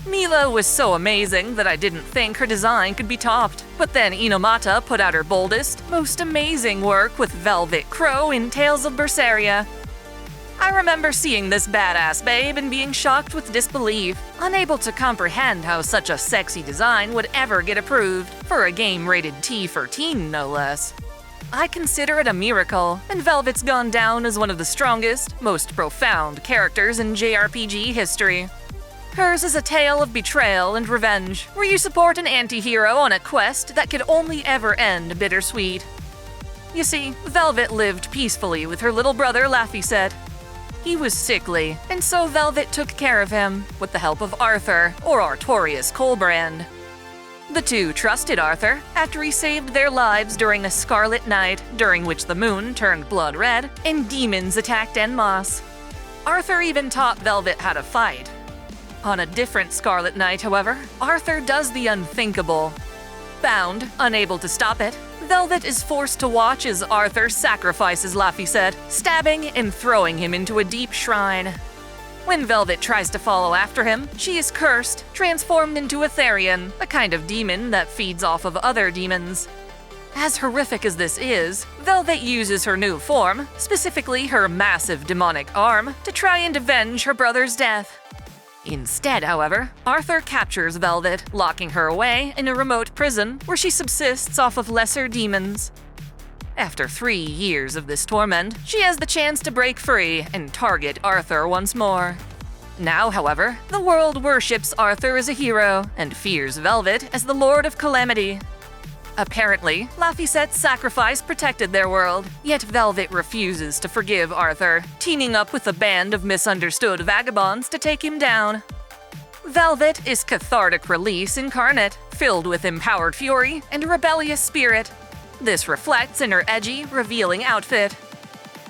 Mila was so amazing that I didn't think her design could be topped, but then Inomata put out her boldest, most amazing work with Velvet Crow in Tales of Berseria. I remember seeing this badass babe and being shocked with disbelief, unable to comprehend how such a sexy design would ever get approved, for a game rated T for teen no less. I consider it a miracle, and Velvet's gone down as one of the strongest, most profound characters in JRPG history. Hers is a tale of betrayal and revenge, where you support an anti-hero on a quest that could only ever end bittersweet. You see, Velvet lived peacefully with her little brother Laphicet. He was sickly, and so Velvet took care of him, with the help of Arthur, or Artorius Colbrand. The two trusted Arthur after he saved their lives during a scarlet night during which the moon turned blood red and demons attacked En masse. Arthur even taught Velvet how to fight. On a different scarlet night, however, Arthur does the unthinkable. Bound, unable to stop it, Velvet is forced to watch as Arthur sacrifices Laphicet, stabbing and throwing him into a deep shrine. When Velvet tries to follow after him, she is cursed, transformed into a Therian, a kind of demon that feeds off of other demons. As horrific as this is, Velvet uses her new form, specifically her massive demonic arm, to try and avenge her brother's death. Instead, however, Arthur captures Velvet, locking her away in a remote prison where she subsists off of lesser demons. After 3 years of this torment, she has the chance to break free and target Arthur once more. Now, however, the world worships Arthur as a hero and fears Velvet as the Lord of Calamity. Apparently, Laphicet's sacrifice protected their world, yet Velvet refuses to forgive Arthur, teaming up with a band of misunderstood vagabonds to take him down. Velvet is cathartic release incarnate, filled with empowered fury and rebellious spirit. This reflects in her edgy, revealing outfit.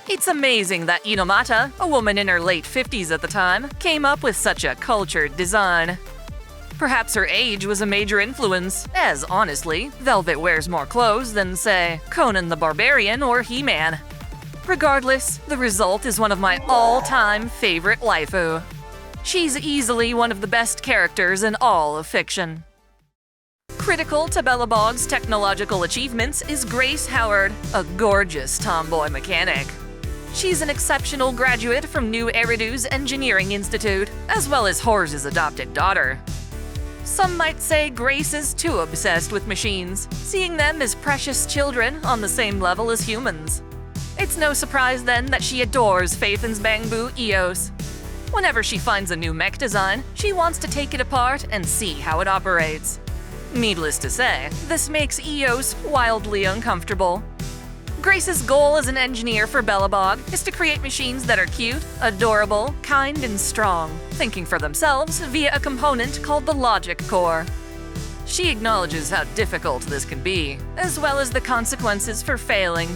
It's amazing that Inomata, a woman in her late 50s at the time, came up with such a cultured design. Perhaps her age was a major influence, as honestly, Velvet wears more clothes than, say, Conan the Barbarian or He-Man. Regardless, the result is one of my all-time favorite waifu. She's easily one of the best characters in all of fiction. Critical to Belobog's technological achievements is Grace Howard, a gorgeous tomboy mechanic. She's an exceptional graduate from New Eridu's Engineering Institute, as well as Horse's adopted daughter. Some might say Grace is too obsessed with machines, seeing them as precious children on the same level as humans. It's no surprise then that she adores Phaethon's Bangbu Eos. Whenever she finds a new mech design, she wants to take it apart and see how it operates. Needless to say, this makes Eos wildly uncomfortable. Grace's goal as an engineer for Belobog is to create machines that are cute, adorable, kind, and strong, thinking for themselves via a component called the Logic Core. She acknowledges how difficult this can be, as well as the consequences for failing.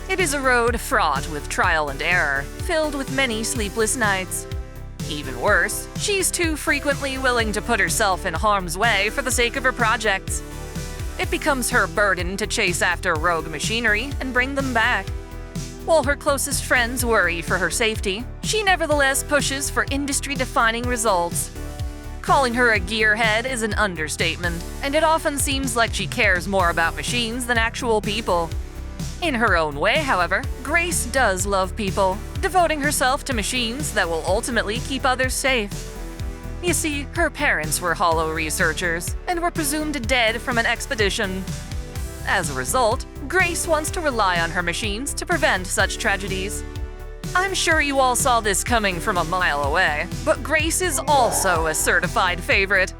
It is a road fraught with trial and error, filled with many sleepless nights. Even worse, she's too frequently willing to put herself in harm's way for the sake of her projects. It becomes her burden to chase after rogue machinery and bring them back. While her closest friends worry for her safety, she nevertheless pushes for industry-defining results. Calling her a gearhead is an understatement, and it often seems like she cares more about machines than actual people. In her own way, however, Grace does love people, devoting herself to machines that will ultimately keep others safe. You see, her parents were Hollow researchers and were presumed dead from an expedition. As a result, Grace wants to rely on her machines to prevent such tragedies. I'm sure you all saw this coming from a mile away, but Grace is also a certified favorite.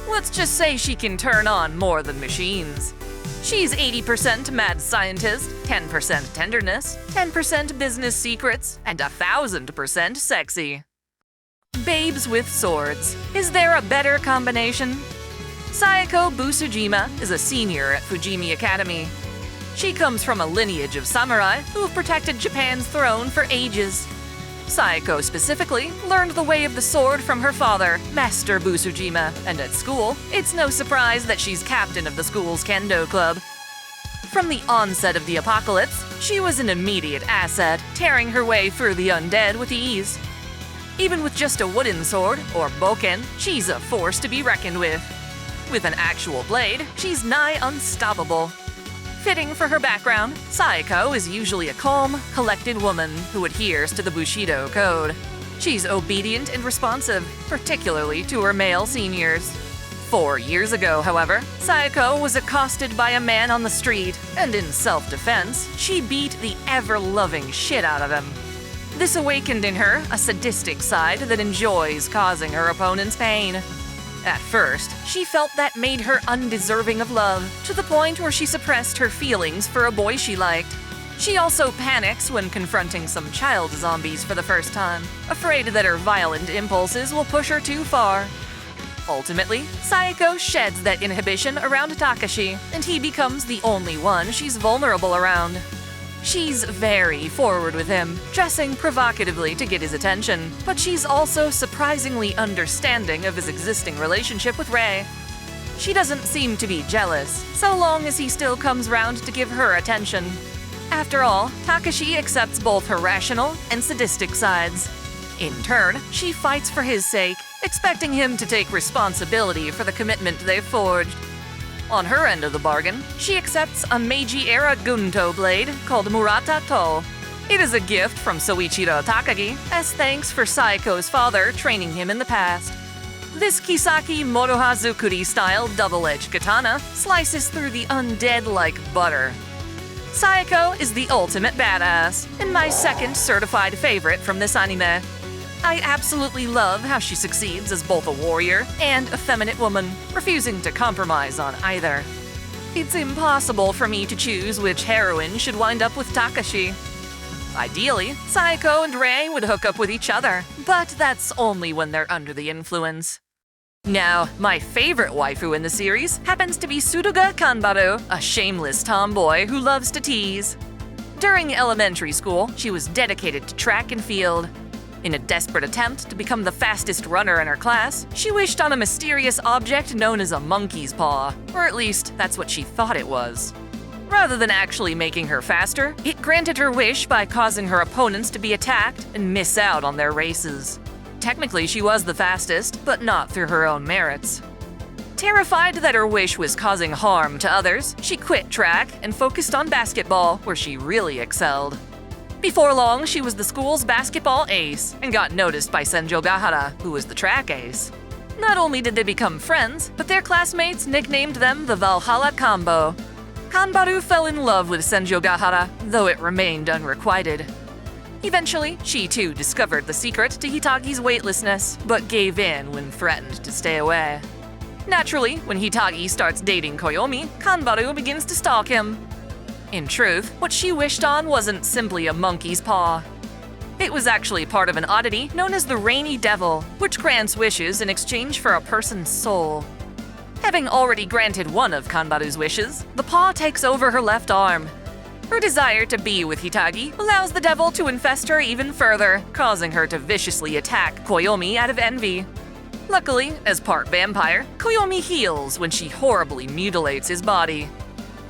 Let's just say she can turn on more than machines. She's 80% mad scientist, 10% tenderness, 10% business secrets, and 1,000% sexy. Babes with swords. Is there a better combination? Sayako Busujima is a senior at Fujimi Academy. She comes from a lineage of samurai who have protected Japan's throne for ages. Sayako specifically learned the way of the sword from her father, Master Busujima, and at school, it's no surprise that she's captain of the school's kendo club. From the onset of the apocalypse, she was an immediate asset, tearing her way through the undead with ease. Even with just a wooden sword, or boken, she's a force to be reckoned with. With an actual blade, she's nigh unstoppable. Fitting for her background, Sayako is usually a calm, collected woman who adheres to the Bushido code. She's obedient and responsive, particularly to her male seniors. 4 years ago, however, Sayako was accosted by a man on the street, and in self-defense, she beat the ever-loving shit out of him. This awakened in her a sadistic side that enjoys causing her opponents pain. At first, she felt that made her undeserving of love, to the point where she suppressed her feelings for a boy she liked. She also panics when confronting some child zombies for the first time, afraid that her violent impulses will push her too far. Ultimately, Sayako sheds that inhibition around Takashi, and he becomes the only one she's vulnerable around. She's very forward with him, dressing provocatively to get his attention, but she's also surprisingly understanding of his existing relationship with Rei. She doesn't seem to be jealous, so long as he still comes round to give her attention. After all, Takashi accepts both her rational and sadistic sides. In turn, she fights for his sake, expecting him to take responsibility for the commitment they've forged. On her end of the bargain, she accepts a Meiji-era Gunto blade called Murata To. It is a gift from Soichiro Takagi, as thanks for Sayako's father training him in the past. This Kisaki Moroha-zukuri-style double-edged katana slices through the undead like butter. Sayako is the ultimate badass, and my second certified favorite from this anime. I absolutely love how she succeeds as both a warrior and effeminate woman, refusing to compromise on either. It's impossible for me to choose which heroine should wind up with Takashi. Ideally, Sayako and Rei would hook up with each other, but that's only when they're under the influence. Now, my favorite waifu in the series happens to be Suruga Kanbaru, a shameless tomboy who loves to tease. During elementary school, she was dedicated to track and field. In a desperate attempt to become the fastest runner in her class, she wished on a mysterious object known as a monkey's paw, or at least that's what she thought it was. Rather than actually making her faster, it granted her wish by causing her opponents to be attacked and miss out on their races. Technically, she was the fastest, but not through her own merits. Terrified that her wish was causing harm to others, she quit track and focused on basketball, where she really excelled. Before long, she was the school's basketball ace and got noticed by Senjougahara, who was the track ace. Not only did they become friends, but their classmates nicknamed them the Valhalla Combo. Kanbaru fell in love with Senjougahara, though it remained unrequited. Eventually, she too discovered the secret to Hitagi's weightlessness, but gave in when threatened to stay away. Naturally, when Hitagi starts dating Koyomi, Kanbaru begins to stalk him. In truth, what she wished on wasn't simply a monkey's paw. It was actually part of an oddity known as the Rainy Devil, which grants wishes in exchange for a person's soul. Having already granted one of Kanbaru's wishes, the paw takes over her left arm. Her desire to be with Hitagi allows the devil to infest her even further, causing her to viciously attack Koyomi out of envy. Luckily, as part vampire, Koyomi heals when she horribly mutilates his body.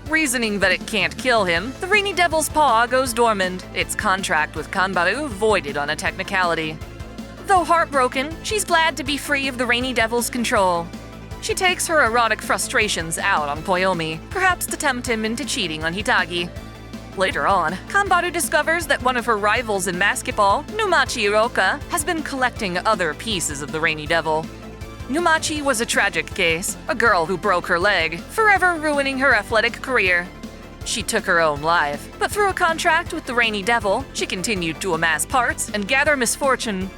Reasoning that it can't kill him, the Rainy Devil's paw goes dormant, its contract with Kanbaru voided on a technicality. Though heartbroken, she's glad to be free of the Rainy Devil's control. She takes her erotic frustrations out on Koyomi, perhaps to tempt him into cheating on Hitagi. Later on, Kanbaru discovers that one of her rivals in basketball, Numachi Iroka, has been collecting other pieces of the Rainy Devil. Numachi was a tragic case, a girl who broke her leg, forever ruining her athletic career. She took her own life, but through a contract with the Rainy Devil, she continued to amass parts and gather misfortune.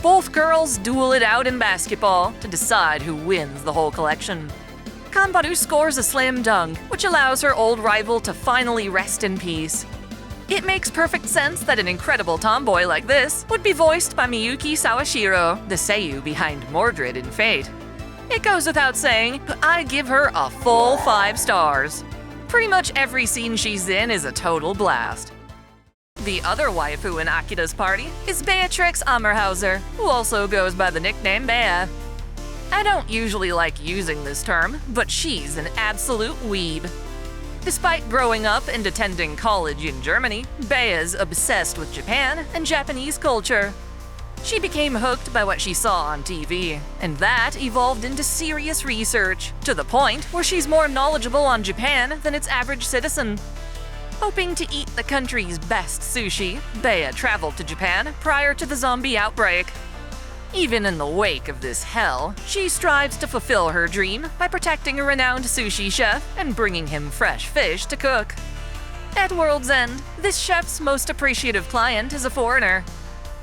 Both girls duel it out in basketball to decide who wins the whole collection. Kanbaru scores a slam dunk, which allows her old rival to finally rest in peace. It makes perfect sense that an incredible tomboy like this would be voiced by Miyuki Sawashiro, the seiyuu behind Mordred in Fate. It goes without saying, but I give her a full 5 stars. Pretty much every scene she's in is a total blast. The other waifu in Akira's party is Beatrix Ammerhauser, who also goes by the nickname Bea. I don't usually like using this term, but she's an absolute weeb. Despite growing up and attending college in Germany, Bea's obsessed with Japan and Japanese culture. She became hooked by what she saw on TV, and that evolved into serious research, to the point where she's more knowledgeable on Japan than its average citizen. Hoping to eat the country's best sushi, Bea traveled to Japan prior to the zombie outbreak. Even in the wake of this hell, she strives to fulfill her dream by protecting a renowned sushi chef and bringing him fresh fish to cook. At World's End, this chef's most appreciative client is a foreigner.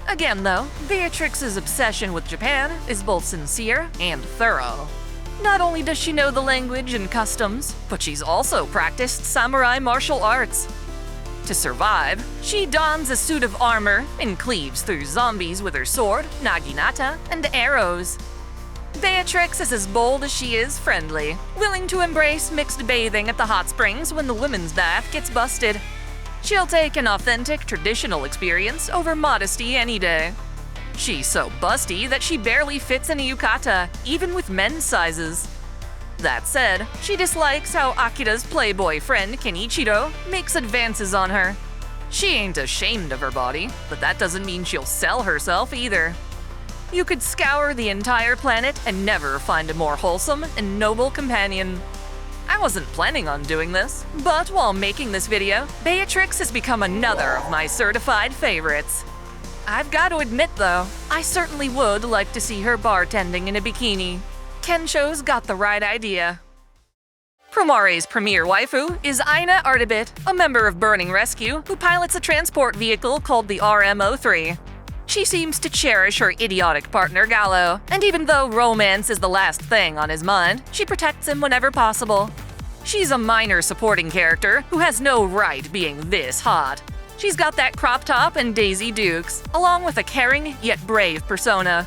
Again though, Beatrix's obsession with Japan is both sincere and thorough. Not only does she know the language and customs, but she's also practiced samurai martial arts. To survive, she dons a suit of armor and cleaves through zombies with her sword, naginata, and arrows. Beatrix is as bold as she is friendly, willing to embrace mixed bathing at the hot springs when the women's bath gets busted. She'll take an authentic traditional experience over modesty any day. She's so busty that she barely fits in a yukata, even with men's sizes. That said, she dislikes how Akira's playboy friend Kenichiro makes advances on her. She ain't ashamed of her body, but that doesn't mean she'll sell herself either. You could scour the entire planet and never find a more wholesome and noble companion. I wasn't planning on doing this, but while making this video, Beatrix has become another of my certified favorites. I've got to admit though, I certainly would like to see her bartending in a bikini. Kensho's got the right idea. Promare's premier waifu is Aina Artibit, a member of Burning Rescue who pilots a transport vehicle called the RMO3. She seems to cherish her idiotic partner Gallo, and even though romance is the last thing on his mind, she protects him whenever possible. She's a minor supporting character who has no right being this hot. She's got that crop top and Daisy Dukes, along with a caring yet brave persona.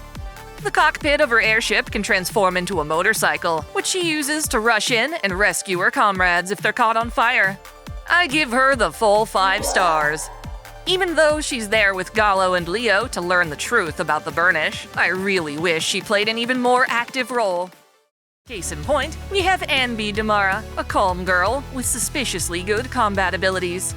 The cockpit of her airship can transform into a motorcycle, which she uses to rush in and rescue her comrades if they're caught on fire. I give her the full 5 stars. Even though she's there with Gallo and Leo to learn the truth about the Burnish, I really wish she played an even more active role. Case in point, we have Anbi Demara, a calm girl with suspiciously good combat abilities.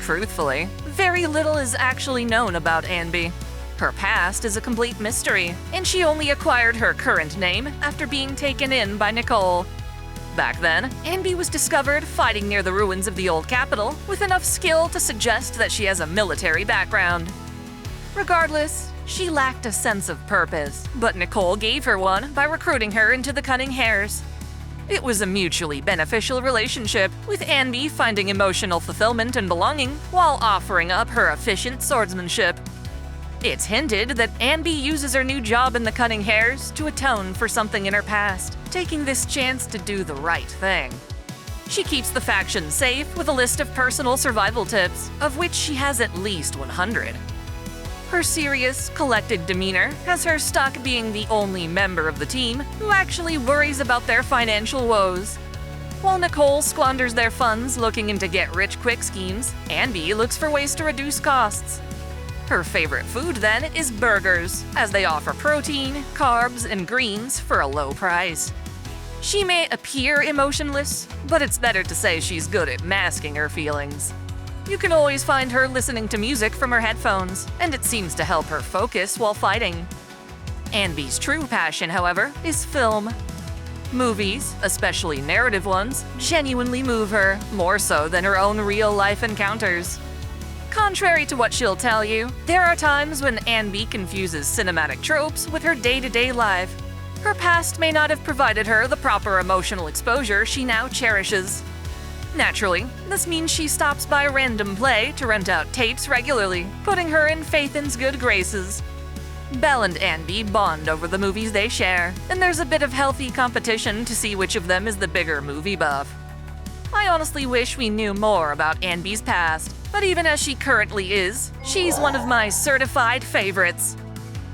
Truthfully, very little is actually known about Anbi. Her past is a complete mystery, and she only acquired her current name after being taken in by Nicole. Back then, Anbi was discovered fighting near the ruins of the old capital with enough skill to suggest that she has a military background. Regardless, she lacked a sense of purpose, but Nicole gave her one by recruiting her into the Cunning Hares. It was a mutually beneficial relationship, with Anbi finding emotional fulfillment and belonging while offering up her efficient swordsmanship. It's hinted that Anbi uses her new job in the Cunning Hares to atone for something in her past, taking this chance to do the right thing. She keeps the faction safe with a list of personal survival tips, of which she has at least 100. Her serious, collected demeanor has her stuck being the only member of the team who actually worries about their financial woes. While Nicole squanders their funds looking into get-rich-quick schemes, Anbi looks for ways to reduce costs. Her favorite food, then, is burgers, as they offer protein, carbs, and greens for a low price. She may appear emotionless, but it's better to say she's good at masking her feelings. You can always find her listening to music from her headphones, and it seems to help her focus while fighting. Anbi's true passion, however, is film. Movies, especially narrative ones, genuinely move her, more so than her own real-life encounters. Contrary to what she'll tell you, there are times when Anbi confuses cinematic tropes with her day-to-day life. Her past may not have provided her the proper emotional exposure she now cherishes. Naturally, this means she stops by Random Play to rent out tapes regularly, putting her in Faithin's good graces. Belle and Anby bond over the movies they share, and there's a bit of healthy competition to see which of them is the bigger movie buff. I honestly wish we knew more about Anby's past, but even as she currently is, she's one of my certified favorites.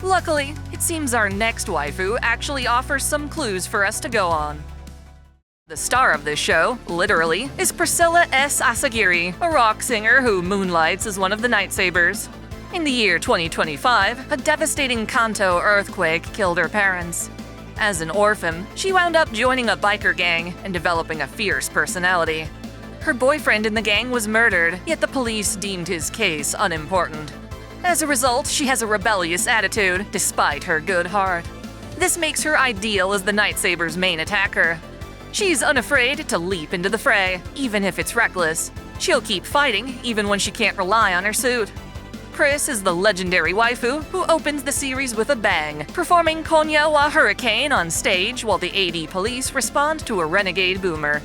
Luckily, it seems our next waifu actually offers some clues for us to go on. The star of this show, literally, is Priscilla S. Asagiri, a rock singer who moonlights as one of the Nightsabers. In the year 2025, a devastating Kanto earthquake killed her parents. As an orphan, she wound up joining a biker gang and developing a fierce personality. Her boyfriend in the gang was murdered, yet the police deemed his case unimportant. As a result, she has a rebellious attitude, despite her good heart. This makes her ideal as the Nightsabers' main attacker. She's unafraid to leap into the fray, even if it's reckless. She'll keep fighting, even when she can't rely on her suit. Chris is the legendary waifu who opens the series with a bang, performing Konya wa Hurricane on stage while the AD police respond to a renegade boomer.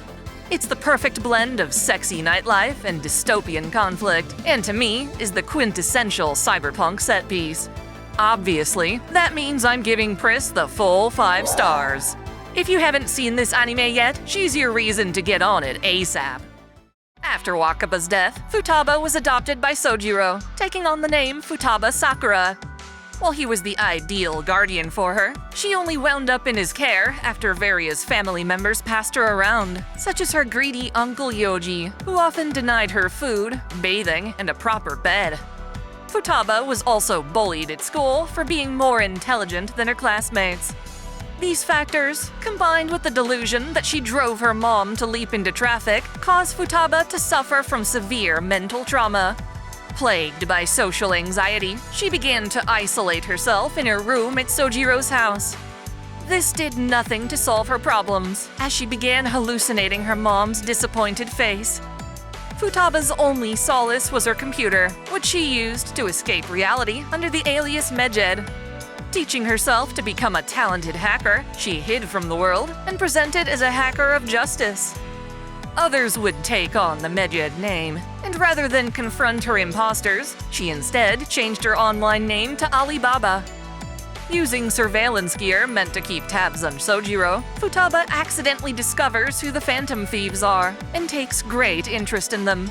It's the perfect blend of sexy nightlife and dystopian conflict, and to me, is the quintessential cyberpunk set piece. Obviously, that means I'm giving Pris the full 5 stars. If you haven't seen this anime yet, she's your reason to get on it ASAP. After Wakaba's death, Futaba was adopted by Sojiro, taking on the name Futaba Sakura. While he was the ideal guardian for her, she only wound up in his care after various family members passed her around, such as her greedy Uncle Yoji, who often denied her food, bathing, and a proper bed. Futaba was also bullied at school for being more intelligent than her classmates. These factors, combined with the delusion that she drove her mom to leap into traffic, caused Futaba to suffer from severe mental trauma. Plagued by social anxiety, she began to isolate herself in her room at Sojiro's house. This did nothing to solve her problems, as she began hallucinating her mom's disappointed face. Futaba's only solace was her computer, which she used to escape reality under the alias Medjed. Teaching herself to become a talented hacker, she hid from the world and presented as a hacker of justice. Others would take on the Medjed name, and rather than confront her imposters, she instead changed her online name to Alibaba. Using surveillance gear meant to keep tabs on Sojiro, Futaba accidentally discovers who the Phantom Thieves are and takes great interest in them.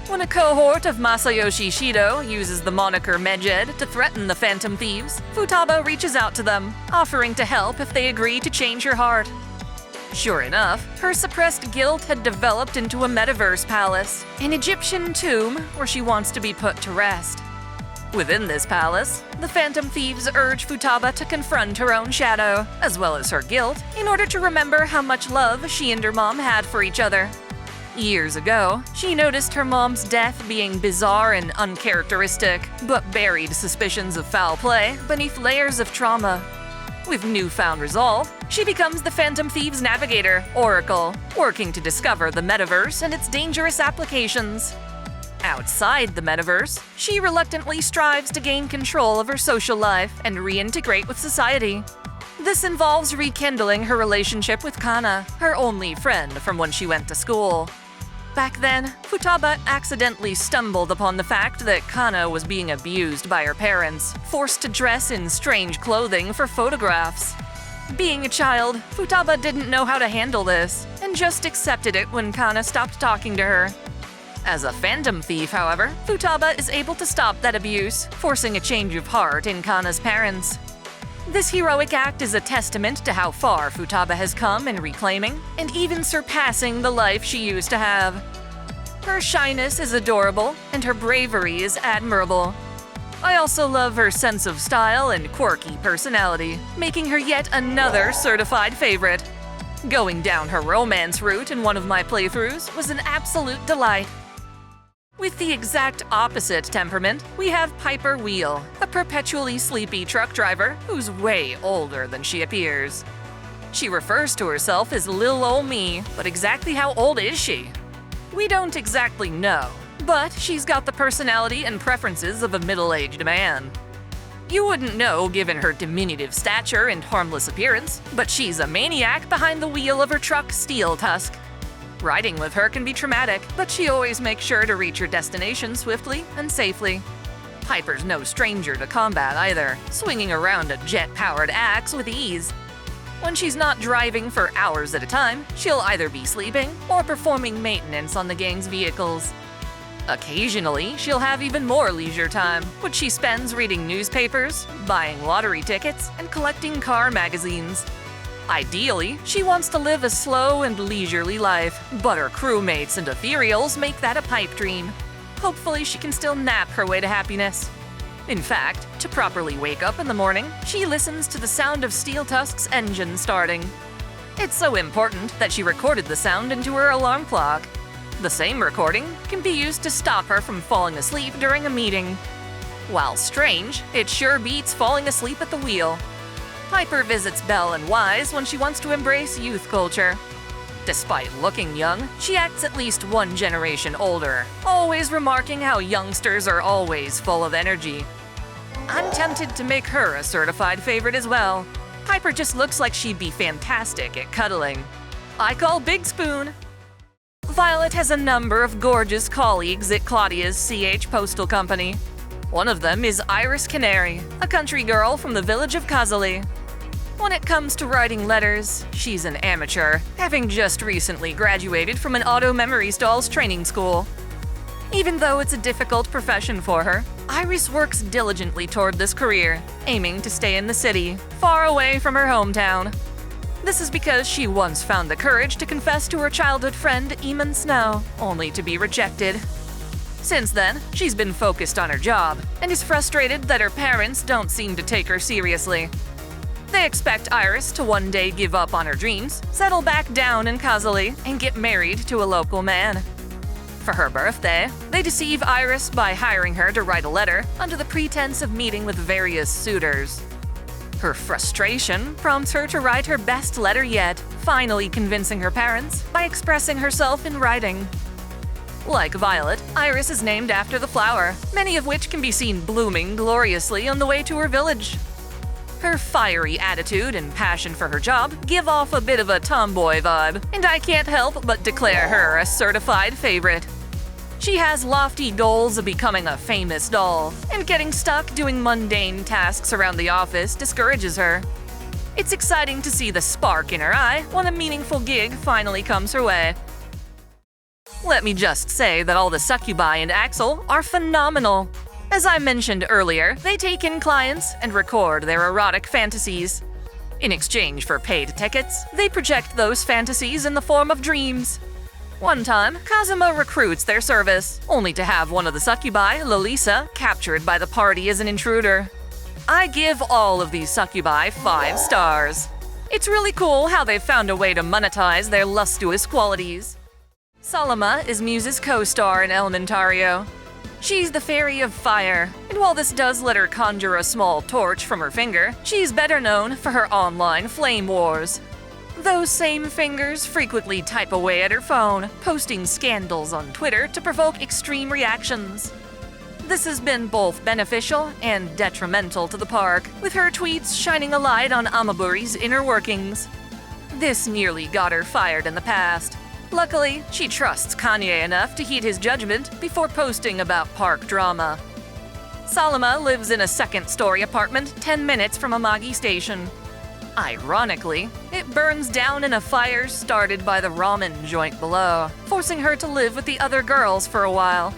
When a cohort of Masayoshi Shido uses the moniker Medjed to threaten the Phantom Thieves, Futaba reaches out to them, offering to help if they agree to change her heart. Sure enough, her suppressed guilt had developed into a metaverse palace, an Egyptian tomb where she wants to be put to rest. Within this palace, the Phantom Thieves urge Futaba to confront her own shadow, as well as her guilt, in order to remember how much love she and her mom had for each other. Years ago, she noticed her mom's death being bizarre and uncharacteristic, but buried suspicions of foul play beneath layers of trauma. With newfound resolve, she becomes the Phantom Thieves' navigator, Oracle, working to discover the metaverse and its dangerous applications. Outside the metaverse, she reluctantly strives to gain control of her social life and reintegrate with society. This involves rekindling her relationship with Kana, her only friend from when she went to school. Back then, Futaba accidentally stumbled upon the fact that Kana was being abused by her parents, forced to dress in strange clothing for photographs. Being a child, Futaba didn't know how to handle this, and just accepted it when Kana stopped talking to her. As a phantom thief, however, Futaba is able to stop that abuse, forcing a change of heart in Kana's parents. This heroic act is a testament to how far Futaba has come in reclaiming and even surpassing the life she used to have. Her shyness is adorable, and her bravery is admirable. I also love her sense of style and quirky personality, making her yet another certified favorite. Going down her romance route in one of my playthroughs was an absolute delight. With the exact opposite temperament, we have Piper Wheel, a perpetually sleepy truck driver who's way older than she appears. She refers to herself as Lil Ol' Me, but exactly how old is she? We don't exactly know, but she's got the personality and preferences of a middle-aged man. You wouldn't know given her diminutive stature and harmless appearance, but she's a maniac behind the wheel of her truck Steel Tusk. Riding with her can be traumatic, but she always makes sure to reach her destination swiftly and safely. Piper's no stranger to combat either, swinging around a jet-powered axe with ease. When she's not driving for hours at a time, she'll either be sleeping or performing maintenance on the gang's vehicles. Occasionally, she'll have even more leisure time, which she spends reading newspapers, buying lottery tickets, and collecting car magazines. Ideally, she wants to live a slow and leisurely life, but her crewmates and ethereals make that a pipe dream. Hopefully, she can still nap her way to happiness. In fact, to properly wake up in the morning, she listens to the sound of Steel Tusk's engine starting. It's so important that she recorded the sound into her alarm clock. The same recording can be used to stop her from falling asleep during a meeting. While strange, it sure beats falling asleep at the wheel. Piper visits Belle and Wise when she wants to embrace youth culture. Despite looking young, she acts at least one generation older, always remarking how youngsters are always full of energy. I'm tempted to make her a certified favorite as well. Piper just looks like she'd be fantastic at cuddling. I call Big Spoon. Violet has a number of gorgeous colleagues at Claudia's CH Postal Company. One of them is Iris Canary, a country girl from the village of Kazali. When it comes to writing letters, she's an amateur, having just recently graduated from an auto memory stalls training school. Even though it's a difficult profession for her, Iris works diligently toward this career, aiming to stay in the city, far away from her hometown. This is because she once found the courage to confess to her childhood friend Eamon Snow, only to be rejected. Since then, she's been focused on her job, and is frustrated that her parents don't seem to take her seriously. They expect Iris to one day give up on her dreams, settle back down in Kazali, and get married to a local man. For her birthday, they deceive Iris by hiring her to write a letter under the pretense of meeting with various suitors. Her frustration prompts her to write her best letter yet, finally convincing her parents by expressing herself in writing. Like Violet, Iris is named after the flower, many of which can be seen blooming gloriously on the way to her village. Her fiery attitude and passion for her job give off a bit of a tomboy vibe, and I can't help but declare her a certified favorite. She has lofty goals of becoming a famous doll, and getting stuck doing mundane tasks around the office discourages her. It's exciting to see the spark in her eye when a meaningful gig finally comes her way. Let me just say that all the succubi and Axel are phenomenal. As I mentioned earlier, they take in clients and record their erotic fantasies. In exchange for paid tickets, they project those fantasies in the form of dreams. One time, Kazuma recruits their service, only to have one of the succubi, Lolisa, captured by the party as an intruder. I give all of these succubi 5 stars. It's really cool how they've found a way to monetize their lustuous qualities. Salama is Muse's co-star in Elementario. She's the Fairy of Fire, and while this does let her conjure a small torch from her finger, she's better known for her online flame wars. Those same fingers frequently type away at her phone, posting scandals on Twitter to provoke extreme reactions. This has been both beneficial and detrimental to the park, with her tweets shining a light on Amaburi's inner workings. This nearly got her fired in the past. Luckily, she trusts Kanye enough to heed his judgment before posting about park drama. Salama lives in a second-story apartment 10 minutes from Amagi Station. Ironically, it burns down in a fire started by the ramen joint below, forcing her to live with the other girls for a while.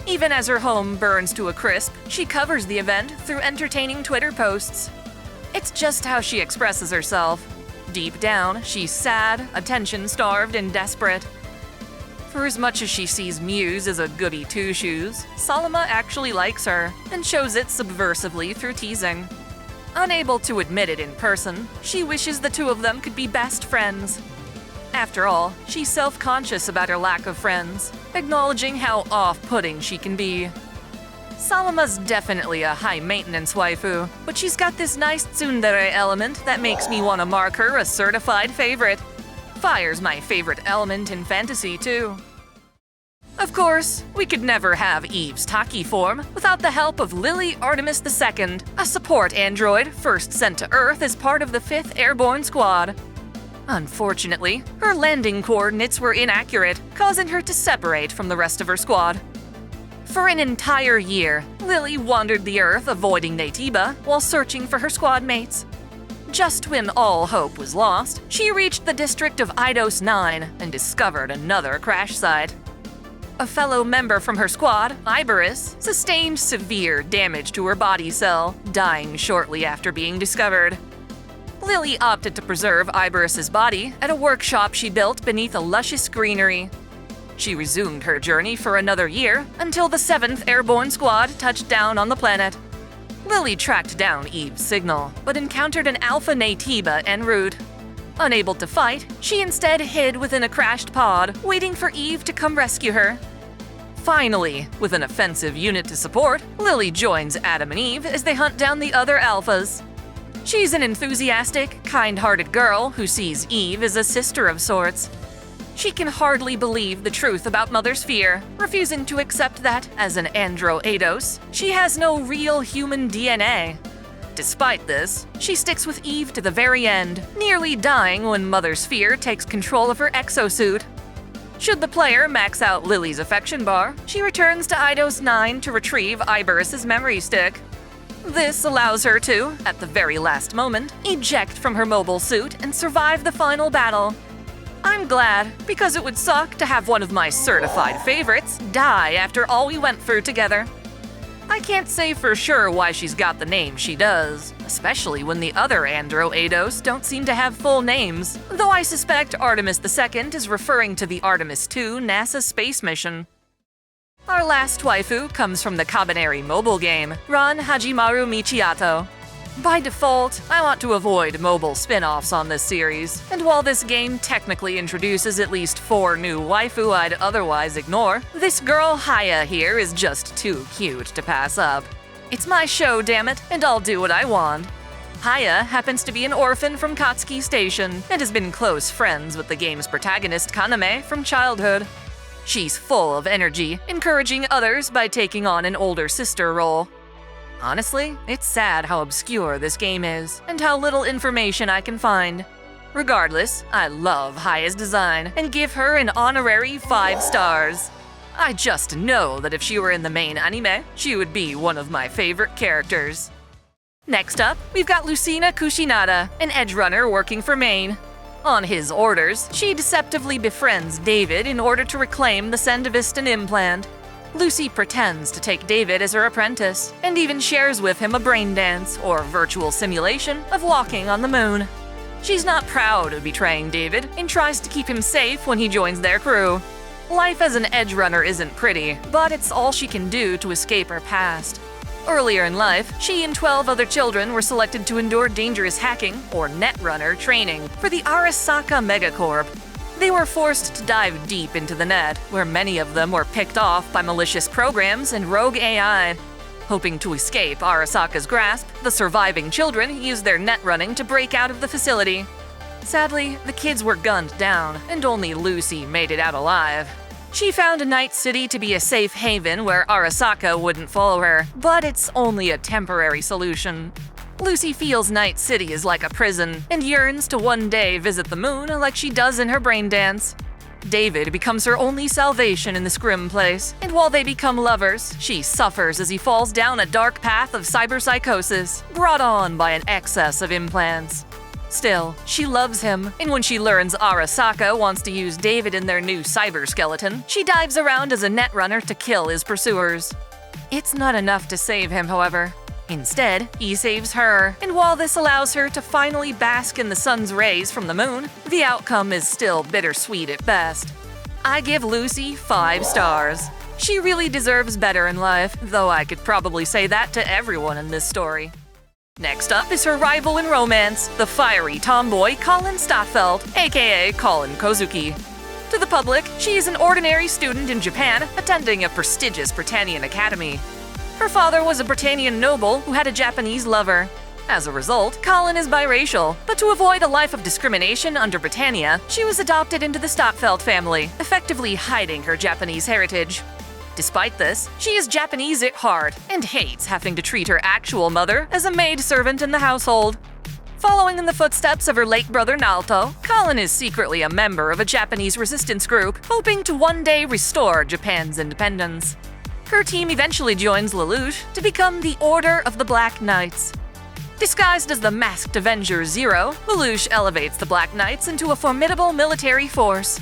Even as her home burns to a crisp, she covers the event through entertaining Twitter posts. It's just how she expresses herself. Deep down, she's sad, attention-starved, and desperate. For as much as she sees Muse as a goody two-shoes, Salama actually likes her, and shows it subversively through teasing. Unable to admit it in person, she wishes the two of them could be best friends. After all, she's self-conscious about her lack of friends, acknowledging how off-putting she can be. Salama's definitely a high-maintenance waifu, but she's got this nice tsundere element that makes me want to mark her a certified favorite. Fire's my favorite element in fantasy, too. Of course, we could never have Eve's Taki form without the help of Lily Artemis II, a support android first sent to Earth as part of the 5th Airborne Squad. Unfortunately, her landing coordinates were inaccurate, causing her to separate from the rest of her squad. For an entire year, Lily wandered the earth avoiding Netiba while searching for her squad mates. Just when all hope was lost, she reached the district of Eidos 9 and discovered another crash site. A fellow member from her squad, Iberus, sustained severe damage to her body cell, dying shortly after being discovered. Lily opted to preserve Iberus's body at a workshop she built beneath a luscious greenery. She resumed her journey for another year until the 7th Airborne Squad touched down on the planet. Lily tracked down Eve's signal, but encountered an Alpha Netiba en route. Unable to fight, she instead hid within a crashed pod, waiting for Eve to come rescue her. Finally, with an offensive unit to support, Lily joins Adam and Eve as they hunt down the other Alphas. She's an enthusiastic, kind-hearted girl who sees Eve as a sister of sorts. She can hardly believe the truth about Mother's fear, refusing to accept that, as an Andro Eidos, she has no real human DNA. Despite this, she sticks with Eve to the very end, nearly dying when Mother's fear takes control of her exosuit. Should the player max out Lily's affection bar, she returns to Eidos 9 to retrieve Iberus's memory stick. This allows her to, at the very last moment, eject from her mobile suit and survive the final battle. I'm glad, because it would suck to have one of my certified favorites die after all we went through together. I can't say for sure why she's got the name she does, especially when the other Andro Eidos don't seem to have full names, though I suspect Artemis II is referring to the Artemis II NASA space mission. Our last waifu comes from the Kabaneri mobile game, Ran Hajimaru Michiato. By default, I want to avoid mobile spin-offs on this series, and while this game technically introduces at least 4 new waifu I'd otherwise ignore, this girl Haya here is just too cute to pass up. It's my show, damn it, and I'll do what I want. Haya happens to be an orphan from Katsuki Station, and has been close friends with the game's protagonist Kaname from childhood. She's full of energy, encouraging others by taking on an older sister role. Honestly, it's sad how obscure this game is, and how little information I can find. Regardless, I love Haya's design, and give her an honorary 5 stars. I just know that if she were in the main anime, she would be one of my favorite characters. Next up, we've got Lucina Kushinada, an edge runner working for Maine. On his orders, she deceptively befriends David in order to reclaim the Sendevistan implant. Lucy pretends to take David as her apprentice, and even shares with him a brain dance, or virtual simulation, of walking on the moon. She's not proud of betraying David, and tries to keep him safe when he joins their crew. Life as an edge runner isn't pretty, but it's all she can do to escape her past. Earlier in life, she and 12 other children were selected to endure dangerous hacking, or netrunner, training for the Arasaka Megacorp. They were forced to dive deep into the net, where many of them were picked off by malicious programs and rogue AI. Hoping to escape Arasaka's grasp, the surviving children used their net running to break out of the facility. Sadly, the kids were gunned down, and only Lucy made it out alive. She found Night City to be a safe haven where Arasaka wouldn't follow her, but it's only a temporary solution. Lucy feels Night City is like a prison, and yearns to one day visit the moon like she does in her brain dance. David becomes her only salvation in this grim place, and while they become lovers, she suffers as he falls down a dark path of cyberpsychosis, brought on by an excess of implants. Still, she loves him, and when she learns Arasaka wants to use David in their new cyber skeleton, she dives around as a netrunner to kill his pursuers. It's not enough to save him, however. Instead, he saves her, and while this allows her to finally bask in the sun's rays from the moon, the outcome is still bittersweet at best. I give Lucy 5 stars. She really deserves better in life, though I could probably say that to everyone in this story. Next up is her rival in romance, the fiery tomboy Colin Stadtfeld, aka Colin Kozuki. To the public, she is an ordinary student in Japan attending a prestigious Britannian academy. Her father was a Britannian noble who had a Japanese lover. As a result, Colin is biracial, but to avoid a life of discrimination under Britannia, she was adopted into the Stadtfeld family, effectively hiding her Japanese heritage. Despite this, she is Japanese at heart and hates having to treat her actual mother as a maidservant in the household. Following in the footsteps of her late brother Naoto, Colin is secretly a member of a Japanese resistance group, hoping to one day restore Japan's independence. Her team eventually joins Lelouch to become the Order of the Black Knights. Disguised as the Masked Avenger Zero, Lelouch elevates the Black Knights into a formidable military force.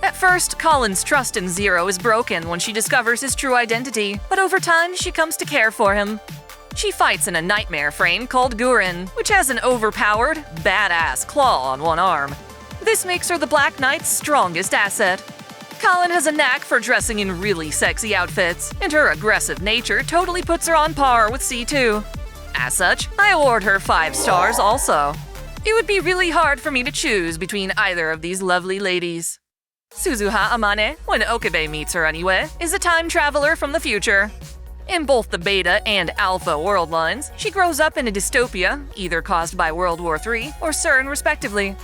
At first, Colin's trust in Zero is broken when she discovers his true identity, but over time she comes to care for him. She fights in a nightmare frame called Gurin, which has an overpowered, badass claw on one arm. This makes her the Black Knight's strongest asset. Colin has a knack for dressing in really sexy outfits, and her aggressive nature totally puts her on par with C2. As such, I award her 5 stars also. It would be really hard for me to choose between either of these lovely ladies. Suzuha Amane, when Okabe meets her anyway, is a time traveler from the future. In both the Beta and Alpha world lines, she grows up in a dystopia, either caused by World War III or CERN respectively.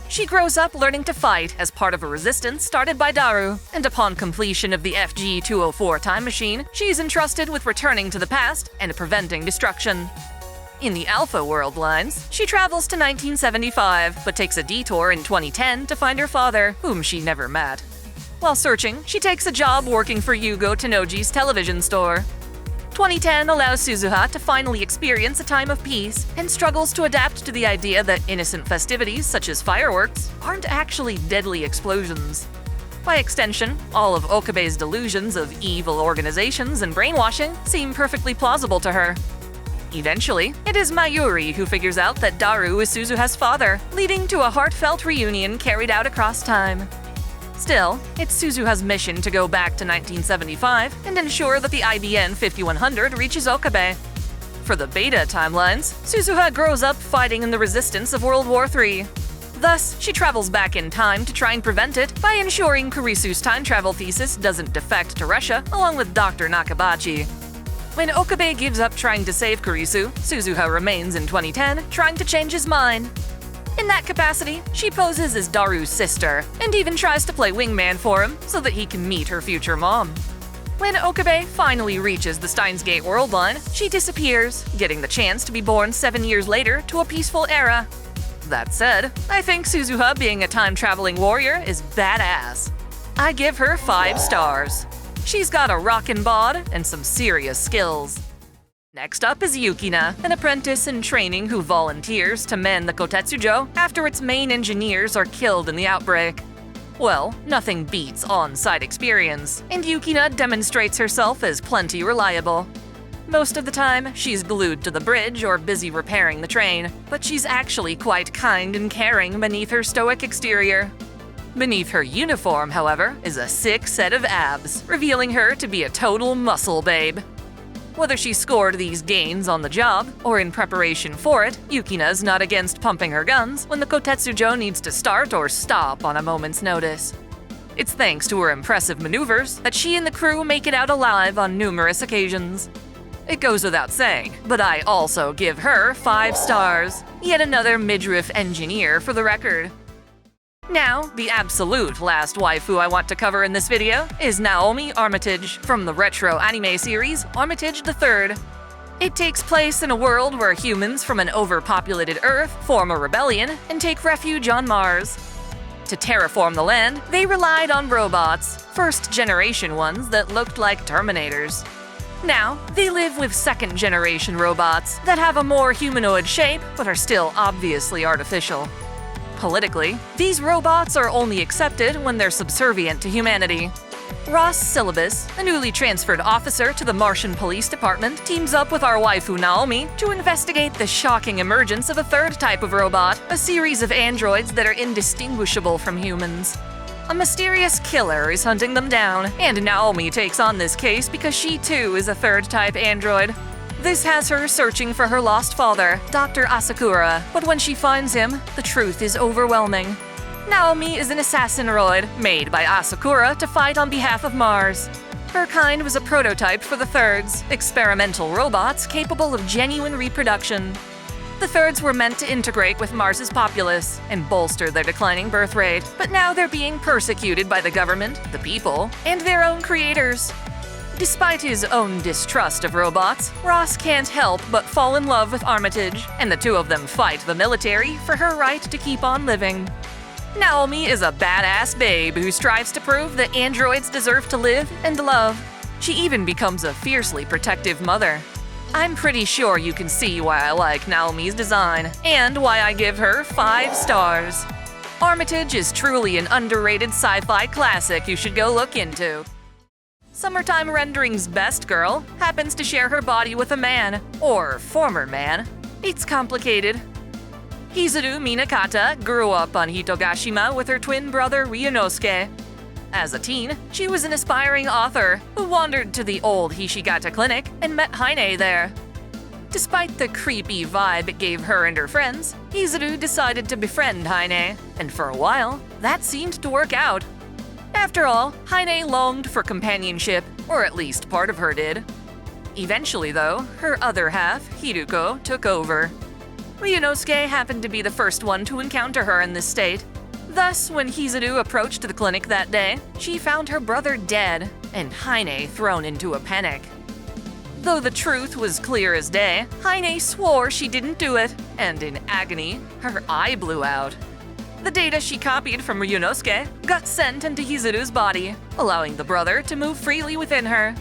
She grows up learning to fight as part of a resistance started by Daru, and upon completion of the FG-204 time machine, she is entrusted with returning to the past and preventing destruction. In the Alpha world lines, she travels to 1975, but takes a detour in 2010 to find her father, whom she never met. While searching, she takes a job working for Yugo Tenoji's television store. 2010 allows Suzuha to finally experience a time of peace, and struggles to adapt to the idea that innocent festivities such as fireworks aren't actually deadly explosions. By extension, all of Okabe's delusions of evil organizations and brainwashing seem perfectly plausible to her. Eventually, it is Mayuri who figures out that Daru is Suzuha's father, leading to a heartfelt reunion carried out across time. Still, it's Suzuha's mission to go back to 1975 and ensure that the IBN 5100 reaches Okabe. For the Beta timelines, Suzuha grows up fighting in the resistance of World War III. Thus, she travels back in time to try and prevent it by ensuring Kurisu's time travel thesis doesn't defect to Russia along with Dr. Nakabachi. When Okabe gives up trying to save Kurisu, Suzuha remains in 2010, trying to change his mind. In that capacity, she poses as Daru's sister, and even tries to play wingman for him so that he can meet her future mom. When Okabe finally reaches the Steins Gate world line, she disappears, getting the chance to be born 7 years later to a peaceful era. That said, I think Suzuha being a time-traveling warrior is badass. I give her 5 stars. She's got a rockin' bod and some serious skills. Next up is Yukina, an apprentice in training who volunteers to man the Kotetsujo after its main engineers are killed in the outbreak. Well, nothing beats on-site experience, and Yukina demonstrates herself as plenty reliable. Most of the time, she's glued to the bridge or busy repairing the train, but she's actually quite kind and caring beneath her stoic exterior. Beneath her uniform, however, is a sick set of abs, revealing her to be a total muscle babe. Whether she scored these gains on the job or in preparation for it, Yukina's not against pumping her guns when the Kotetsujo needs to start or stop on a moment's notice. It's thanks to her impressive maneuvers that she and the crew make it out alive on numerous occasions. It goes without saying, but I also give her 5 stars. Yet another midriff engineer for the record. Now, the absolute last waifu I want to cover in this video is Naomi Armitage from the retro anime series Armitage III. It takes place in a world where humans from an overpopulated Earth form a rebellion and take refuge on Mars. To terraform the land, they relied on robots, first-generation ones that looked like Terminators. Now, they live with second-generation robots that have a more humanoid shape but are still obviously artificial. Politically, these robots are only accepted when they're subservient to humanity. Ross Syllabus, a newly transferred officer to the Martian Police Department, teams up with our waifu Naomi to investigate the shocking emergence of a third type of robot, a series of androids that are indistinguishable from humans. A mysterious killer is hunting them down, and Naomi takes on this case because she too is a third type android. This has her searching for her lost father, Dr. Asakura, but when she finds him, the truth is overwhelming. Naomi is an assassin-roid made by Asakura to fight on behalf of Mars. Her kind was a prototype for the Thirds, experimental robots capable of genuine reproduction. The Thirds were meant to integrate with Mars's populace and bolster their declining birth rate, but now they're being persecuted by the government, the people, and their own creators. Despite his own distrust of robots, Ross can't help but fall in love with Armitage, and the two of them fight the military for her right to keep on living. Naomi is a badass babe who strives to prove that androids deserve to live and love. She even becomes a fiercely protective mother. I'm pretty sure you can see why I like Naomi's design, and why I give her 5 stars. Armitage is truly an underrated sci-fi classic you should go look into. Summertime Rendering's best girl happens to share her body with a man, or former man. It's complicated. Hizuru Minakata grew up on Hitogashima with her twin brother Ryunosuke. As a teen, she was an aspiring author who wandered to the old Hishigata clinic and met Heine there. Despite the creepy vibe it gave her and her friends, Hizuru decided to befriend Heine, and for a while, that seemed to work out. After all, Heine longed for companionship, or at least part of her did. Eventually though, her other half, Hiruko, took over. Ryunosuke happened to be the first one to encounter her in this state. Thus, when Hizuru approached the clinic that day, she found her brother dead, and Heine thrown into a panic. Though the truth was clear as day, Heine swore she didn't do it, and in agony, her eye blew out. The data she copied from Ryunosuke got sent into Hizuru's body, allowing the brother to move freely within her.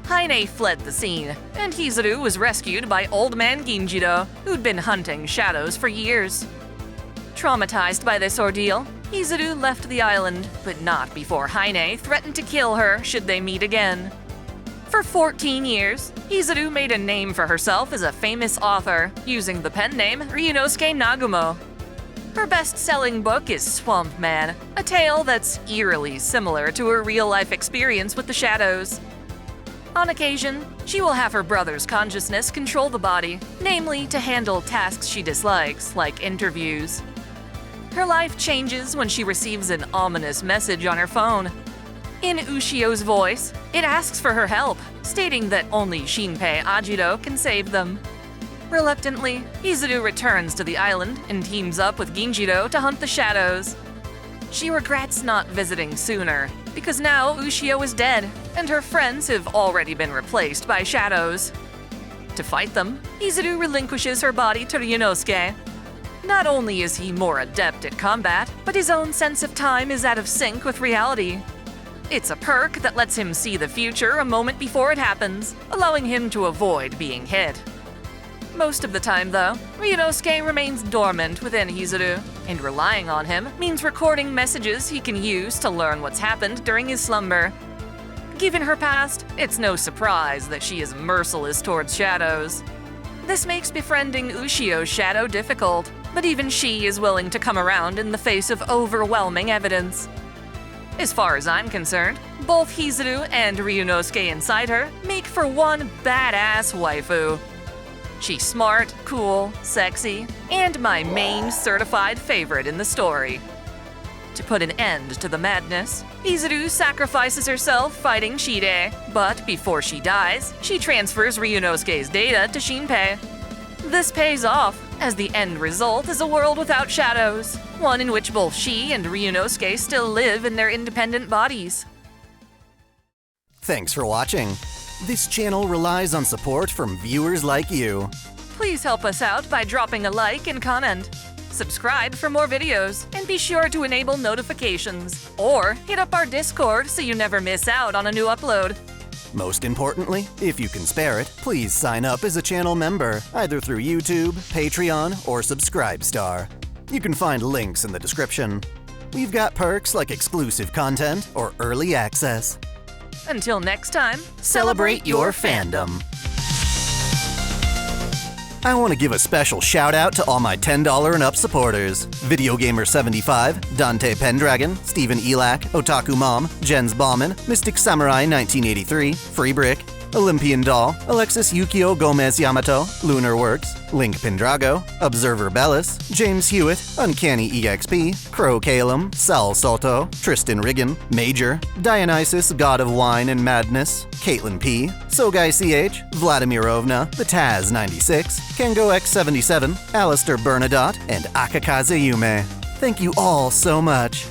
Heine fled the scene, and Hizuru was rescued by Old Man Ginjiro, who'd been hunting shadows for years. Traumatized by this ordeal, Hizuru left the island, but not before Heine threatened to kill her should they meet again. For 14 years, Hizuru made a name for herself as a famous author, using the pen name Ryunosuke Nagumo. Her best-selling book is Swamp Man, a tale that's eerily similar to her real-life experience with the shadows. On occasion, she will have her brother's consciousness control the body, namely to handle tasks she dislikes, like interviews. Her life changes when she receives an ominous message on her phone. In Ushio's voice, it asks for her help, stating that only Shinpei Ajiro can save them. Reluctantly, Hizuru returns to the island and teams up with Ginjiro to hunt the shadows. She regrets not visiting sooner, because now Ushio is dead, and her friends have already been replaced by shadows. To fight them, Hizuru relinquishes her body to Ryunosuke. Not only is he more adept at combat, but his own sense of time is out of sync with reality. It's a perk that lets him see the future a moment before it happens, allowing him to avoid being hit. Most of the time, though, Ryunosuke remains dormant within Hizuru, and relying on him means recording messages he can use to learn what's happened during his slumber. Given her past, it's no surprise that she is merciless towards shadows. This makes befriending Ushio's shadow difficult, but even she is willing to come around in the face of overwhelming evidence. As far as I'm concerned, both Hizuru and Ryunosuke inside her make for one badass waifu. She's smart, cool, sexy, and my main certified favorite in the story. To put an end to the madness, Hizuru sacrifices herself fighting Shide, but before she dies, she transfers Ryunosuke's data to Shinpei. This pays off, as the end result is a world without shadows, one in which both she and Ryunosuke still live in their independent bodies. Thanks for watching. This channel relies on support from viewers like you. Please help us out by dropping a like and comment. Subscribe for more videos, and be sure to enable notifications. Or hit up our Discord so you never miss out on a new upload. Most importantly, if you can spare it, please sign up as a channel member, either through YouTube, Patreon, or Subscribestar. You can find links in the description. We've got perks like exclusive content or early access. Until next time, Celebrate your fandom. I want to give a special shout out to all my $10 and up supporters. VideoGamer75, Dante Pendragon, Stephen Elak, Otaku Mom, Jens Bauman, Mystic Samurai 1983, Free Brick, Olympian Doll, Alexis Yukio Gomez Yamato, Lunar Works, Link Pendrago, Observer Bellis, James Hewitt, Uncanny EXP, Crow Calum, Sal Soto, Tristan Riggin, Major, Dionysus God of Wine and Madness, Caitlin P, Sogai CH, Vladimirovna, The Taz 96, Kengo X77, Alistair Bernadotte, and Akakaze Yume. Thank you all so much.